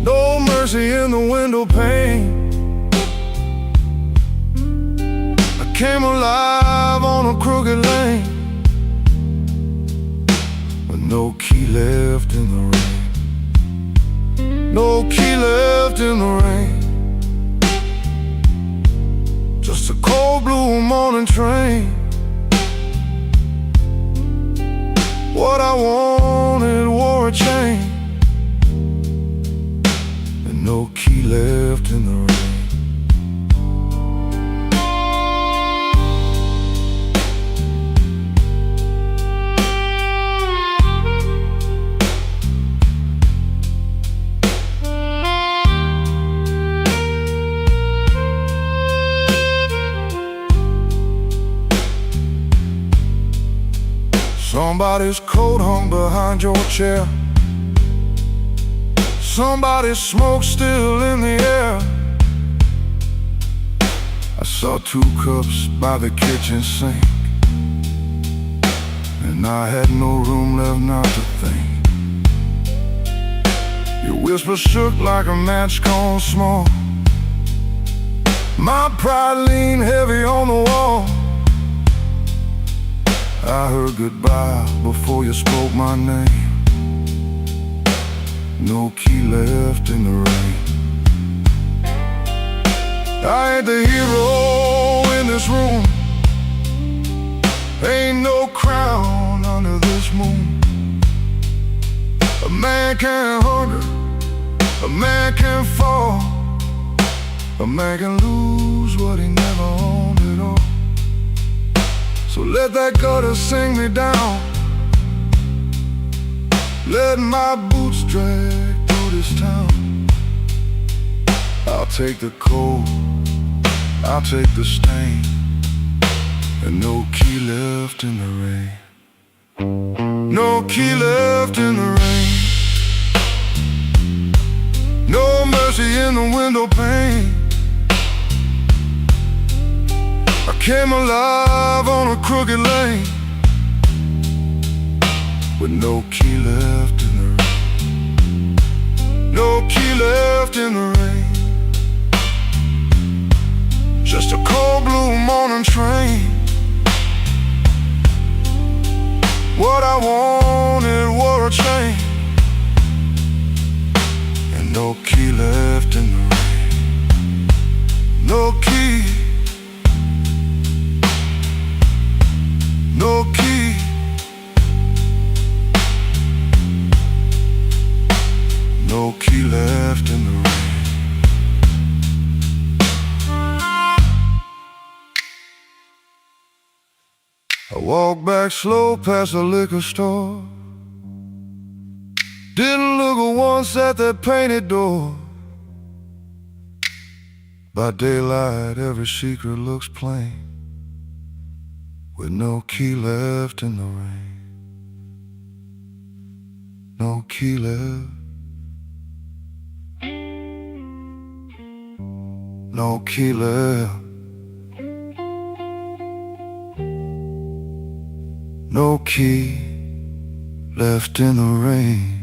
S3: No mercy in the window pane. I came alive on a crooked lane, with no key left in the rain. No key left in the rain. Just a cold blue morning train. What I wanted wore a chain, and no key left in the rain. Somebody's coat hung behind your chair. Somebody's smoke still in the air. I saw 2 cups by the kitchen sink, and I had no room left not to think. Your whisper shook like a match gone small. My pride leaned heavy on the wall. I heard goodbye before you spoke my name. No key left in the rain. I ain't the hero in this room. Ain't no crown under this moon. A man can hunger, a man can fall, a man can lose what he never owned at all. So let that gutter sing me down. Let my boots drag through this town. I'll take the cold, I'll take the stain, and no key left in the rain. No key left in the rain. No mercy in the window pane. I came alive on a crooked lane, with no key left in the rain. No key left in the rain. Just a cold blue morning train. What I wanted wore a chain, and no key left in the rain. No key. No key. No key left in the rain. I walked back slow past the liquor store. Didn't look once at that painted door. By daylight every secret looks plain, with no key left in the rain. killer, no killer, no key left in the rain.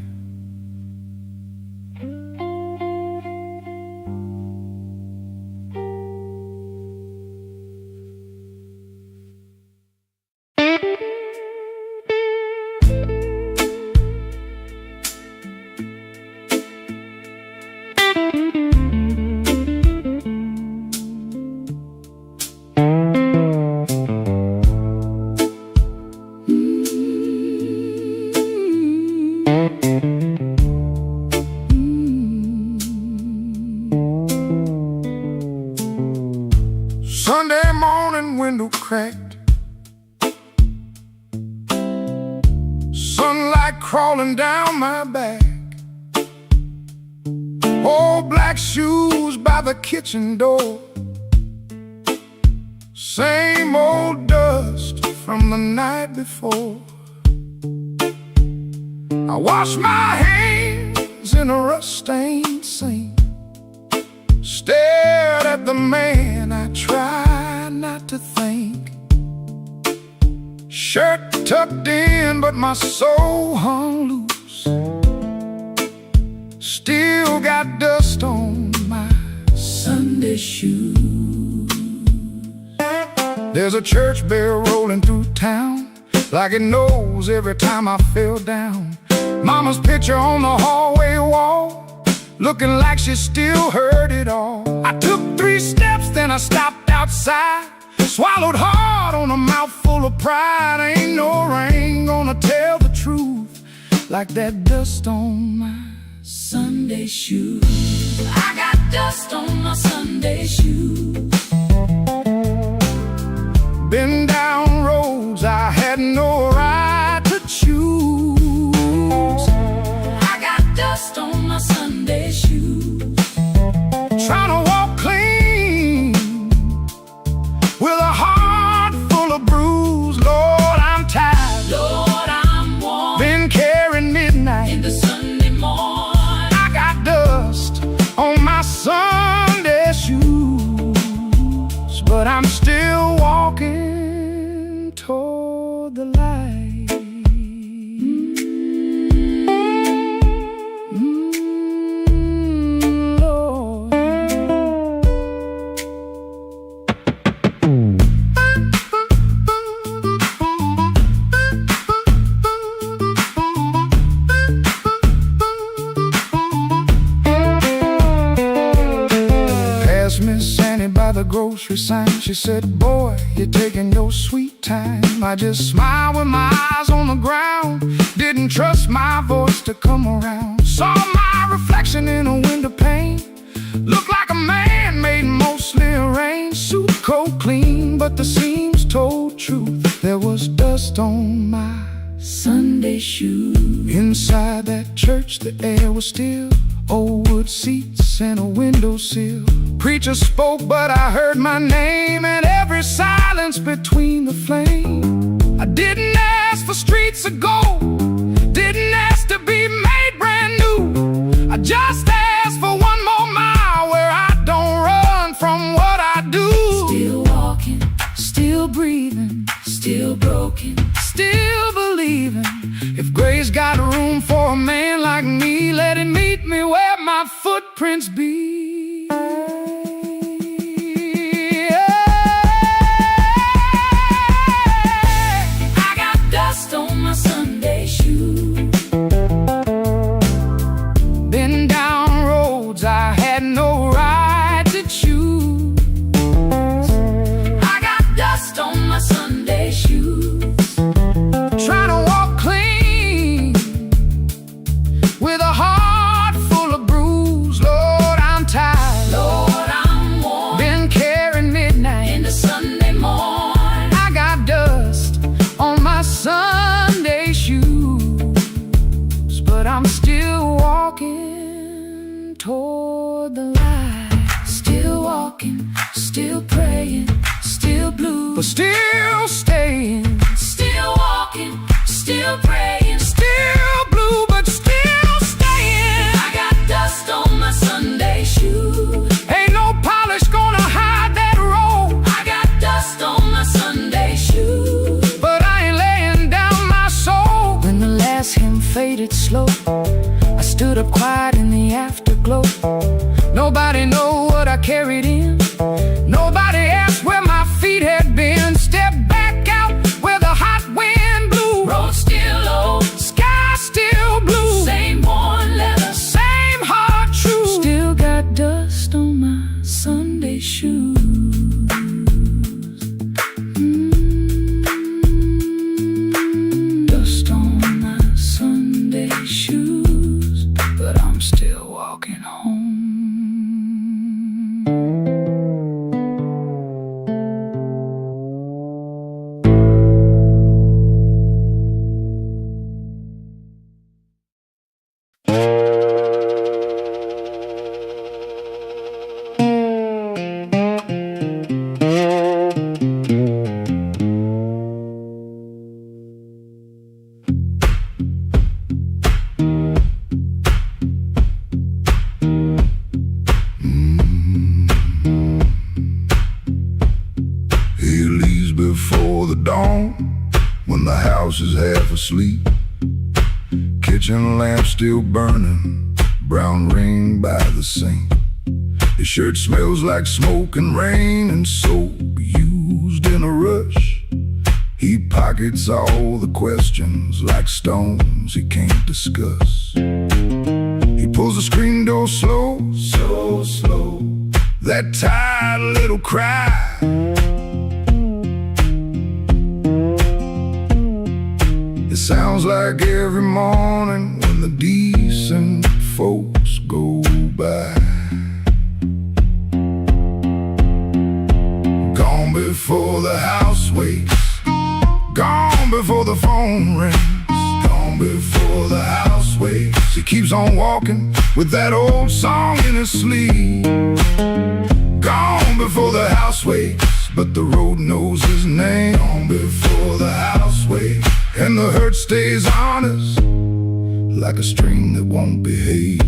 S3: Sunday morning, window cracked, sunlight crawling down my back. Old black shoes by the kitchen door, same old dust from the night before. I wash my hands in a rust-stained sink, stared at the man I tried not to think. Shirt tucked in, but my soul hung loose. Still got dust on my Sunday shoes. There's a church bell rolling through town, like it knows every time I fell down. Mama's picture on the hallway wall, looking like she still heard it all. I took 3 steps, then I stopped outside, swallowed hard on a mouthful of pride. Ain't no rain gonna tell the truth like that dust on my Sunday shoes. I got dust on my Sunday shoes. Been down roads I had no right to choose. I got dust on my Sunday shoes. Trying to walk clean with a heart full of bruise. Lord, I'm tired.
S4: Lord, I'm warm.
S3: Been carrying midnight
S4: In the Sunday morning,
S3: I got dust on my Sunday shoes, but I'm still walking toward the light. Lord. Passed Miss Annie by the grocery sign. She said, boy, you're taking your sweet time. I just smiled with my eyes on the ground, didn't trust my voice to come around. Saw my reflection in a window pane, looked like a man made mostly arranged. Suit coat clean, but the seams told truth. There was dust on my Sunday shoes. Inside that church the air was still, old wood seats and a windowsill. Preacher spoke, but I heard my name, and every silence between the flame. I didn't ask for streets of gold, didn't ask to be made brand new. I just asked for one more mile where I don't run from what I do.
S4: still walking,
S3: Still breathing,
S4: still broken.
S3: still believing. If grace got room for a man like me, let it meet me where my footprints be.
S4: I got dust on my Sunday shoes.
S3: Been down roads I had no right to choose.
S4: I got dust on my Sunday shoes.
S3: Trying to walk clean with a heart full of bruise. Lord, I'm tired.
S4: Lord, I'm warm.
S3: Been carrying midnight.
S4: In the Sunday morning,
S3: I got dust on my Sunday shoes, but I'm still walking toward the light.
S4: still walking, still praying, still blue.
S3: But still staying,
S4: Still walking, still praying,
S3: still blue, but still
S4: faded slow. I stood up quiet in the afterglow. Nobody know what I carried in. Nobody asked where my feet had been. Stepped back out where the hot wind blew. Road still old, sky still blue. Same worn leather, same heart true. Still got dust on my Sunday shoes. Dust on my Sunday shoes, but I'm still walking home.
S3: Before the dawn, when the house is half asleep, kitchen lamp still burning, brown ring by the sink. His shirt smells like smoke and rain and soap used in a rush. He pockets all the questions like stones he can't discuss. He pulls the screen door slow, so slow, that tired little cry. It sounds like every morning when the decent folks go by. Gone before the house wakes, gone before the phone rings, gone before the house wakes. He keeps on walking with that old song in his sleeve. Gone before the house wakes, but the road knows his name. Gone before the house wakes, and the hurt stays on us like a string that won't behave.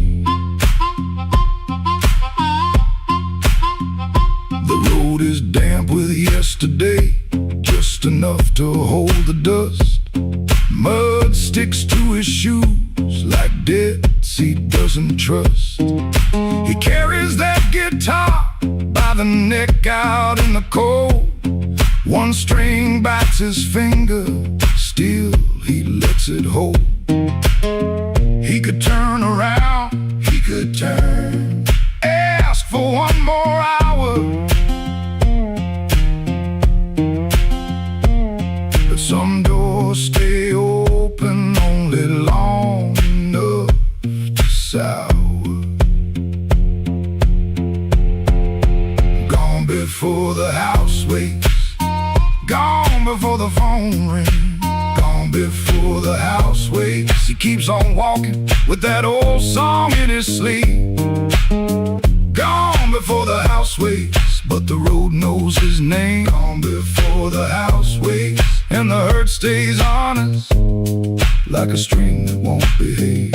S3: The road is damp with yesterday, just enough to hold the dust. Mud sticks to his shoes like debts he doesn't trust. He carries that guitar by the neck out in the cold. One string bites his finger, still he lets it hold. He could turn around, he could turn, ask for one more hour, but some doors stay open only long enough to sour. Gone before the house wakes, gone before the phone rings, gone before the house wakes. He keeps on walking with that old song in his sleep. Gone before the house wakes, but the road knows his name. Gone before the house wakes, and the hurt stays on us like a string that won't behave.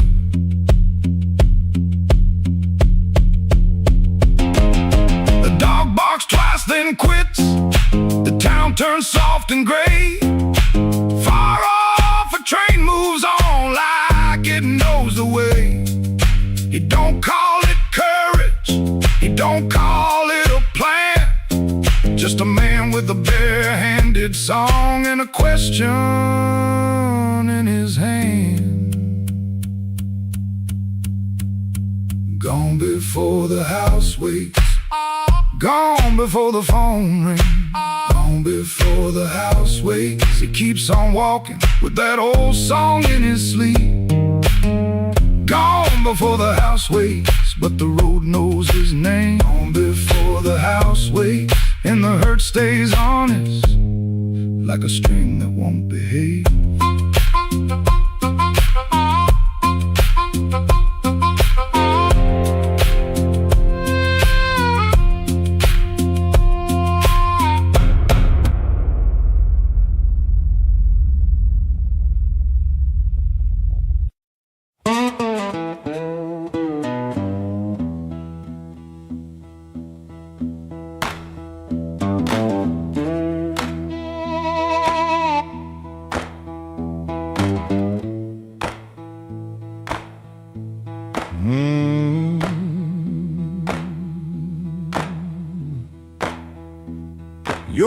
S3: The dog barks twice then quits. The town turns soft and gray. Far off, a train moves on like it knows the way. He don't call it courage, he don't call it a plan. Just a man with a bare-handed song and a question in his hand. Gone before the house wakes, gone before the phone rings, gone before the house wakes. He keeps on walking with that old song in his sleep. Gone before the house wakes, but the road knows his name. Gone before the house wakes, and the hurt stays on us like a string that won't behave.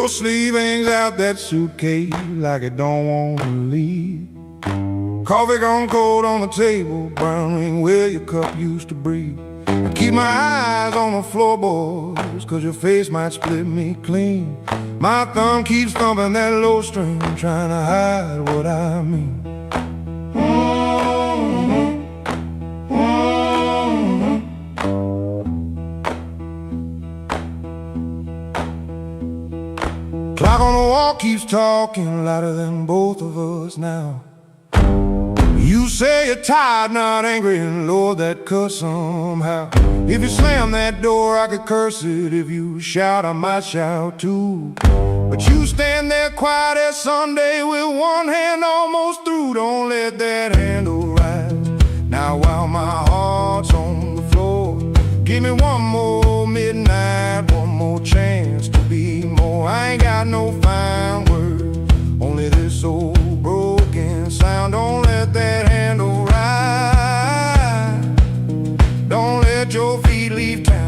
S3: Your sleeve hangs out that suitcase like it don't want to leave. Coffee gone cold on the table, brown ring where your cup used to breathe. I keep my eyes on the floorboards, cause your face might split me clean. My thumb keeps thumping that low string, trying to hide what I mean. Clock on the wall keeps talking louder than both of us now. You say you're tired, not angry, and Lord, that cuts somehow. If you slam that door, I could curse it. If you shout, I might shout too. But you stand there quiet as Sunday with one hand almost through. Don't let that handle rise. Now while my heart's on the floor, give me one more midnight, one more chance to be more. I ain't got no fine words, only this old broken sound. Don't let that handle rise. Don't let your feet leave town.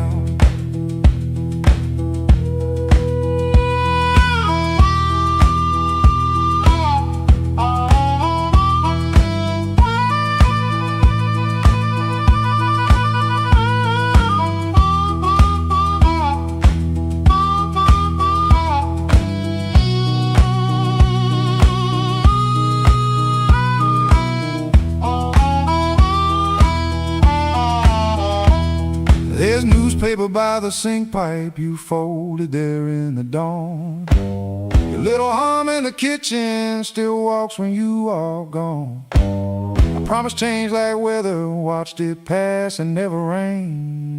S3: There's newspaper by the sink pipe you folded there in the dawn. Your little hum in the kitchen still walks when you are gone. I promised change like weather, watched it pass and never rain.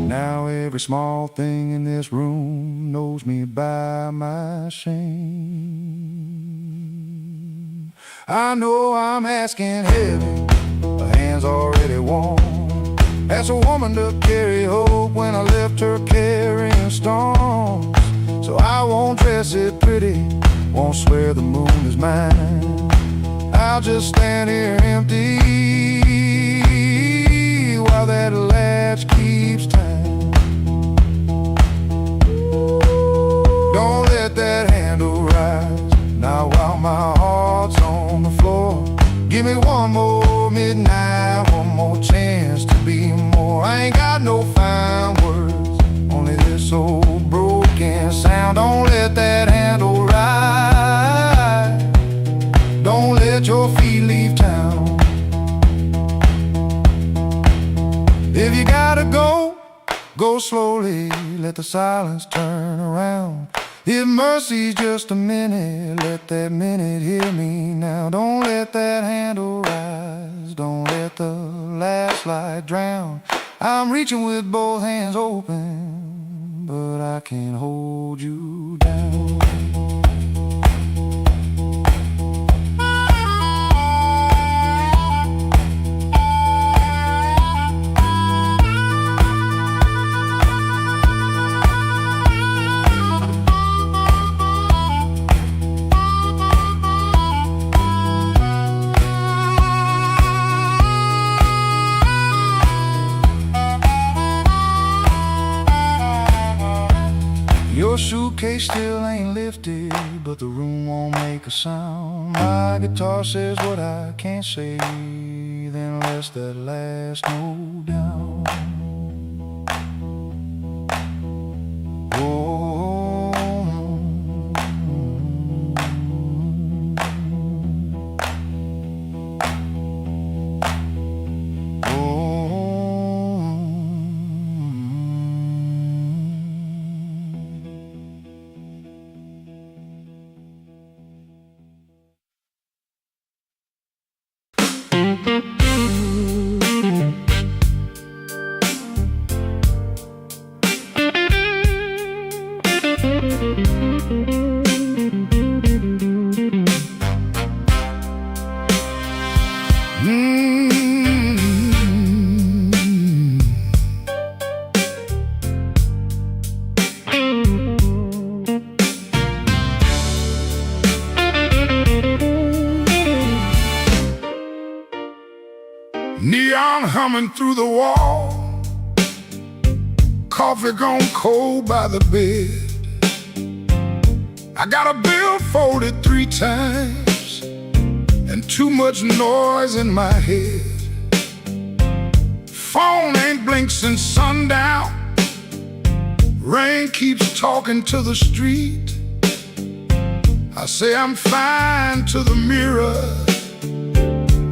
S3: Now every small thing in this room knows me by my shame. I know I'm asking heavy, the hand's already warm. Asked a woman to carry hope when I left her carrying storms. So I won't dress it pretty, won't swear the moon is mine. I'll just stand here empty while that latch keeps time. Don't let that handle rise. Now while my heart's on the floor, give me one more midnight, one more chance to be more. I ain't got no fine words, only this old broken sound. Don't let that handle rise. Don't let your feet leave town. If you gotta go, go slowly, let the silence turn around. If mercy's just a minute, let that minute hear me now. Don't let that handle rise, don't let the last light drown. I'm reaching with both hands open, but I can't hold you down. Your suitcase still ain't lifted, but the room won't make a sound. My guitar says what I can't say, then lets that last note down. Oh.
S1: Neon humming through the wall, coffee gone cold by the bed.
S3: I got a bill folded 3 times and too much noise in my head. Phone ain't blinked since sundown. Rain keeps talking to the street. I say I'm fine to the mirror,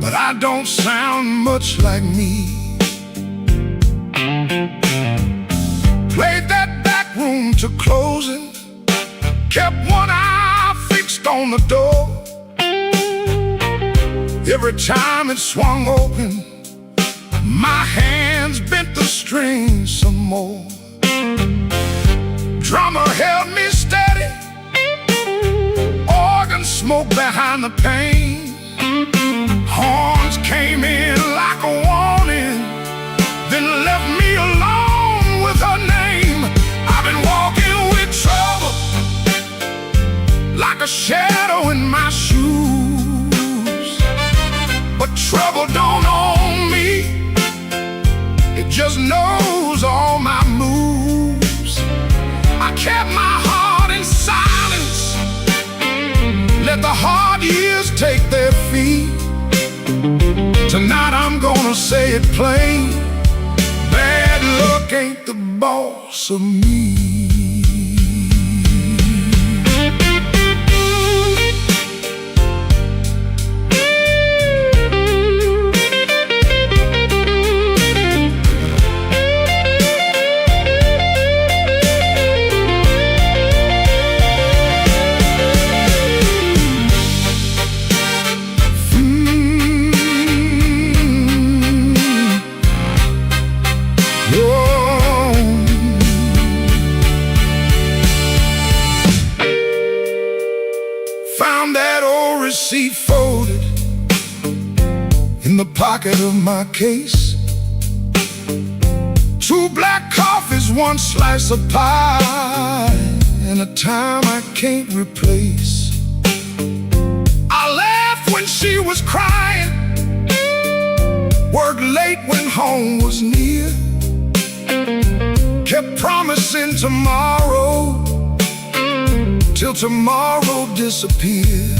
S3: but I don't sound much like me. Played that back room to closing, kept one eye fixed on the door. Every time it swung open, my hands bent the strings some more. Drummer held me steady, organ smoke behind the pane. Horns came in like a warning, then left me alone with her name. I've been walking with trouble, like a shadow in my shoes. But trouble don't own me, it just knows all my moves. I kept my heart in silence, let the hard years take their feet. Tonight I'm gonna say it plain, bad luck ain't the boss of me. Found that old receipt folded in the pocket of my case. 2 black coffees, 1 slice of pie, and a time I can't replace. I laughed when she was crying, worked late when home was near, kept promising tomorrow till tomorrow disappeared.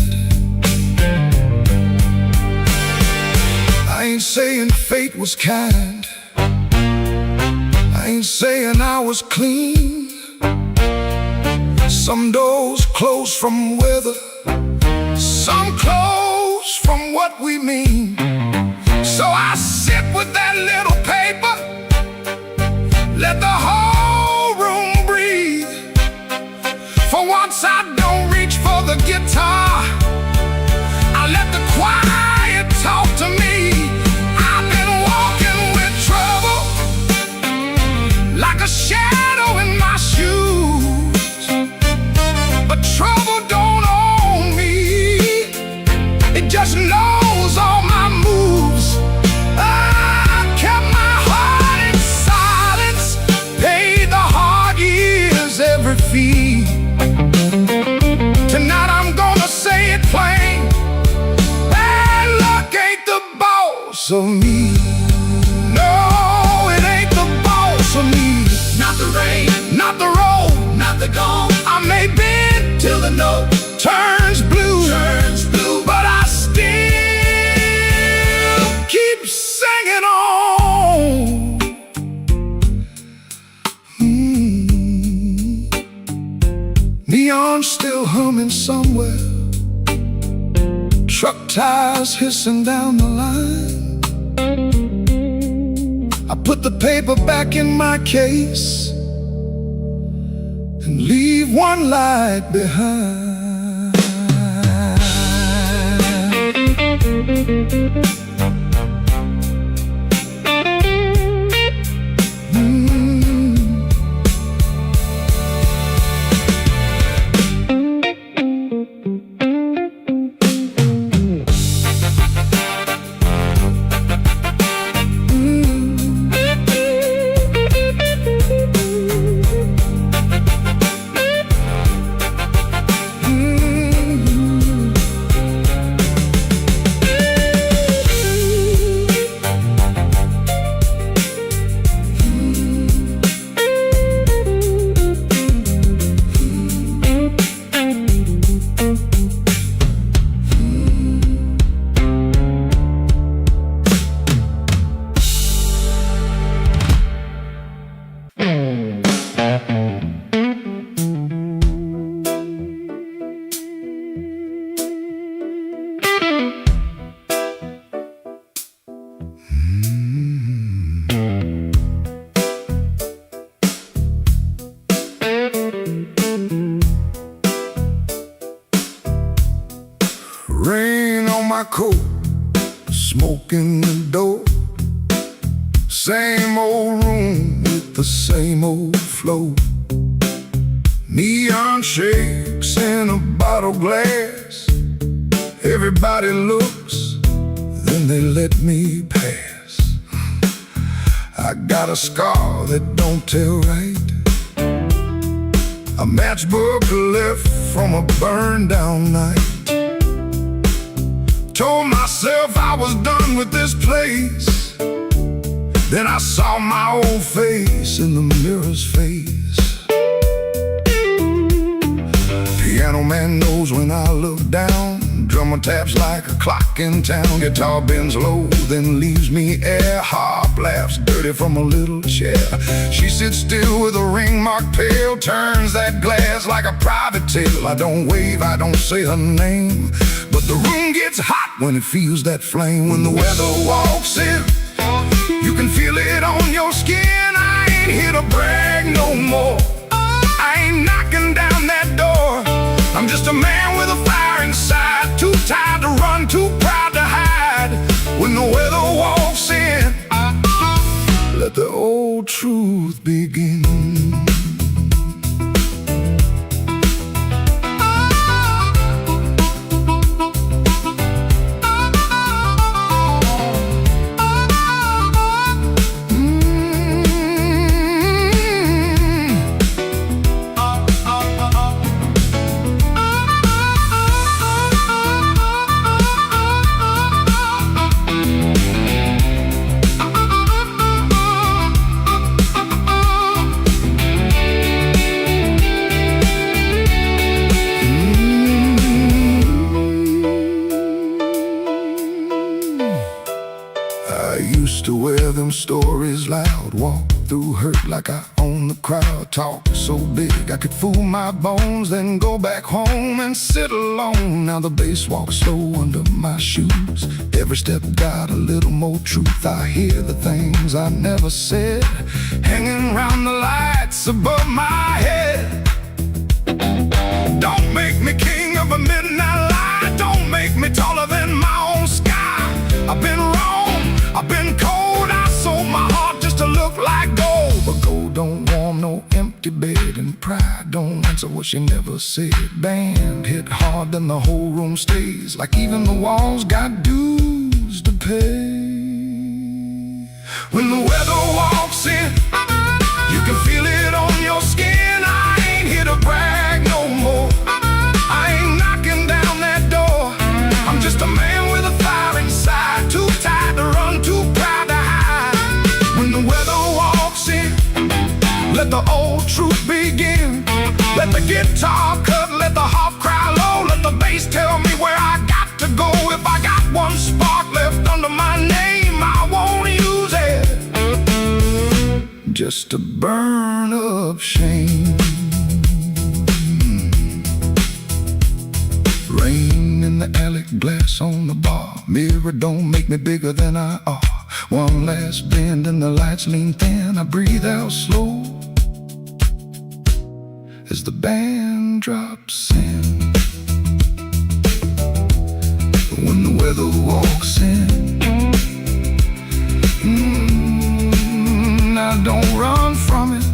S3: I ain't saying fate was kind, I ain't saying I was clean. Some doors close from weather, some close from what we mean. So I sit with that little paper, let the whole room breathe. For once I don't reach for the guitar, I let the quiet talk to me. I've been walking with trouble, like a shadow in my shoes. But trouble don't own me, it just knows all my moves. I kept my heart in silence, paid the hard years every fee. Tonight I'm gonna say it plain, bad luck ain't the boss of me. No, it ain't the boss of me.
S2: Not the rain,
S3: Not the road,
S2: not the gong,
S3: I may bend
S2: till the note
S3: turns blue,
S2: turns blue.
S3: but I still keep singing on. Neon still humming somewhere, truck tires hissing down the line. I put the paper back in my case and leave one light behind. smoke in the door. Same old room with the same old flow. Neon shapes in a bottle glass. Everybody looks, then they let me pass. I got a scar that don't tell right. A matchbook left from a burned down night. Told myself I was done with this place. Then I saw my old face in the mirror's face. Piano man knows when I look down. Drummer taps like a clock in town. Guitar bends low, then leaves me air. Harp laughs dirty from a little chair. She sits still with a ring marked pale. Turns that glass like a private tale. I don't wave, I don't say her name, but the room gets hot when it feels that flame. When the weather walks in, you can feel it on your skin. I ain't here to brag no more. I ain't knocking down that door. I'm just a man with a fire inside. Too tired to run, too proud to hide. When the weather walks in, let the old truth begin. To wear them stories loud, walk through hurt like I own the crowd. Talk so big I could fool my bones, then go back home and sit alone. Now the bass walks slow under my shoes. Every step got a little more truth. I hear the things I never said, hanging round the lights above my head. Don't make me king of a midnight light. Don't make me taller than my own sky. I've been wrong, I've been cold. I sold my heart just to look like gold. But gold don't warm no empty bed, and pride don't answer what she never said. Band hit hard, then the whole room stays, like even the walls got dues to pay. When the weather walks in, you can feel it on your skin. I ain't here to brag no more. I ain't knocking down that door. I'm just a man with a fire inside. Too tired to run, too proud to hide. When the weather walks in, let the old truth begin. Let the guitar cut, let the harp cry low. Let the bass tell me where I got to go. If I got one spark left under my name, I won't use it just to burn up shame. Rain in the alley, glass on the bar. Mirror don't make me bigger than I are. One last bend and the lights lean thin. I breathe out slow as the band drops in. When the weather walks in, I don't run from it.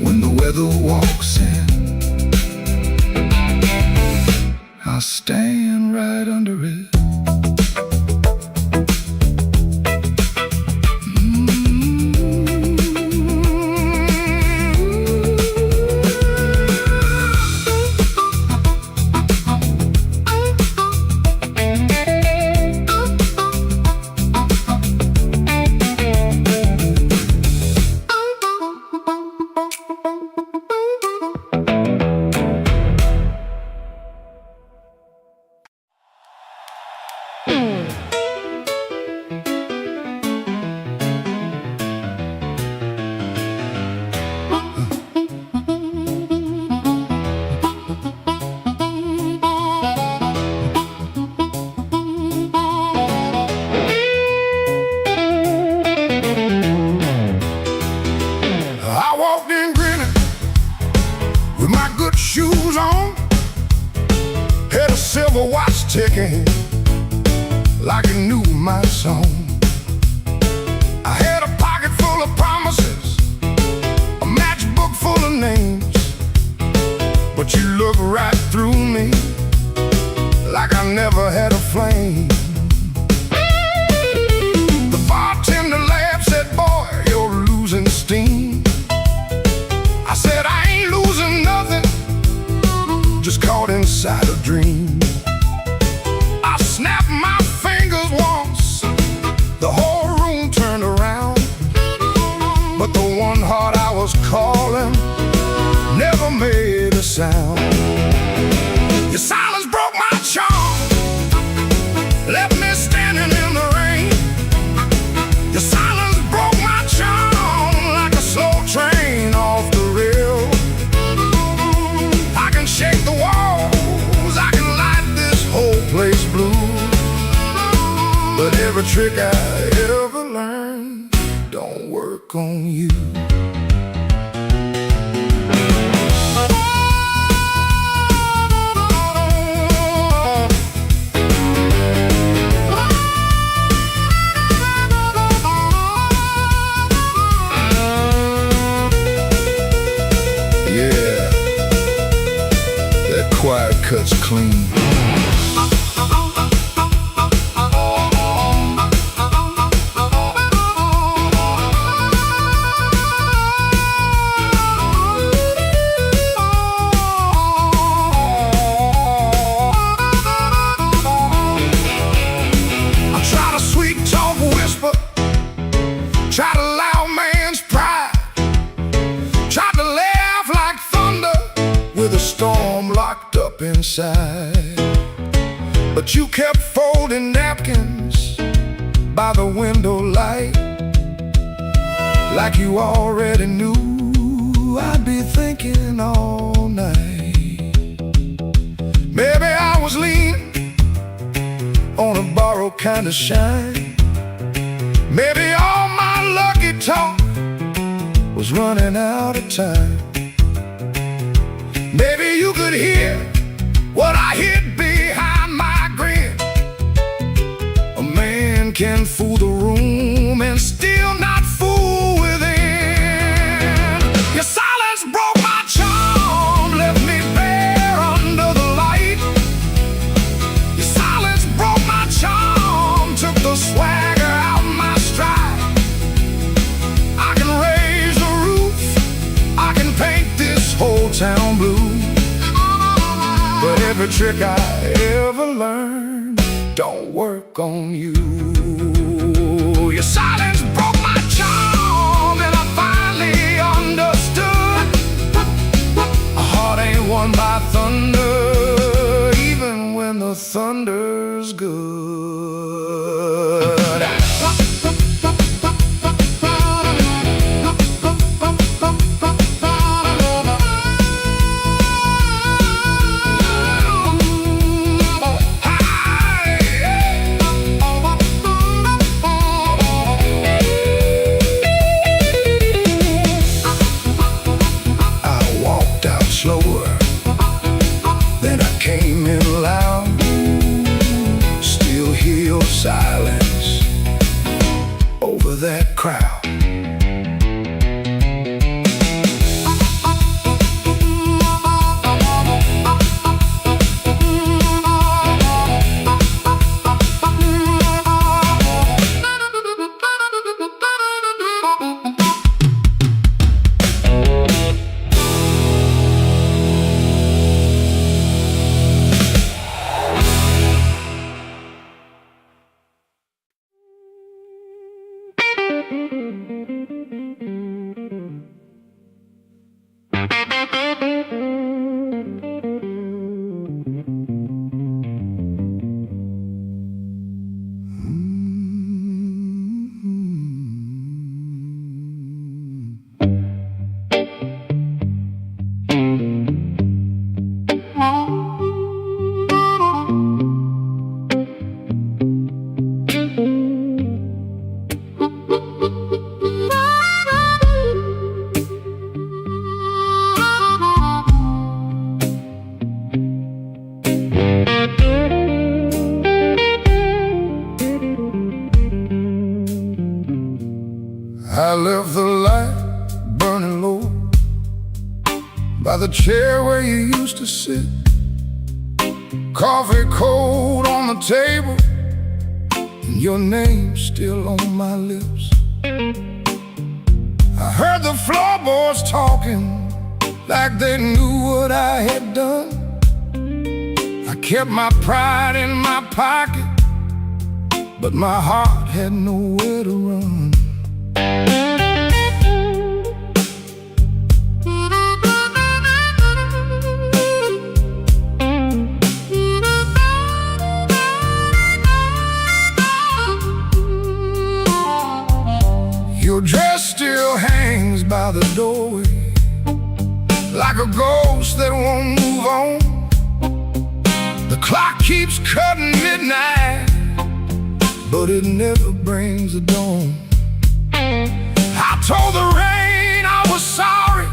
S3: When the weather walks in, I stand right under it. ticking like it knew my song. I had a pocket full of promises, a matchbook full of names, but you look right through me like I never had a flame. The bartender laughed, said, boy, you're losing steam. I said, I ain't losing nothing, just caught inside a dream. I snapped my fingers once, the whole room turned around, but the one heart I was calling never made a sound. Your silence broke my charm, left me standing in the rain. Your silence broke my charm like a slow train off the rail. I can shake the walls, I can light this whole place blue, but every trick I ever learned don't work on you. Quiet cuts clean. I try to sweet talk whisper, try to loud man's pride, try to laugh like thunder with a storm locked up inside. But you kept folding napkins by the window light, like you already knew I'd be thinking all night. Maybe I was leaning on a borrowed kind of shine. Maybe all my lucky talk was running out of time. Maybe you could hear what I hid behind my grin. A man can fool the room and still not fool within. Your silence broke my charm, left me bare under the light. Your silence broke my charm, took the swagger out my stride. I can raise the roof, I can paint this whole town blue, but every trick I ever learned don't work on you. Your silence broke my charm, and I finally understood a heart ain't won by thunder, even when the thunder's good. Slower, then I came in loud. Still hear your silence over that crowd. I left the light burning low by the chair where you used to sit. Coffee cold on the table, and your name still on my lips. I heard the floorboards talking like they knew what I had done. I kept my pride in my pocket, but my heart had nowhere to run. Your dress still hangs by the doorway like a ghost that won't move on. The clock keeps cutting midnight, but it never brings the dawn. I told the rain I was sorry,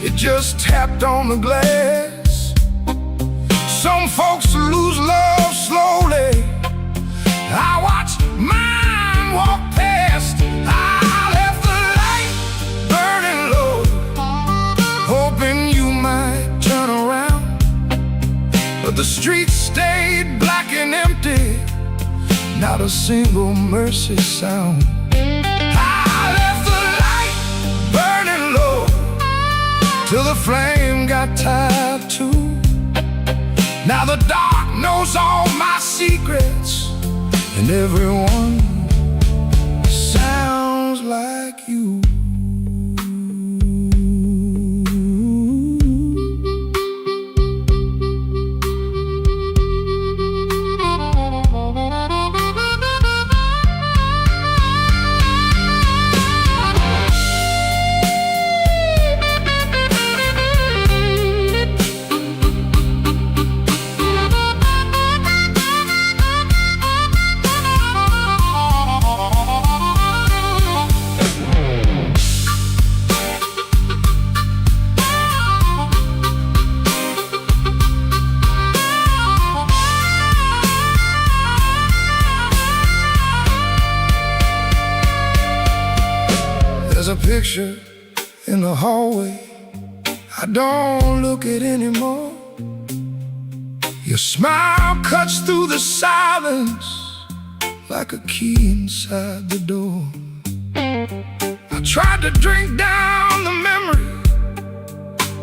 S3: it just tapped on the glass. Some folks lose love slowly, I watched mine walk past. I left the light burning low, hoping you might turn around, but the streets stayed black and empty, not a single mercy sound. I left the light burning low till the flame got tired too. Now the dark knows all my secrets, and everyone sounds like you. There's a picture in the hallway I don't look at anymore. Your smile cuts through the silence like a key inside the door. I tried to drink down the memory,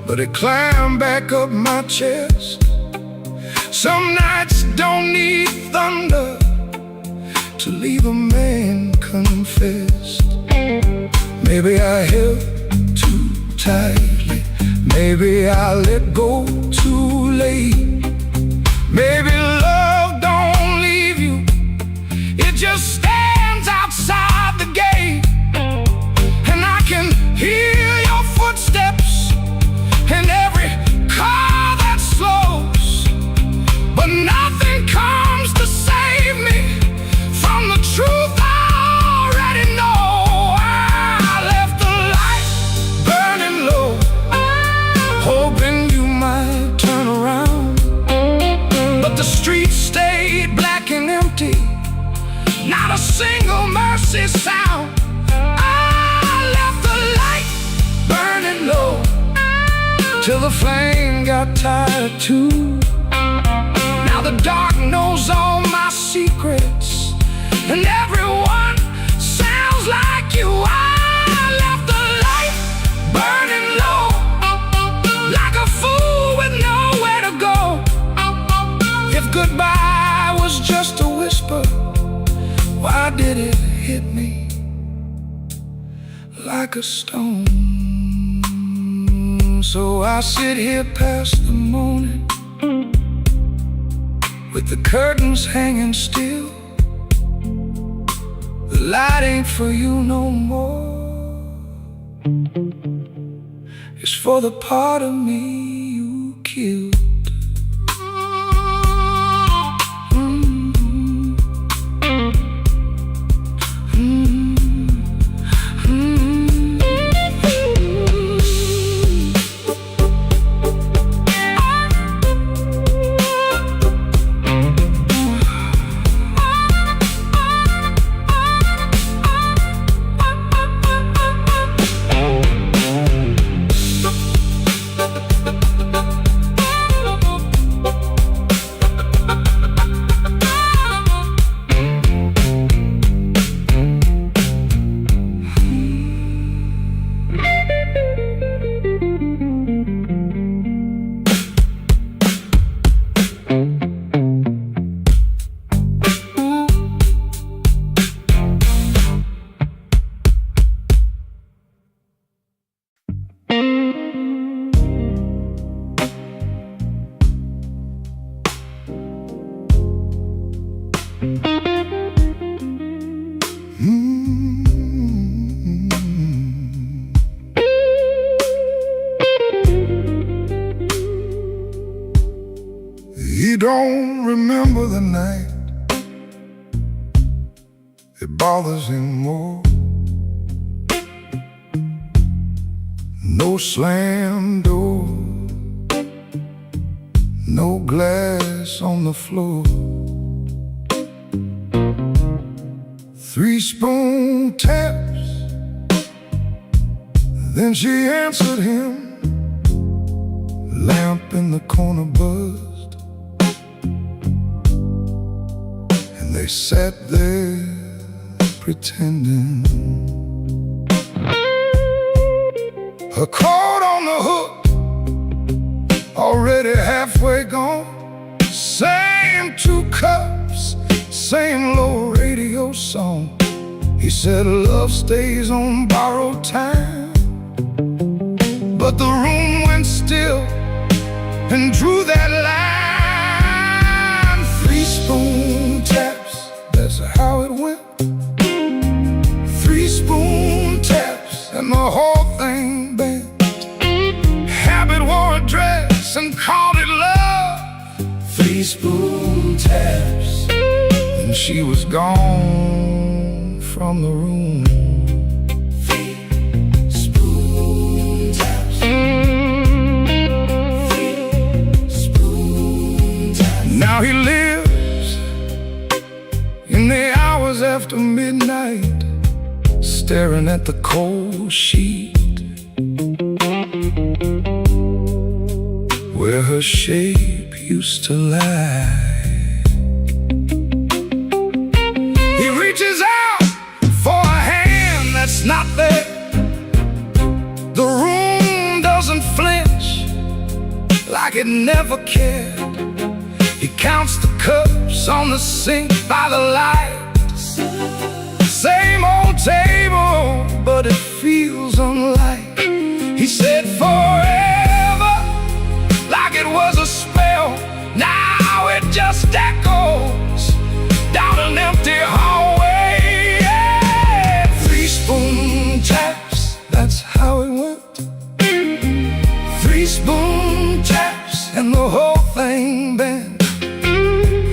S3: but it climbed back up my chest. Some nights don't need thunder to leave a man confessed. Maybe I held too tightly, maybe I let go too late. Maybe love don't leave you, it just stands outside the gate. And I can hear your footsteps in every car that slows, but nothing comes to save me from the truth I already know. Hoping you might turn around, but the streets stayed black and empty, not a single mercy sound. I left the light burning low till the flame got tired too. Now the dark knows all my secrets, and everyone sounds like you. I left the light burning low like a fool with nowhere to go. If goodbye was just a whisper, why did it hit me like a stone? So I sit here past the morning with the curtains hanging still. The light ain't for you no more, it's for the part of me you killed. it bothers him more. No slam door, no glass on the floor. 3 spoon taps, then she answered him. Lamp in the corner buzzed, and they sat there pretending. Her coat on the hook, already halfway gone. Same 2 cups, same low radio song. He said love stays on borrowed time, but the room went still and drew that line. 3 spoon taps, that's how it went. 3 spoon taps and the whole thing bent. Habit wore a dress and called it love. 3 spoon taps, and she was gone from the room. 3 spoon taps. 3 spoon taps. Now he lives in the hours after midnight, staring at the cold sheet where her shape used to lie. He reaches out for a hand that's not there. The room doesn't flinch like it never cared. He counts the cups on the sink by the light. Same old table, but it feels unlike. He said forever, like it was a spell. Now it just echoes down an empty hallway. Yeah. 3 spoon taps, that's how it went. 3 spoon taps and the whole thing bent.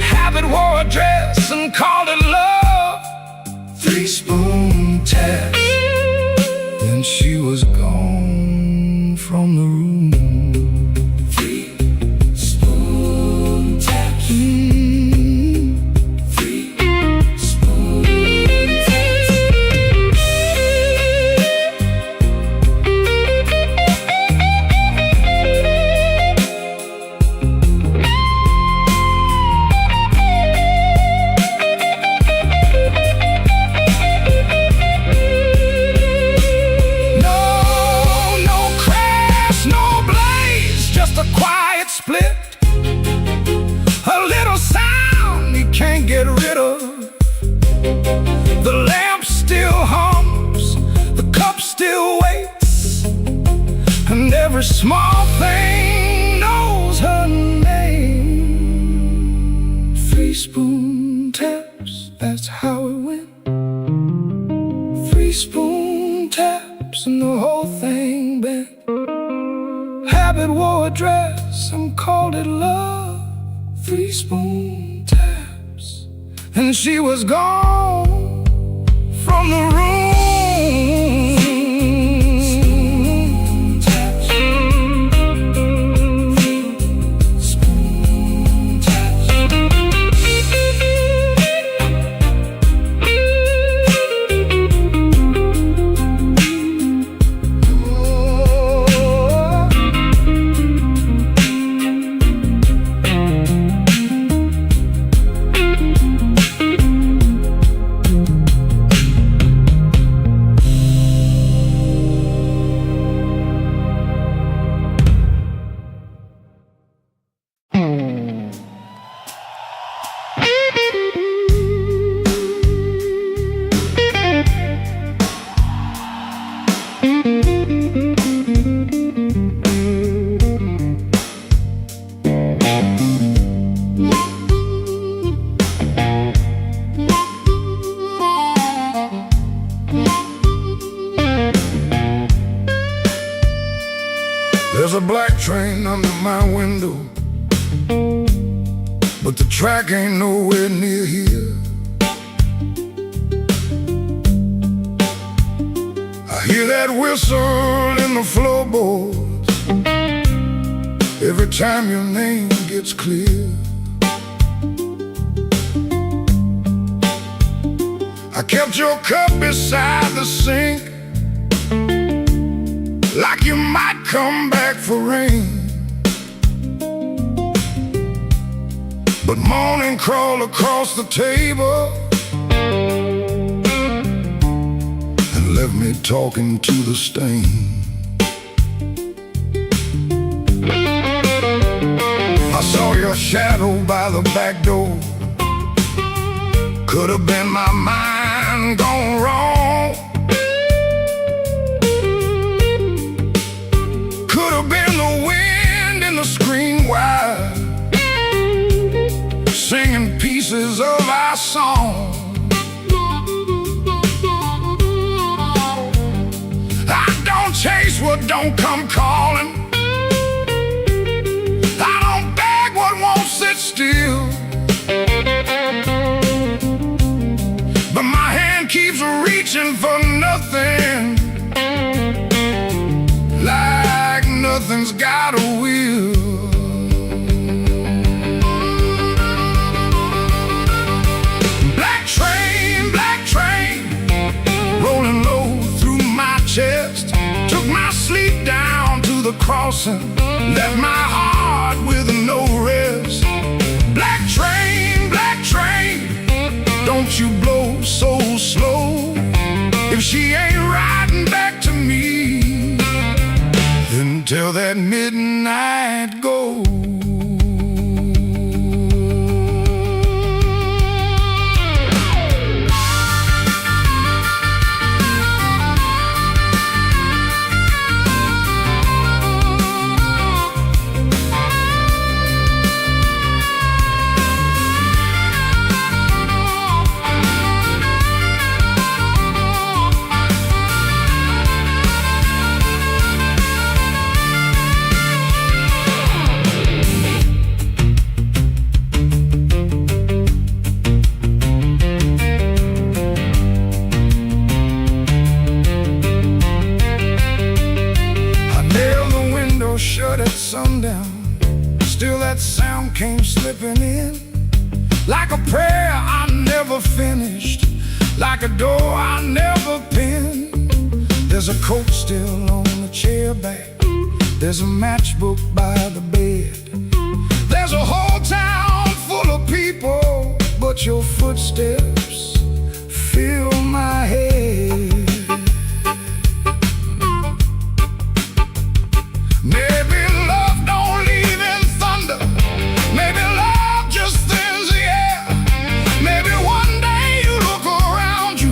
S3: Habit wore a dress and called it love. 3 spoon taps, then she was gone from the room. 3 spoon taps. 3 spoon taps. No crash, no blaze, just a quiet split. A little sound he can't get rid of. The lamp still hums, the cup still waits, and every small thing knows her name. 3 spoon taps, that's how it went. 3 spoon taps and the whole thing bent. Habit wore a dress and called it love. 3 spoon taps, and she was gone from the room. Taps. Spoon taps. There's a black train under my window, but the track ain't nowhere near here. whistle in the floorboards every time your name gets clear. I kept your cup beside the sink, like you might come back for rain. But morning crawled across the table and left me talking to the stain. I saw your shadow by the back door. Could have been my mind gone wrong. Could have been the wind in the screen wire, singing pieces of our song. I don't chase what don't come calling. I don't beg what won't sit still. But my hand keeps reaching for nothing, like nothing's got a will. Black train, rolling low through my chest, took my sleep down to the crossing, left my heart with no rest. Black train, don't you blow so slow. If she ain't riding back to me, then tell that midnight go. Shut at sundown, still that sound came slipping in, like a prayer I never finished, like a door I never pinned. There's a coat still on the chair back, there's a matchbook by the bed, there's a whole town full of people, but your footsteps fill my head. Maybe love don't leave in thunder, maybe love just thins the air. Maybe one day you look around you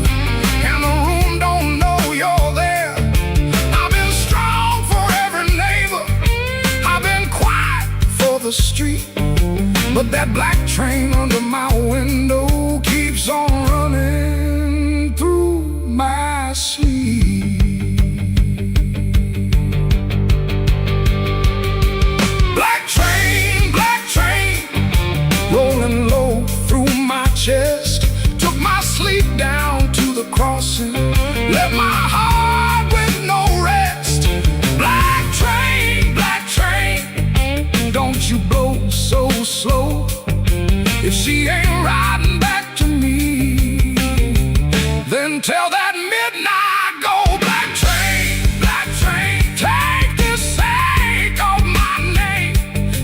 S3: and the room don't know you're there. I've been strong for every neighbor, I've been quiet for the street, but that black train under my window keeps on running through my sleep. Rolling low through my chest, took my sleep down to the crossing, left my heart with no rest. Black train, don't you blow so slow. If she ain't riding back to me, then tell that midnight go. Black train, take the sake of my name.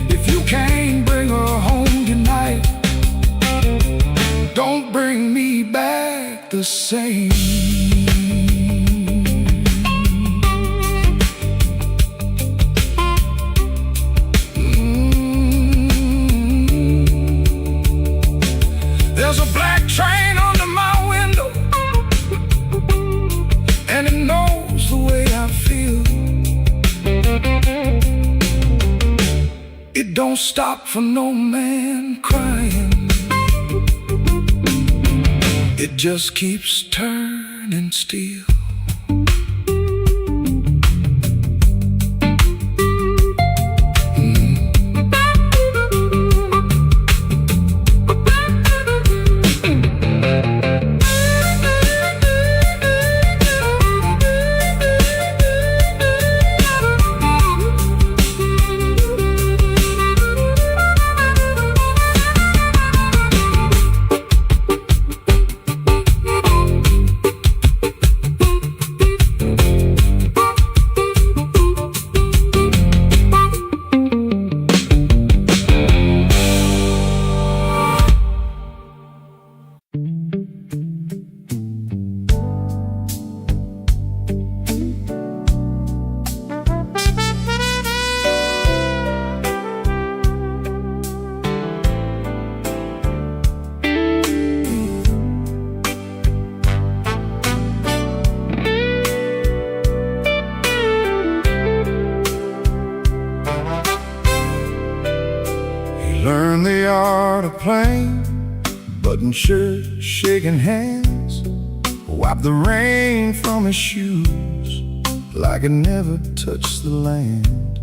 S3: If you can't bring her home tonight, don't bring me back the same. There's a black train under my window, and it knows the way I feel. It don't stop for no man crying, it just keeps turning steel. shirt, shaking hands, wiped the rain from his shoes like it never touched the land.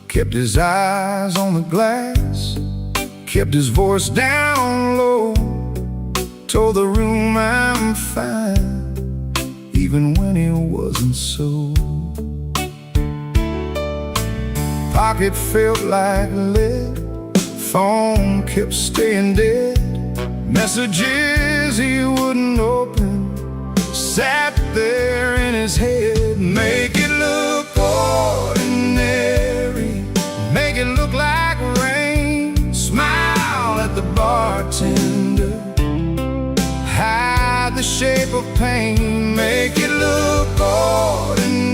S3: Kept his eyes on the glass, kept his voice down low, told the room I'm fine, even when he wasn't so. Pocket felt like lead, phone kept staying dead, messages he wouldn't open sat there in his head. Make it look ordinary, make it look like rain, smile at the bartender, hide the shape of pain. Make it look ordinary,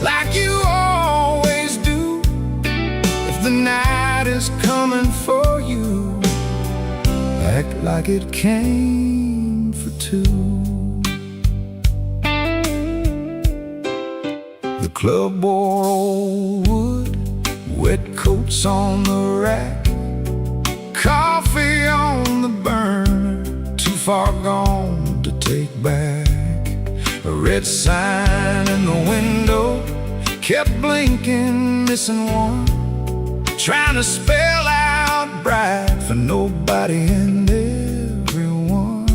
S3: like you always do. If the night is coming for you, act like it came for two. The club wore old wood, wet coats on the rack, coffee on the burner, too far gone to take back. A red sign in the window kept blinking, missing one, trying to spell out bright for nobody and everyone.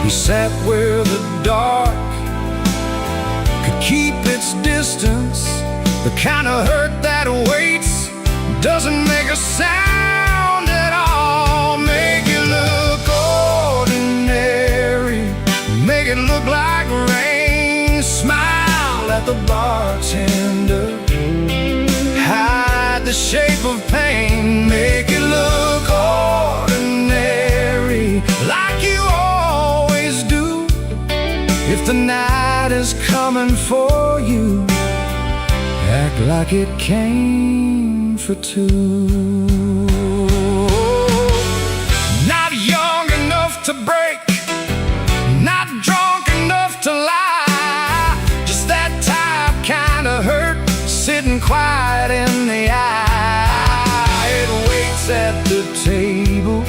S3: He sat where the dark could keep its distance, the kind of hurt that waits, doesn't make a sound at all. Make it look ordinary, make it look like rain, smile at the bartender, hide the shape of pain. Make it look ordinary, like you always do. If the night is coming for you, act like it came for two. Not young enough to break, not drunk enough to lie, just that type kind of hurt, sitting quiet in the eye. It waits at the table,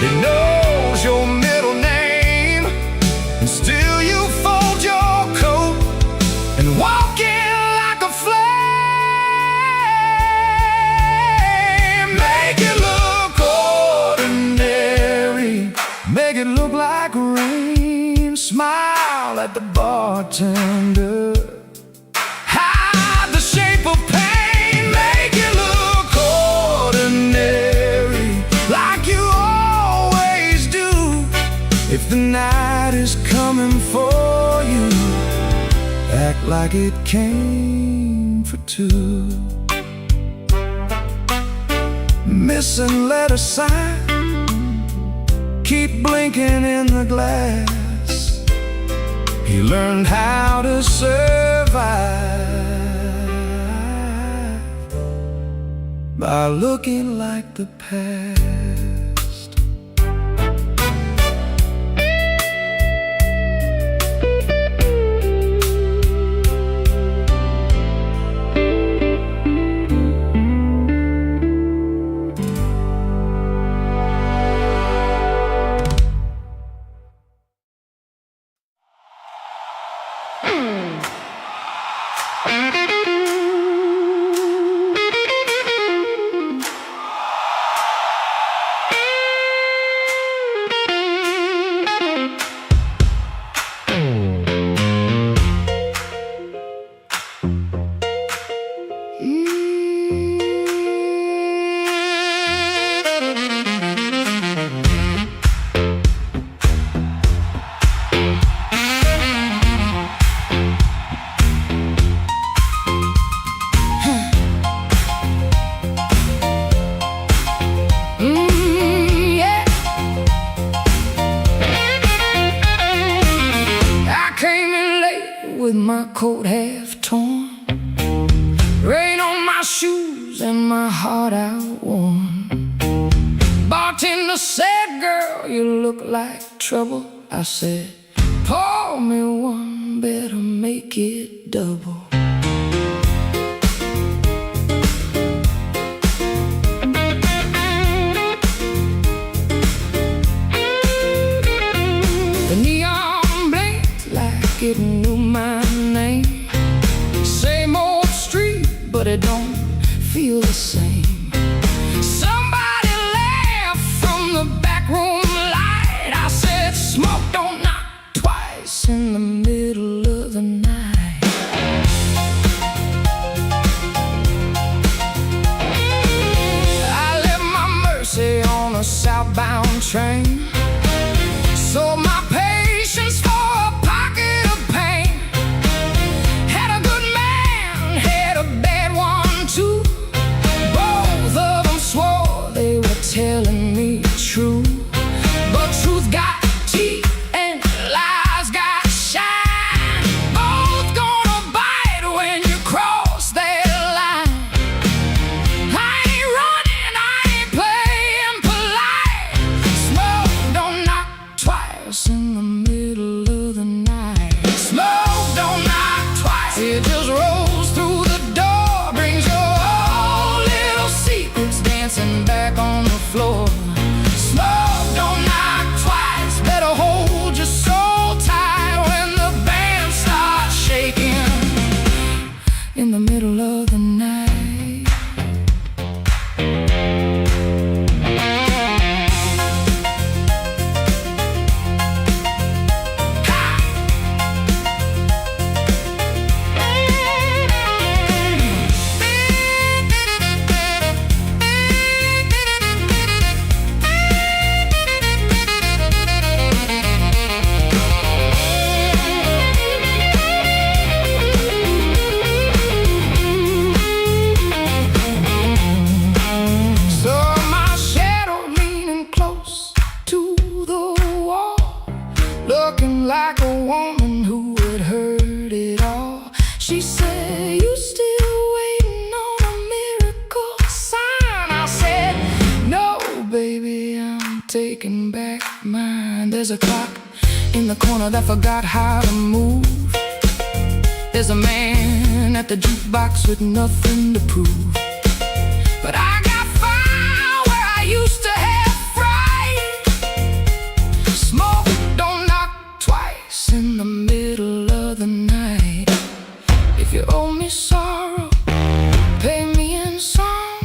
S3: it knows your middle name, and still you fold your coat and walk in like a flame. Make it look ordinary, make it look like rain, smile at the bartender, hide the shape of pain. Make it look ordinary, like you always do. If the night is coming for you, act like it came for two. Missing letter sign, keep blinking in the glass. He learned how to survive by looking like the past. With my coat half torn, rain on my shoes and my heart outworn. Bartender said, "Girl, you look like trouble." I said, "Pour me one, better make it double."
S1: southbound train. Sold my patience for a pocket of pain. Had a good man, had a bad one too. Both of them swore they were telling me true. But truth got teeth and lies got shine. Both gonna bite when you cross that line. I ain't running, I ain't playing polite. Smoke don't knock twice in the middle of the night. Smoke don't knock twice, it just rolls through the door. Brings your old little secrets dancing back on the floor. Smoke don't knock twice, better hold your soul tight when the band starts shaking in the middle of the night. Looking like a woman who had heard it all. She said, you still waiting on a miracle sign? I said, no, baby, I'm taking back mine. There's a clock in the corner that forgot how to move. There's a man at the jukebox with nothing to prove. But I got fire where I used to have fright. Smoke don't knock twice in the middle of the night. If you owe me sorrow, pay me in song.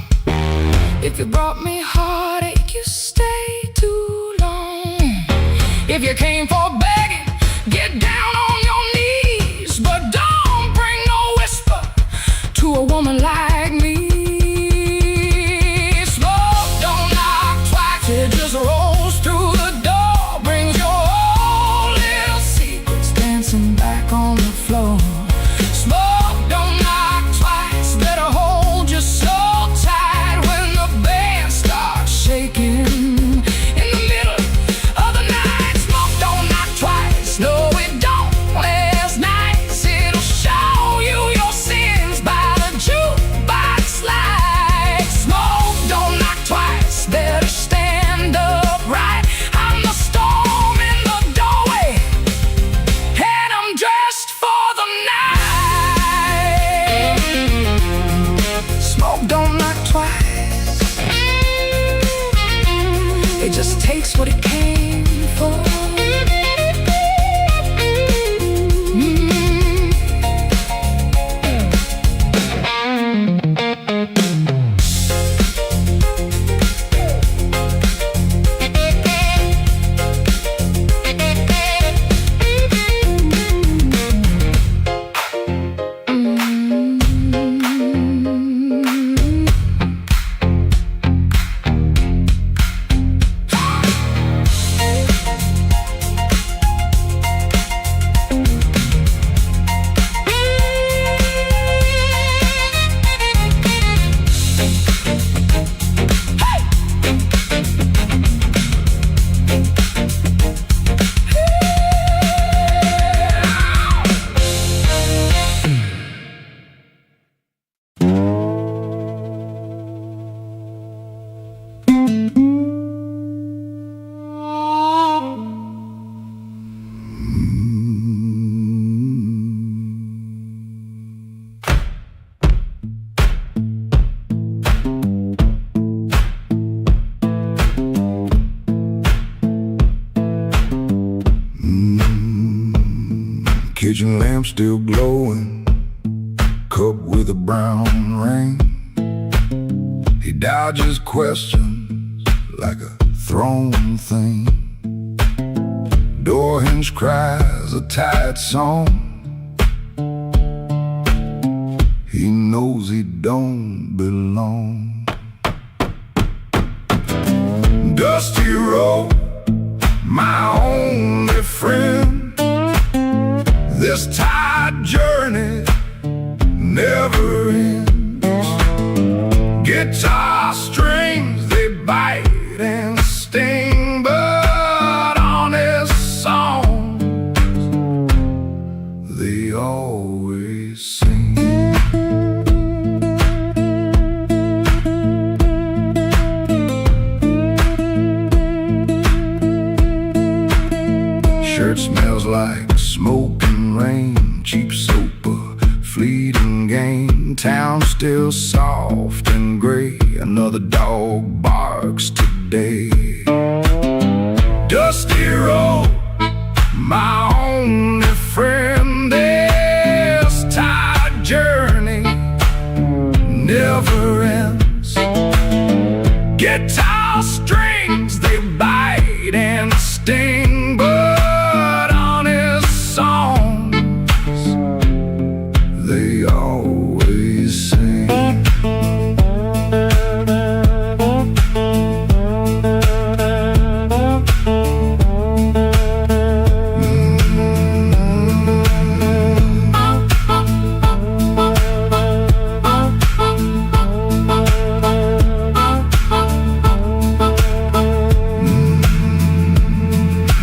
S1: If you brought me heartache, you stay too long. If you came for begging, get down on your knees. But don't bring no whisper to a woman like me. Smoke don't knock twice, it just rolls through the door. Brings your old little secrets dancing back on the floor. Smoke don't knock twice, better hold your soul tight when the band starts shaking in the middle of the night. Smoke don't knock twice, no it don't last nice. It'll show you your sins by the jukebox light. Smoke don't knock twice, better stand upright. I'm the storm in the doorway, and I'm dressed for the night. Smoke don't knock twice, it just takes what it came for.
S3: Kitchen lamp still glowing, cup with a brown ring. He dodges questions like a thrown thing. Door hinge cries a tired song. He knows he don't belong. Dusty hero, my only friend. This tide journey never ends. Guitar strings, they bite and sting, but honest songs, they always sing. Shirt smells like smoke and rain, cheap soap, a fleeting gain. Town still soft and gray, another dog barks today. Dusty road, my only friend. This tide journey never ends. Guitar strings, they bite and sting, but honest songs, they always sing.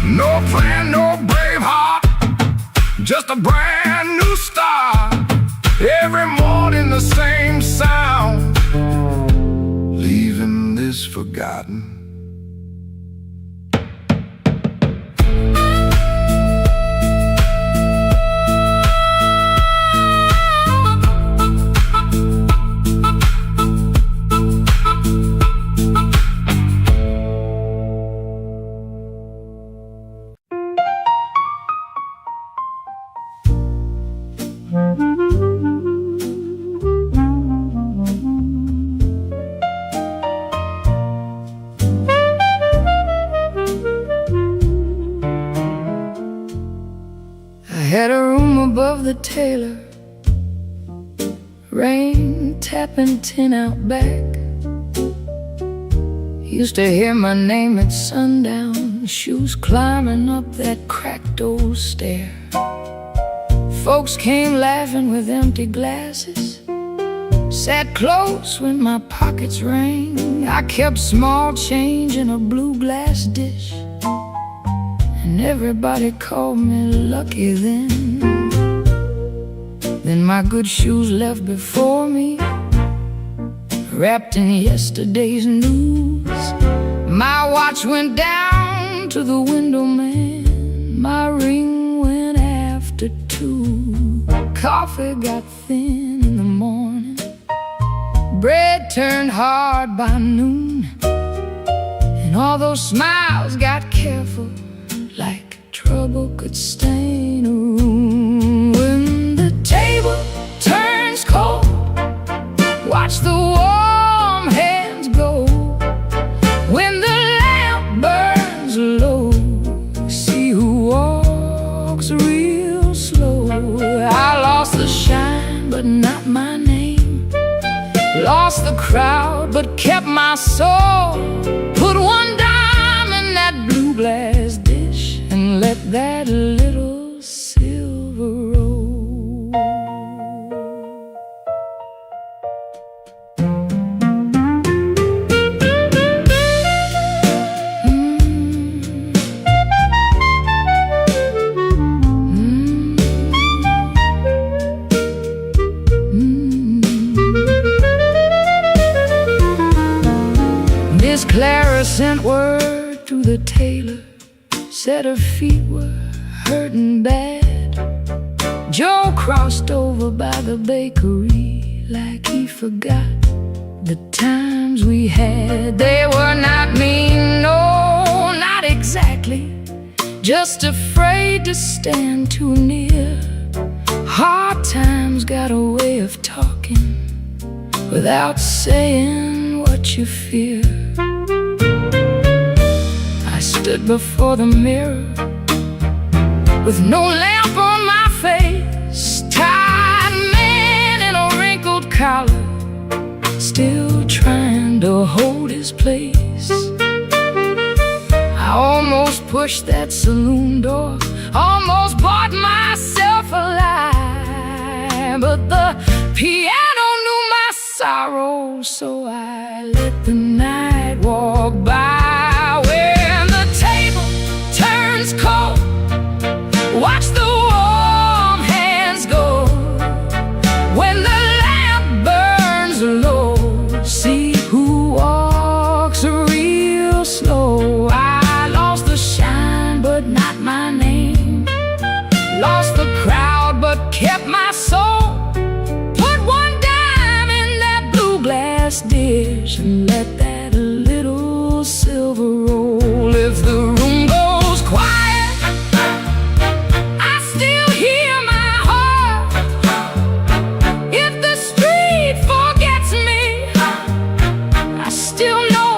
S3: No plan, no brave heart, just a brand new start. Every morning the same sound, leaving this forgotten.
S4: I had a room above the tailor, rain tapping tin out back. Used to hear my name at sundown, shoes climbing up that cracked old stair. Folks came laughing with empty glasses, sat close when my pockets rang. I kept small change in a blue glass dish, and everybody called me lucky then. Then my good shoes left before me, wrapped in yesterday's news. My watch went down to the window man, my ring went after 2. Coffee got thin in the morning, bread turned hard by noon, and all those smiles got careful, like trouble could stain a room. When the table turns cold, watch the warm hands go. When the lamp burns low, see who walks real slow. I lost the shine, but not my name. Lost the crowd, but kept my soul. Put one dime in that blue glass dish, and let that little silver roll. Miss Clara sent word to the tailor, said her feet were hurting bad. Joe crossed over by the bakery like he forgot the times we had. They were not mean, no, not exactly, just afraid to stand too near. Hard times got a way of talking without saying what you fear. I stood before the mirror with no lamp on my face, tired man in a wrinkled collar, still trying to hold his place. pushed that saloon door, almost bought myself a lie. But the piano knew my sorrow, so I let the night walk by. When the table turns cold, watch the warm hands go. When the lamp burns low, see who walks real slow. I lost the shine, but not my name. Lost the crowd, but kept my soul. Put one dime in that blue glass dish and let that little silver roll. If the room goes quiet, I still hear my heart. If the street forgets me, I still know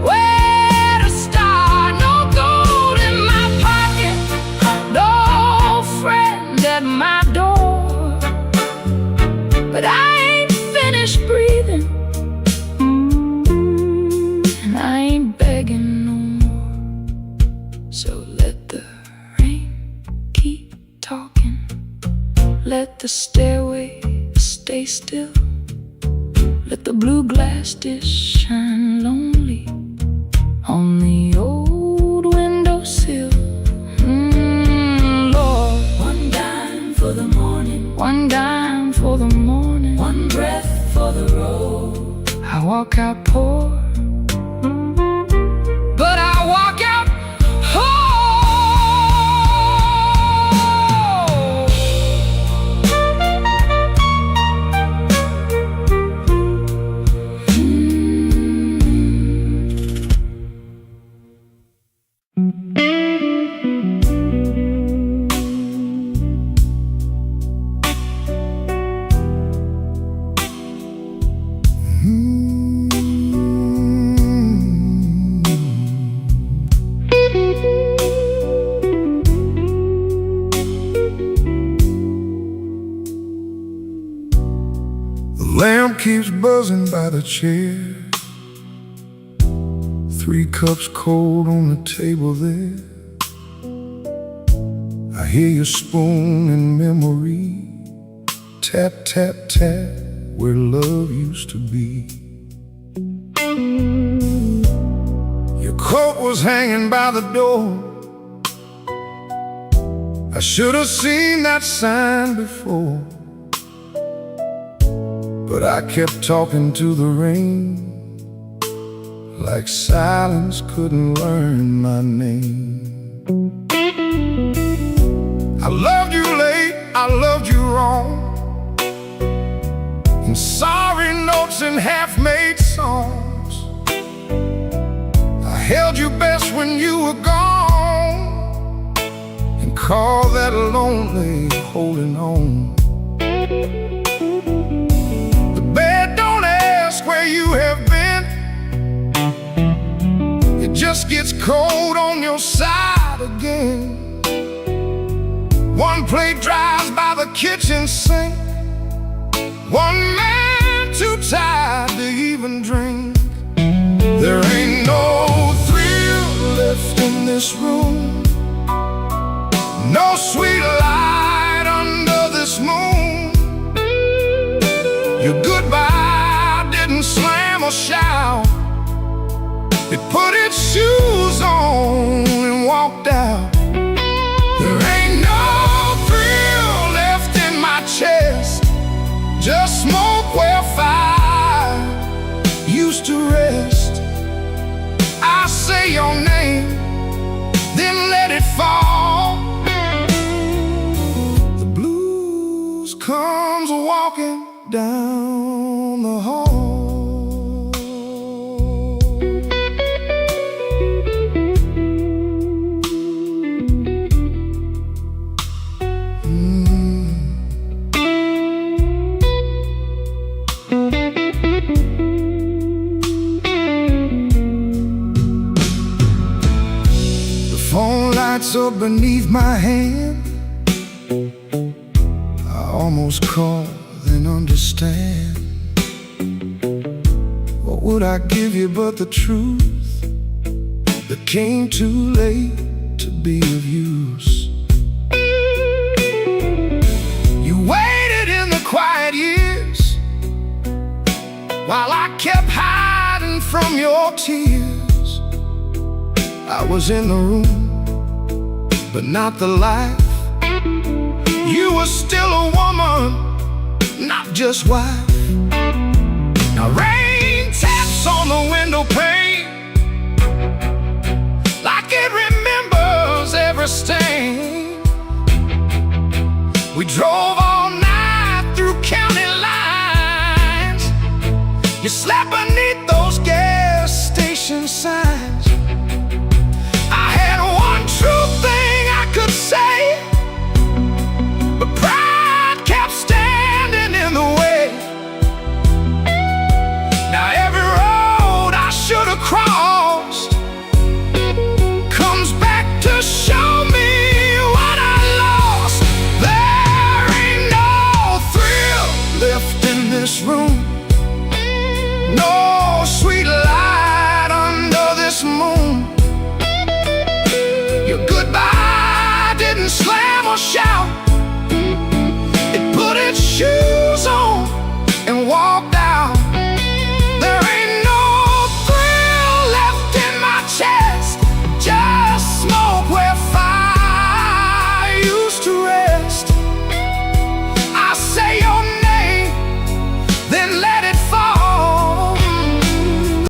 S4: where to start. No gold in my pocket, no friend at my door, but I ain't finished breathing, and I ain't begging no more. So let the rain keep talking, let the stairway stay still, let the blue glass dish shine lonely on the old windowsill. Lord, one dime for the morning, one dime for the morning, one breath for the road. I walk out poor, but I walk out whole.
S3: The lamp keeps buzzing by the chair. 3 cups cold on the table there. I hear your spoon in memory, tap, tap, tap, where love used to be. Your coat was hanging by the door. I should have seen that sign before, but I kept talking to the rain, like silence couldn't learn my name. I loved you late, I loved you wrong, in sorry notes and half-made songs. I held you best when you were gone, and called that lonely holding on. The bed don't ask where you have been, it just gets cold on your side again. One plate dries by the kitchen sink, one man too tired to even drink. There ain't no thrill left in this room, no sweet light under this moon. Your goodbye didn't slam or shout, it put its shoes on and walked out. There ain't no thrill left in my chest, just smoke where fire used to rest. I say your name, then let it fall. The blues comes walking down the hall. Up beneath my hand, I almost call, then understand. What would I give you but the truth, the became too late to be of use. You waited in the quiet years while I kept hiding from your tears. I was in the room, but not the life. You were still a woman, not just wife. Now rain taps on the window pane like it remembers every stain. We drove all night through county lines. You slept beneath those gas station signs. I had one true thing I could say, but pride kept standing in the way. Now every road I should have crossed comes back to show me what I lost. There ain't no thrill left in this room, no sweet light under this moon. Your goodbye didn't slam or shout, it put its shoes